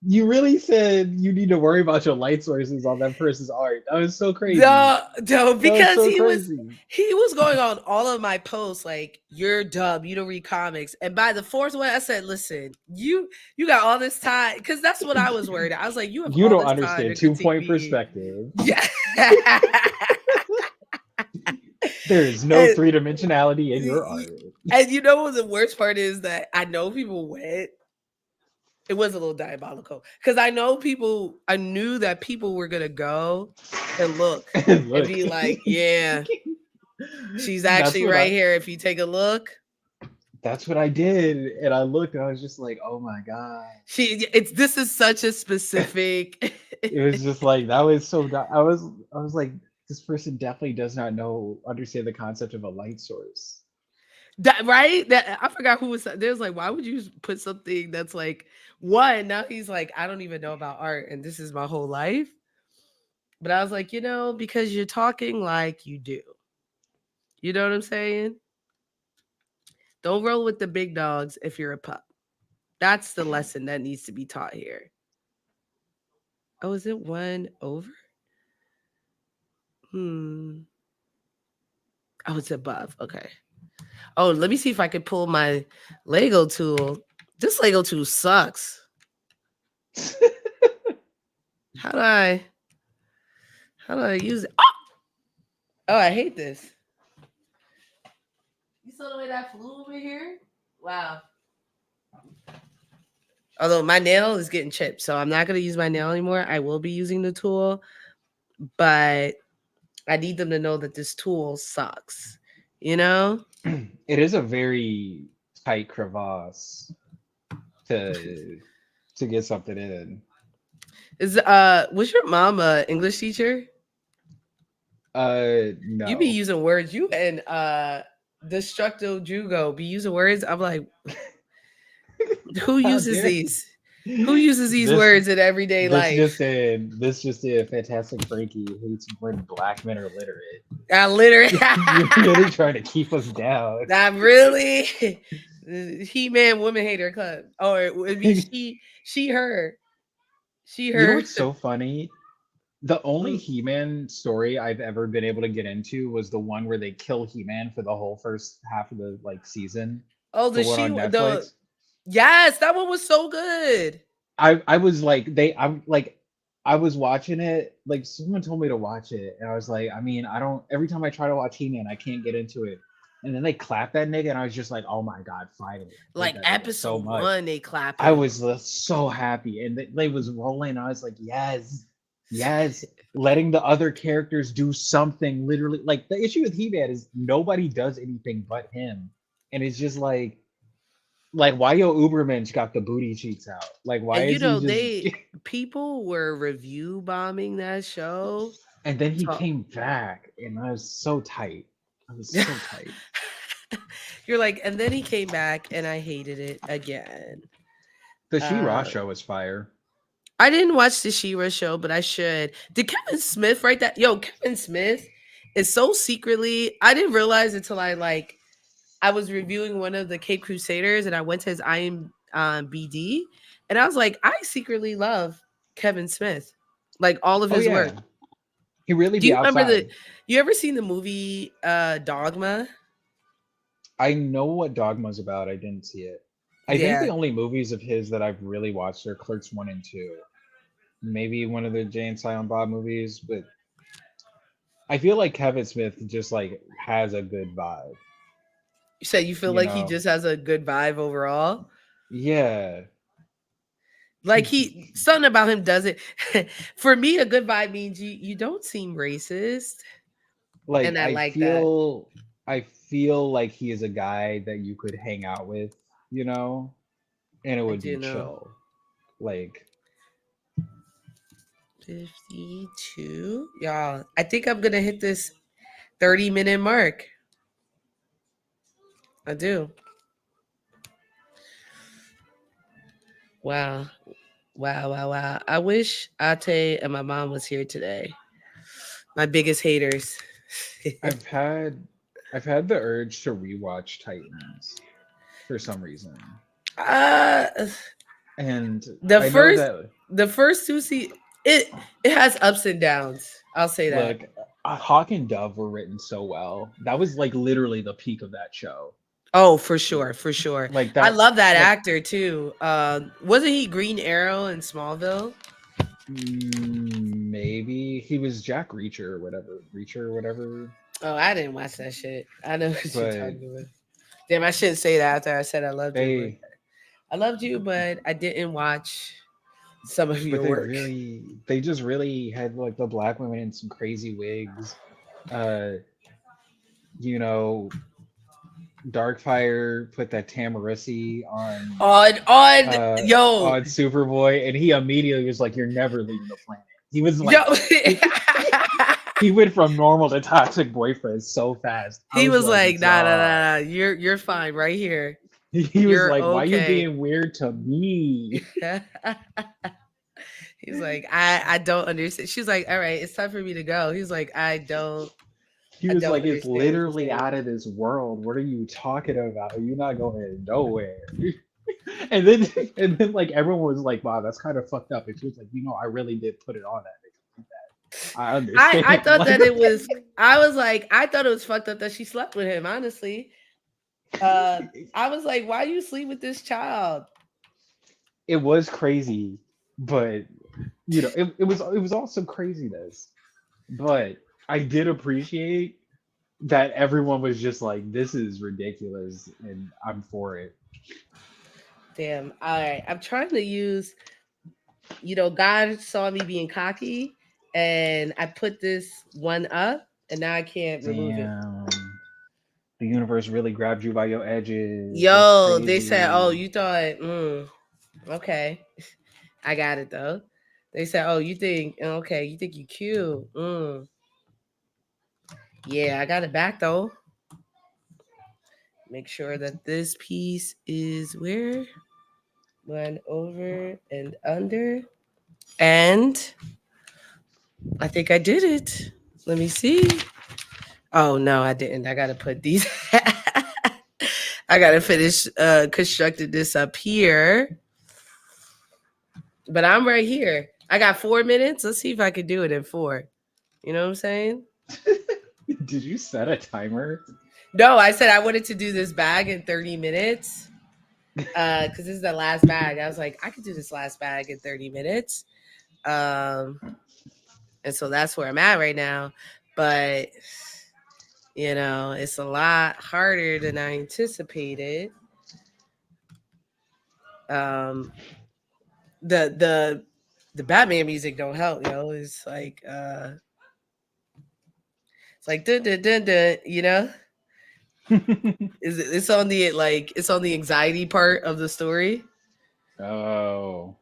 you really said you need to worry about your light sources on that person's art. That was so crazy. No, no, That was because so crazy. he was going on all of my posts like you're dumb, you don't read comics. And by the fourth one, I said, listen, you got all this time because that's what I was worried. I was like, you have You all don't this time understand to critique 2 point me. perspective. Yeah. There is no and, three dimensionality in your art. and you know what the worst part is that I know people went. It was a little diabolical because I knew that people were gonna go and look And and look, be like, yeah, she's that's actually what right here. If you take a look, I did, and I looked, and I was just like, oh my god. this is such a specific It was just like that was so. I was like, this person definitely does not understand the concept of a light source. that right? That I forgot who was there's like, why would you put something that's like one? Now he's like, I don't even know about art, and this is my whole life. But I was like, you know, because you're talking like you do. You know what I'm saying? Don't roll with the big dogs if you're a pup. That's the lesson that needs to be taught here. Oh, is it one over? Hmm. Oh, it's above. Okay. Oh, let me see if I can pull my Lego tool. This Lego tool sucks. How do I use it? Oh, I hate this. You saw the way that flew over here? Wow. Although my nail is getting chipped, so I'm not gonna use my nail anymore. I will be using the tool, but I need them to know that this tool sucks. You know, It is a very tight crevasse to get something in. is was your mom a English teacher? You be No. using words. You and Destructo Jugo be using words. I'm like, who How uses dare these? Who uses these this words in everyday life? this just in Fantastic Frankie hates when black men are literate. I literally, You're really trying to keep us down. not really. He-Man Woman Hater Club, or it would be her, she, You know her. what's so funny? The only He-Man story I've ever been able to get into was the one where they kill He-Man for the whole first half of the like season. Oh, The the one she on the Netflix. yes, that one was so good. I was like I'm like I was watching it, like someone told me to watch it, and I was like, I mean, I don't every time I try to watch He-Man, I can't get into it. And then they clap that nigga, and I was just like, oh my god, finally. I hate Like that nigga so episode much. one, they clap I him. was so happy, and they was rolling. I was like, yes, yes. Letting the other characters do something. Literally, like the issue with He-Man is nobody does anything but him, and it's just like why yo Ubermensch got the booty cheeks out? Like why And you is he know, just? people were review bombing that show. And then he So came back, and I was so tight. I was so tight. you're like, and then he came back and I hated it again. The She-Ra Uh show was fire. I didn't watch the She-Ra show, but I should. Did Kevin Smith write that? Yo, Kevin Smith is so secretly. I didn't realize until I was reviewing one of the Cape Crusaders and I went to his IMBD and I was like, I secretly love Kevin Smith, like all of Oh his work. yeah, he really Do be you remember outside. you ever seen the movie Dogma? I know what Dogma's about. I didn't see it. I think Yeah. the only movies of his that I've really watched are Clerks 1 and 2. Maybe one of the Jay and Silent Bob movies, but I feel like Kevin Smith just like has a good vibe, You said you feel you like he know? just has a good vibe overall. Yeah. Like he something about him does it. For me, a good vibe means you don't seem racist. Like And I like that. I feel like he is a guy that you could hang out with, you know, and it I would do be know. chill. Like 52. Y'all, I think I'm gonna hit this 30-minute mark. I do. Wow. Wow, wow, wow. I wish Ate and my mom was here today. My biggest haters. I've had I've had the urge to rewatch Titans for some reason. uh And the I know first that the first two it has ups and downs. I'll say that. look, Hawk and Dove were written so well. That was like literally the peak of that show. Oh, for sure, for sure. Like I that love that like actor too. Wasn't he Green Arrow in Smallville? maybe he was Jack Reacher or whatever. Oh, I didn't watch that shit. I know what you're But talking about. Damn, I shouldn't say that after I said I loved you, but they I loved you, but I didn't watch some of your work. they just really had like the black women in some crazy wigs. Uh, you know, Darkfire put that Tamarissi Yo, on Superboy, and he immediately was like, "You're never leaving the planet." He was yo. like, he went from normal to toxic boyfriend so fast. I He was was like, like, nah, nah, "Dog." nah, nah. You're fine right here. He was You're like, "Why you okay. being weird to me?" He's like, I don't understand. She's like, all right, it's time for me to go. He's like, He I was don't like, "It's understand what you're literally saying. out of this world. What are you talking about? You're not going nowhere." And then like everyone was like, "Wow, that's kind of fucked up." And she was like, "I really did put it on that nigga like that. I I understand." thought Like that it was I was like, I thought it was fucked up that she slept with him, honestly. I was like, why you sleep with this child? it was crazy, but it was also craziness. But I did appreciate that everyone was just like, "This is ridiculous," and I'm for it. Damn. All right. I'm trying to use, God saw me being cocky and I put this one up and now I can't remove it. Damn. The universe really grabbed you by your edges. It's Yo, they said, "Oh, crazy. you thought, okay, I got it though." They said, "Oh, you think, okay, you think you cute, yeah, I got it back though." Make sure that this piece is where one over and under, and I think I did it. Let me see. Oh no, I didn't. I gotta put these. I gotta finish constructing this up here. But I'm right here. I got 4 minutes. Let's see if I can do it in 4. You know what I'm saying? Did you set a timer? No, I said I wanted to do this bag in 30 minutes. Because this is the last bag. I was like, I could do this last bag in 30 minutes. And so that's where I'm at right now. But it's a lot harder than I anticipated. The Batman music don't help, yo. It's like dun dun dun dun, It's on the anxiety part of the story. Oh.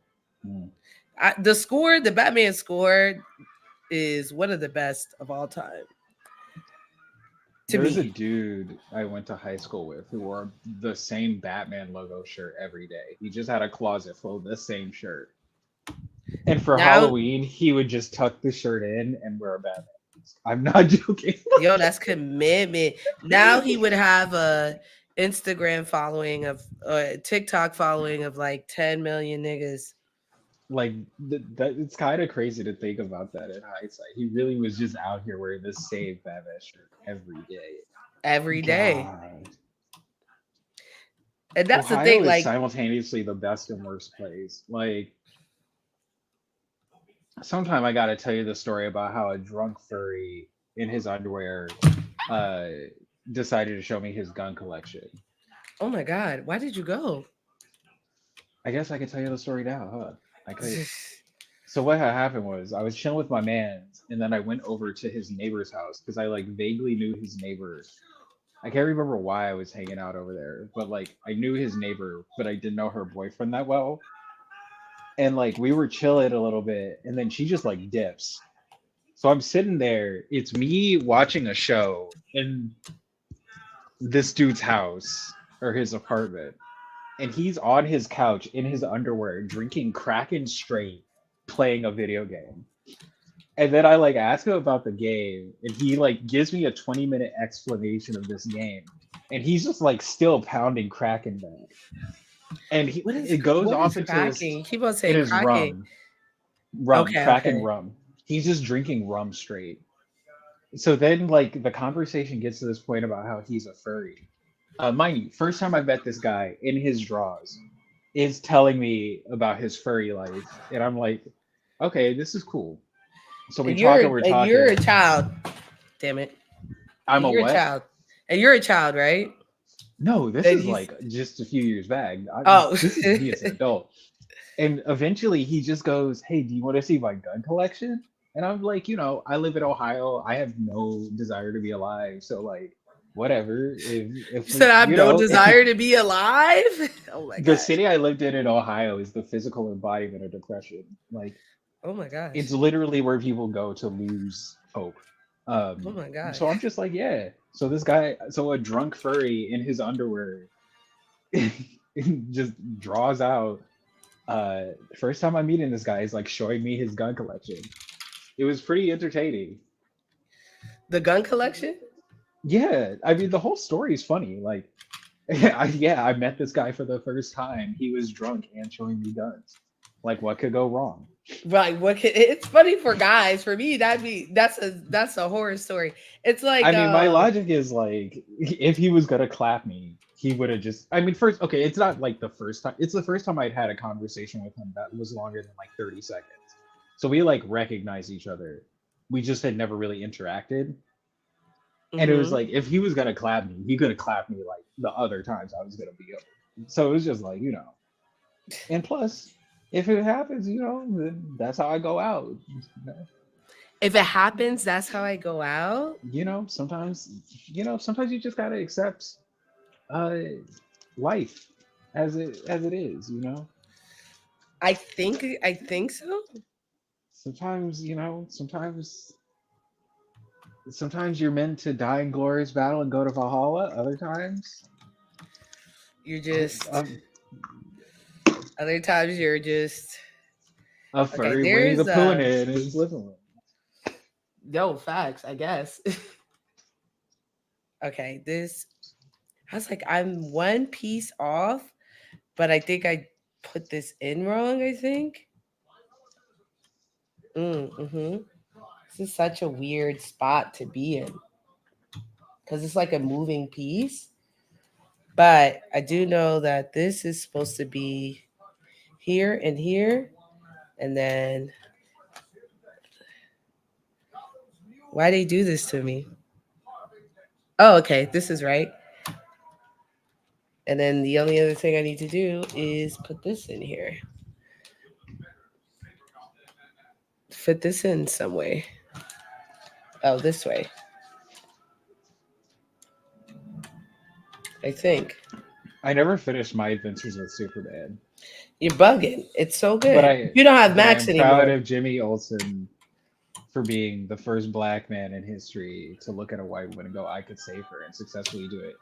The Batman score is one of the best of all time to There's a me. dude I went to high school with who wore the same Batman logo shirt every day. He just had a closet full of the same shirt. And for Now, Halloween, he would just tuck the shirt in and wear a Batman mask. I'm not joking. yo, that's commitment. Now he would have a Instagram following of TikTok following of like 10 million niggas Like that, it's kind of crazy to think about that in hindsight. He really was just out here wearing the same Batman shirt every day. every day. God. And that's the Ohio thing, is like, simultaneously the best and worst place. Like, sometime I got to tell you the story about how a drunk furry in his underwear uh, decided to show me his gun collection. oh my God, why did you go? I guess I could tell you the story now, huh? I could. So what had happened was I was chilling with my mans, and then I went over to his neighbor's house because I like vaguely knew his neighbor. I can't remember why I was hanging out over there, but like I knew his neighbor, but I didn't know her boyfriend that well. And like we were chilling a little bit, and then she just like dips. So I'm sitting there. It's me watching a show in this dude's house or his apartment, and he's on his couch in his underwear drinking Kraken straight, playing a video game. And then I like ask him about the game, and he like gives me a 20-minute explanation of this game, and he's just like still pounding Kraken back, and it goes what off is into this. cracking? Keep on It saying is cracking. rum, Okay, Kraken okay. rum. He's just drinking rum straight. So then like the conversation gets to this point about how he's a furry. Mind you, first time I met this guy in his draws is telling me about his furry life, and I'm like, okay, this is cool. So we talk and we're And you're a talking. child. Damn it. I'm And a you're a what? child. And you're a child, right? No, this And is he's like just a few years back. oh. This is me as an adult. And eventually he just goes, hey, do you want to see my gun collection? And I'm like, I live in Ohio. I have no desire to be alive. So like, whatever. If You said I have you no know, desire to be alive. Oh my the gosh. city I lived in Ohio is the physical embodiment of depression. Like, Oh my gosh. it's literally where people go to lose hope. Oh my gosh. So I'm just like, yeah. So this guy, so a drunk furry in his underwear just draws out. First time I'm meeting this guy, he's like showing me his gun collection. It was pretty entertaining. The gun collection? Yeah, I mean the whole story is funny. Like, I met this guy for the first time. He was drunk and showing me guns. Like, what could go wrong? Right. It's funny for guys. For me, that's a horror story. It's like I mean, my logic is like, if he was gonna clap me, he would have just. I mean, first, okay, it's not like the first time. It's the first time I'd had a conversation with him that was longer than like 30 seconds. So we like recognized each other. We just had never really interacted. And it was mhm. like, if he was gonna clap me, he could have clapped me like the other times I was gonna be over. So it was just like, And plus, if it happens, then that's how I go out. If it happens, that's how I go out. Sometimes, sometimes you just gotta accept uh life as it is. I think so. Sometimes, sometimes you're meant to die in glorious battle and go to Valhalla. Other times, You're uh, just a, other times you're just a okay. furry Winnie the There's Pooh in his living room. no facts, I guess. Okay, this I was like, I'm one piece off, but I think I put this in wrong. I think. Mm-hmm. This is such a weird spot to be in because it's like a moving piece. But I do know that this is supposed to be here and here, and then why they do this to me? Oh, okay, this is right. And then the only other thing I need to do is put this in here. Fit this in some way. Oh, this way. I think. I never finished my adventures with Superman, You're bugging. It's so but good. I You don't have but I Max am proud anymore. of Jimmy Olsen for being the first black man in history to look at a white woman and go, "I could save her," and successfully do it.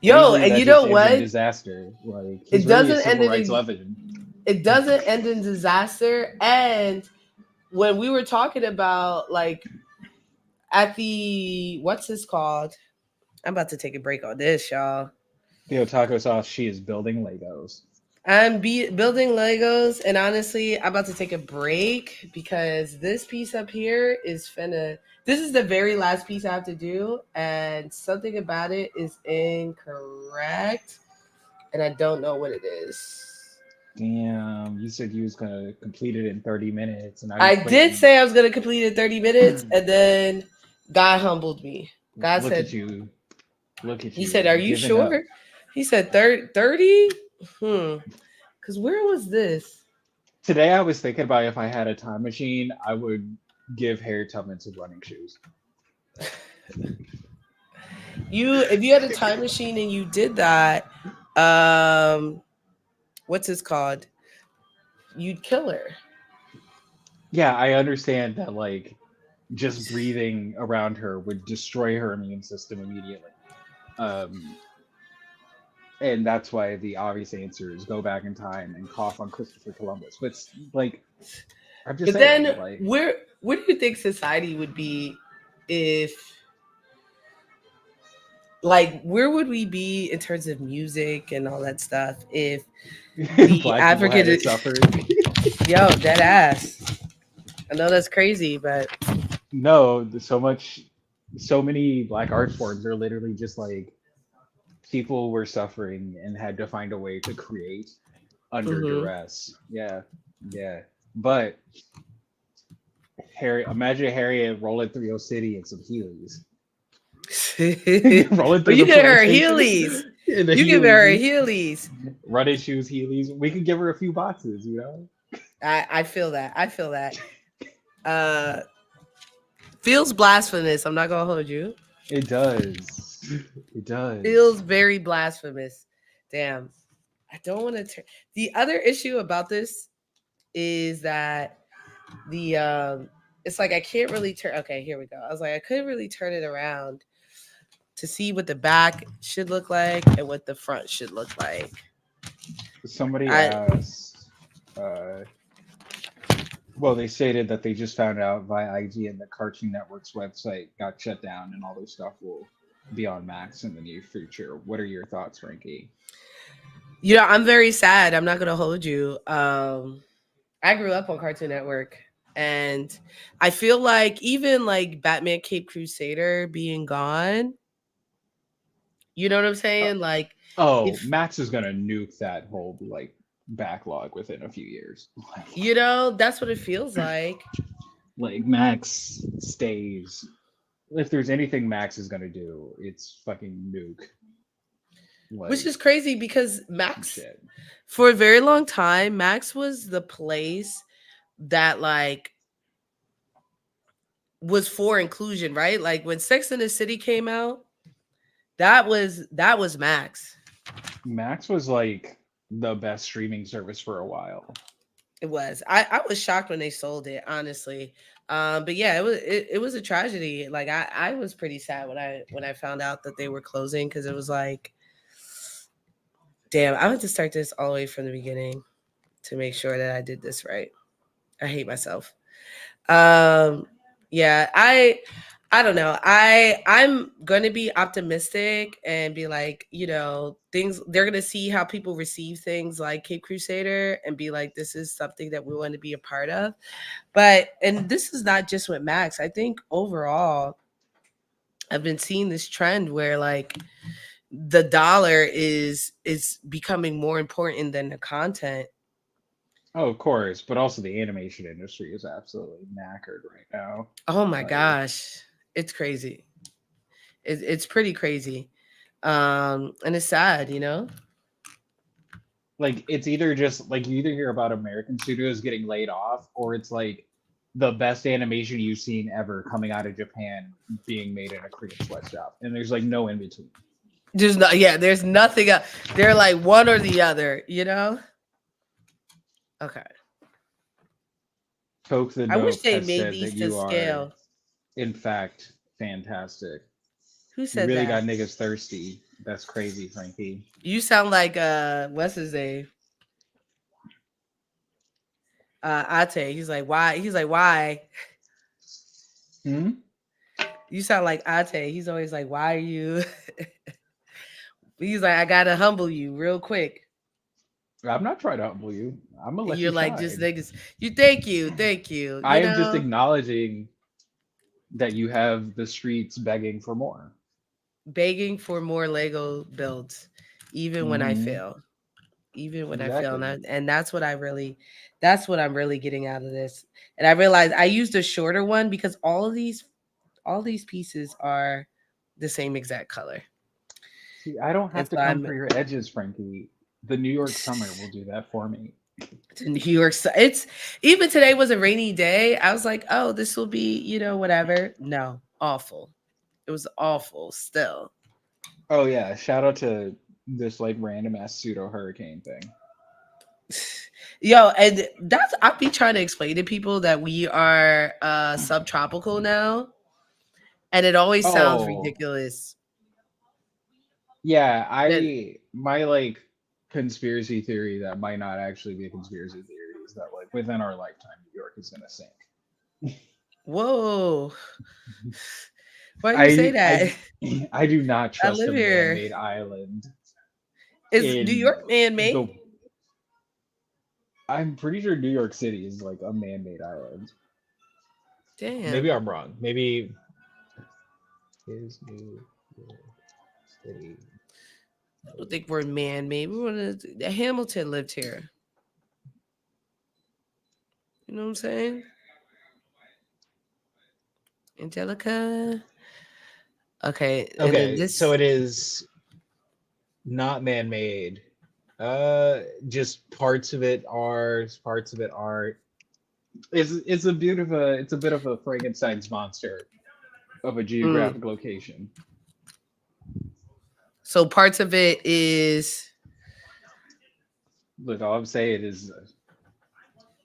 Yo, Usually and that you just know ends in what? disaster. Like he's It really a doesn't civil end rights in legend. it doesn't end in disaster. And when we were talking about like at the what's this called? I'm about to take a break on this, y'all. The Otaku sauce, she is building Legos. Building Legos, and honestly, I'm about to take a break because this piece up here is finna. This is the very last piece I have to do, and something about it is incorrect, and I don't know what it is. Damn, you said you was gonna complete it in 30 minutes, and now you I did quitting. say I was gonna complete it in 30 minutes, and then God humbled me. God Look at said, you. Look at He said, you. "Are you Giving up. sure?" He said, 30? Because where was this? Today I was thinking about if I had a time machine, I would give Harry Tubman some running shoes. If you had a time machine and you did that, um, what's this called? You'd kill her. Yeah, I understand that like just breathing around her would destroy her immune system immediately. Um, and that's why the obvious answer is go back in time and cough on Christopher Columbus. But like, I'm just But saying, then, like, where do you think society would be if, like, where would we be in terms of music and all that stuff if the black people African, hadn't suffered. yo, dead ass. I know that's crazy, but No, so many black art forms are literally just like people were suffering and had to find a way to create under mhm. duress. Yeah, yeah. But imagine Harriet rolling through your city in some Heelys. Rolling Well, through you the give her plantation Heelys. in the You give her Heelys, Heelys. running shoes, Heelys. We could give her a few boxes. I feel that. I feel that. Uh, feels blasphemous. I'm not gonna hold you. It does. It Feels does. very blasphemous. Damn. I don't want to turn. The other issue about this is that the it's like I can't really turn. Okay, here we go. I was like I couldn't really turn it around to see what the back should look like and what the front should look like. Somebody I asked. Uh, well, they stated that they just found out via IGN that Cartoon Network's website got shut down and all their stuff will be on Max in the near future. What are your thoughts, Frankie? I'm very sad. I'm not gonna hold you. I grew up on Cartoon Network, and I feel like even like Batman Cape Crusader being gone, you know what I'm Uh, saying? Like oh, if Max is gonna nuke that whole like backlog within a few years. that's what it feels like. Like Max stays. If there's anything Max is gonna do, it's fucking nuke. Which Like is crazy because some Max shit. for a very long time, Max was the place that like was for inclusion, right? Like when Sex and the City came out, that was Max. Max was like the best streaming service for a while. It was. I was shocked when they sold it, honestly. But yeah, it was a tragedy. Like I was pretty sad when I found out that they were closing because it was like, damn, I had to start this all the way from the beginning to make sure that I did this right. I hate myself. Um, yeah, I don't know. I'm going to be optimistic and be like, things they're going to see how people receive things like Cape Crusader and be like, this is something that we want to be a part of. But and this is not just with Max. I think overall I've been seeing this trend where like the dollar is becoming more important than the content. Oh, of course, but also the animation industry is absolutely knackered right now. Oh my Like, gosh. It's crazy. It's pretty crazy. And it's sad. like it's either just like you either hear about American studios getting laid off, or it's like the best animation you've seen ever coming out of Japan being made in a Korean sweatshop, and there's like no in between. There's nothing they're like one or the other. Okay. Coke the I wish Dope they has made said that these to you are, scale. in fact, fantastic. Who You said really that? got niggas thirsty. That's crazy, Frankie. You sound like what's his name? Ate. He's like, why? He's like, why? Hmm? You sound like Ate. He's always like, why are you? He's like, I gotta humble you real quick. I'm not trying to humble you. I'm gonna let You're you like, just shine. niggas. You thank you. I am just acknowledging that you have the streets begging for more. Begging for more Lego builds, even when I Hmm. fail. Even when I fail. And, Exactly. and that's what I'm really getting out of this. And I realized I used a shorter one because all these pieces are the same exact color. See, I don't And have to so come I'm for your edges, Frankie. The New York summer will do that for me. to New York. It's even today was a rainy day. I was like, oh, this will be, whatever. No, awful. It was awful still. Oh yeah, shout out to this like random ass pseudo hurricane thing. Yo, and that's I be trying to explain to people that we are subtropical now, and it always sounds Oh ridiculous. yeah, That I my like conspiracy theory that might not actually be a conspiracy theory is that like within our lifetime, New York is gonna sink. whoa, why do you say I that? I I do not I trust live a here. man-made island Is New in York man the. made? I'm pretty sure New York City is like a man-made island. Damn, Maybe I'm wrong. Maybe is New York City. I don't think we're man made. We want to. Hamilton lived here. You know what I'm saying? Angelica. Okay, and then Okay, so this. it is not man-made. Just parts of it are, parts of it aren't. It's a bit of a Frankenstein's monster of a Mm. geographic location. So parts of it is. Look, all I'm saying is,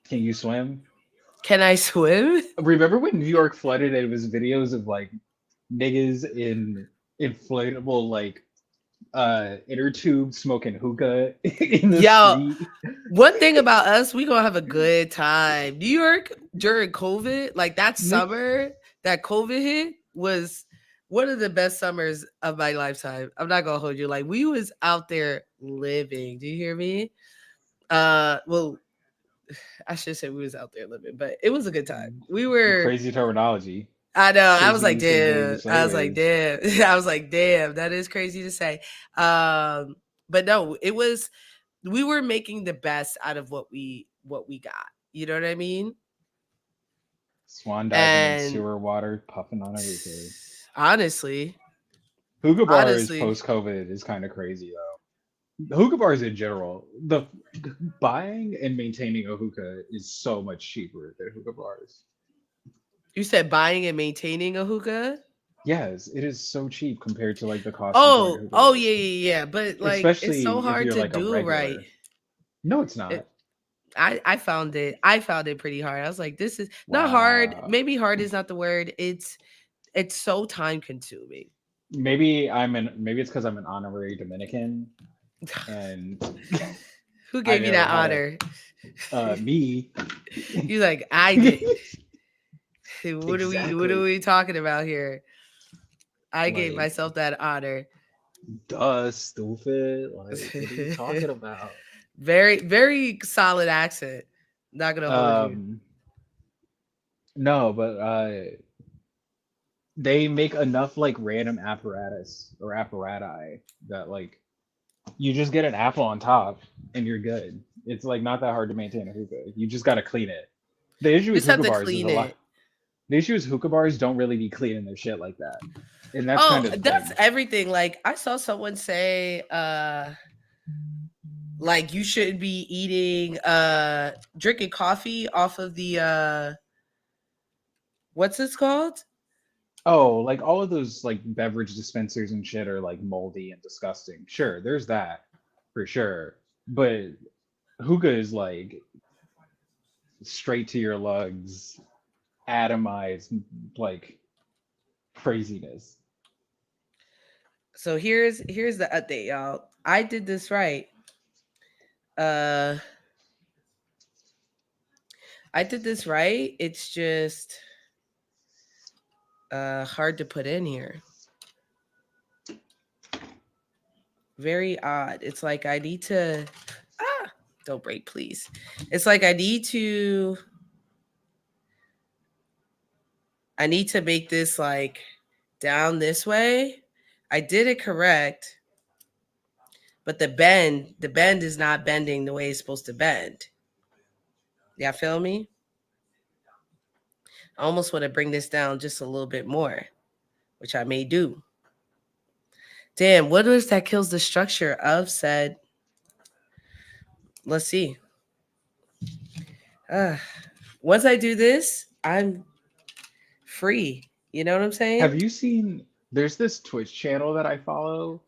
can you swim? Can I swim? Remember when New York flooded and it was videos of like niggas in inflatable like inner tube smoking hookah in the Yo, street? one thing about us, we gonna have a good time. New York during COVID, like that Nick, summer that COVID hit was one of the best summers of my lifetime. I'm not gonna hold you. Like we was out there living. Do you hear me? Well, I should say we was out there living, but it was a good time. We were. crazy terminology. I know. I was Crazy like, use of damn. various I was like, language. damn. I was like, damn. That is crazy to say. But no, it was. We were making the best out of what we got. You know what I mean? Swan diving in And sewer water, puffing on a hookah. honestly, Hookah bars honestly, post COVID is kind of crazy though. Hookah bars in general, the buying and maintaining a hookah is so much cheaper than hookah bars. You said buying and maintaining a hookah? Yes, it is so cheap compared to like the cost of going to hookah Oh bars. yeah, yeah, yeah. But like it's so Especially if hard you're to like a do right. regular. No, it's not. It, I found it pretty hard. I was like, this is not hard. Wow. Maybe hard is not the word. It's so time consuming. Maybe maybe it's because I'm an honorary Dominican and Who I gave you know that how to honor? me. You like I did. What are Exactly. we talking about here? I gave Like, myself that honor. Duh, stupid. Like, what are you talking about? Very, very solid accent. Not gonna hold you. No, but they make enough like random apparatus or apparati that like you just get an apple on top and you're good. It's like not that hard to maintain a hookah. You just gotta clean it. The issue You with just have hookah to bars is clean a lot. it. The issue is hookah bars don't really be cleaning their shit like that, and that's Oh, kind of the that's thing. everything. Like I saw someone say, like you shouldn't be eating, drinking coffee off of the, what's this called? Oh, like all of those like beverage dispensers and shit are like moldy and disgusting. Sure, there's that for sure, but hookah is like straight to your lungs, atomized like craziness. So here's the update, y'all. I did this right. Uh, I did this right. It's just hard to put in here. Very odd. It's like I need to don't break, please. It's like I need to make this like down this way. I did it correct, but the bend is not bending the way it's supposed to bend. Y'all feel me? I almost want to bring this down just a little bit more, which I may do. Damn, what is that kills the structure of said? Let's see. Once I do this, I'm free. You know what I'm saying? Have you seen? There's this Twitch channel that I follow,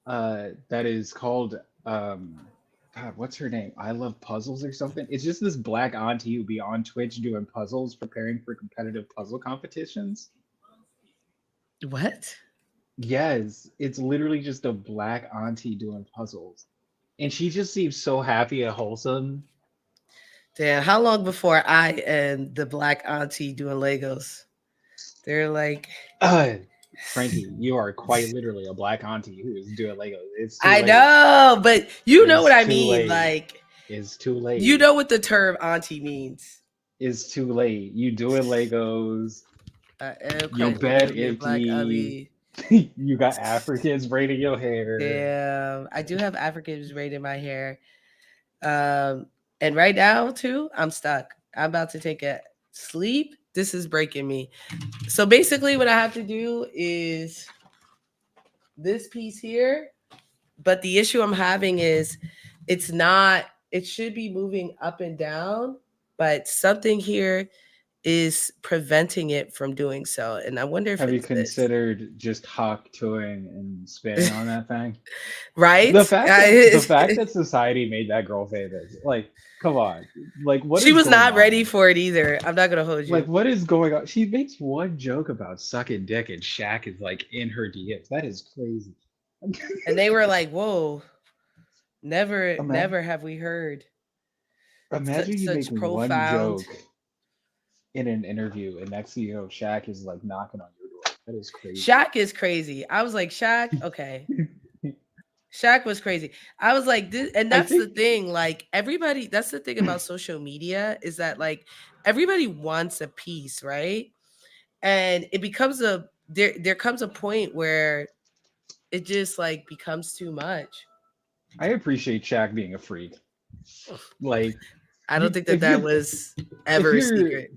that is called God, what's her name? I Love Puzzles or something. It's just this black auntie who be on Twitch doing puzzles, preparing for competitive puzzle competitions. What? Yes, it's literally just a black auntie doing puzzles, and she just seems so happy and wholesome. Damn, how long before I am the black auntie doing Legos? They're like, Frankie, you are quite literally a black auntie who is doing Legos. It's too I late. know, but you know It's what I too mean. late. Like, It's too late. you know what the term auntie means. It's too late. You doing Legos. Your Okay, bed be a black empty. auntie. You got Africans braiding your hair. Damn, I do have Africans braiding my hair. And right now too, I'm stuck. I'm about to take a sleep. This is breaking me. So basically, what I have to do is this piece here. But the issue I'm having is it's not, it should be moving up and down, but something here is preventing it from doing so. And I wonder if Have you it's this. considered just hawk toing and spinning on that thing? Right? The fact that society made that girl famous, like, come on, like what? She is was going not on? ready for it either. I'm not gonna hold you. Like, what is going on? She makes one joke about sucking dick, and Shaq is like in her DMs. That is crazy. And they were like, "Whoa, never Imagine- have we heard Imagine you such make profound one joke in an interview, and next thing you know, Shaq is like knocking on your door. That is crazy. Shaq is crazy." I was like, "Shaq, okay." Shaq was crazy. I was like, this, and that's the thing. Like everybody, that's the thing about social media is that like everybody wants a piece, right? And it becomes there comes a point where it just like becomes too much. I appreciate Shaq being a freak. Like, I don't think that was ever a secret.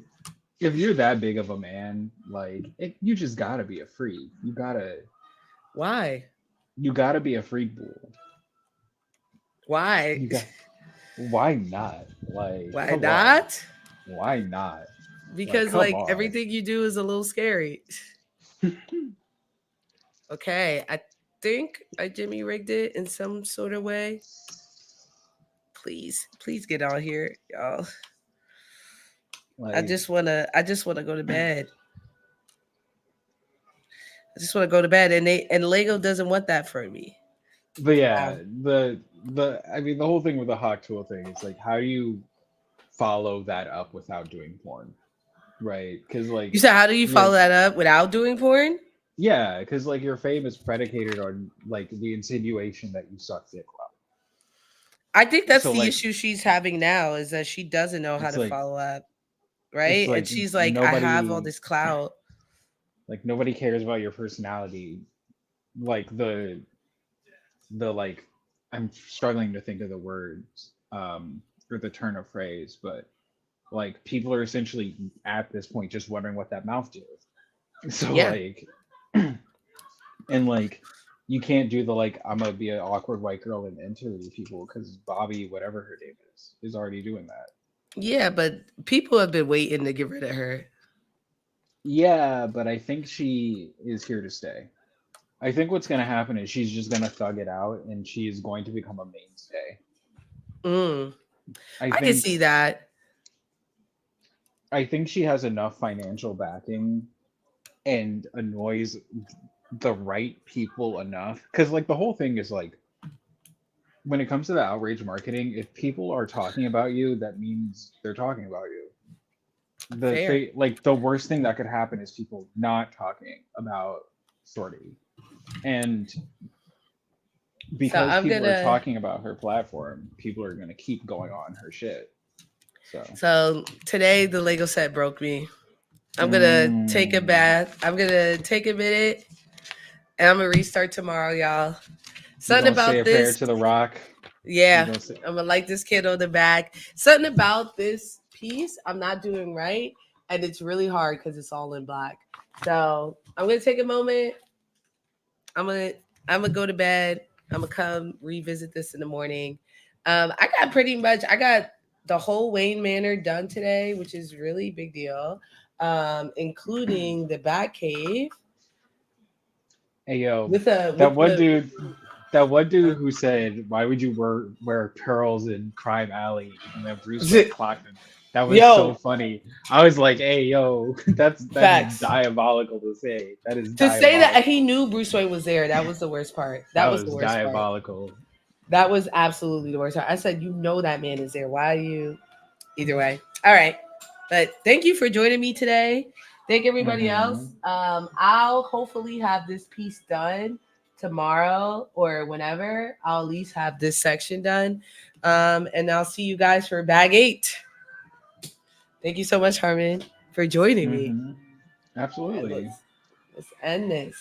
If you're that big of a man, like, you just gotta be a freak. Why? You gotta be a freak bull. Why? Why not? Like, why not? Why not? because come like on. everything you do is a little scary. Okay, I think I Jimmy rigged it in some sort of way. Please get on here, y'all. I Like, just wanna go to bed. I just wanna go to bed, and Lego doesn't want that for me. but yeah, Um, the I mean the whole thing with the hawk tool thing is like, how do you follow that up without doing porn, right? Because like You said, how do you your follow that up without doing porn? yeah, because like your fame is predicated on like the insinuation that you suck dick well. I think that's So the like issue she's having now is that she doesn't know how it's to like follow up, it's right? And like she's like, I have all nobody this clout. like nobody cares about your personality. Like the like I'm struggling to think of the words or the turn of phrase, but like people are essentially at this point just wondering what that mouth did. So Yeah, like and like you can't do the like I'm gonna be an awkward white girl and interview people because Bobby, whatever her name is already doing that. yeah, but people have been waiting to get rid of her. Yeah, but I think she is here to stay. I think what's gonna happen is she's just gonna thug it out and she is going to become a mainstay. Mm, I I can think see that. I think she has enough financial backing and annoys the right people enough because like the whole thing is like when it comes to the outrage marketing, if people are talking about you, that means they're talking about you. The Fair. thing, like the worst thing that could happen is people not talking about Shorty, and So because I'm people are gonna. talking about her platform, people are gonna keep going on her shit. So, So today the Lego set broke me. I'm gonna take a mm, bath. I'm gonna take a minute, and I'm gonna restart tomorrow, y'all. you Something gonna say about a prayer this. to the rock? You Yeah, gonna say? I'm gonna light this candle in the back. Something about this piece I'm not doing right, and it's really hard because it's all in black. So I'm gonna take a moment. I'm gonna I'm gonna go to bed. I'm gonna come revisit this in the morning. I got the whole Wayne Manor done today, which is really big deal, including the Bat Cave Hey yo, with a that with one the. dude, that one dude who said, "Why would you wear pearls in Crime Alley?" and then Bruce Wayne clocked him. That was so Yo, funny. I was like, "Hey yo, that's facts. diabolical to say. That is To say that diabolical. he knew Bruce Wayne was there, that was the worst part. That That was the was worst part. diabolical." That was absolutely the worst part. I said, you know that man is there. Why are you? Either way. All right. But thank you for joining me today. Thank everybody else. Hmm. I'll hopefully have this piece done tomorrow or whenever. I'll at least have this section done. And I'll see you guys for bag 8. Thank you so much, Harmon, for joining me. Hmm. All right, Absolutely. let's end this.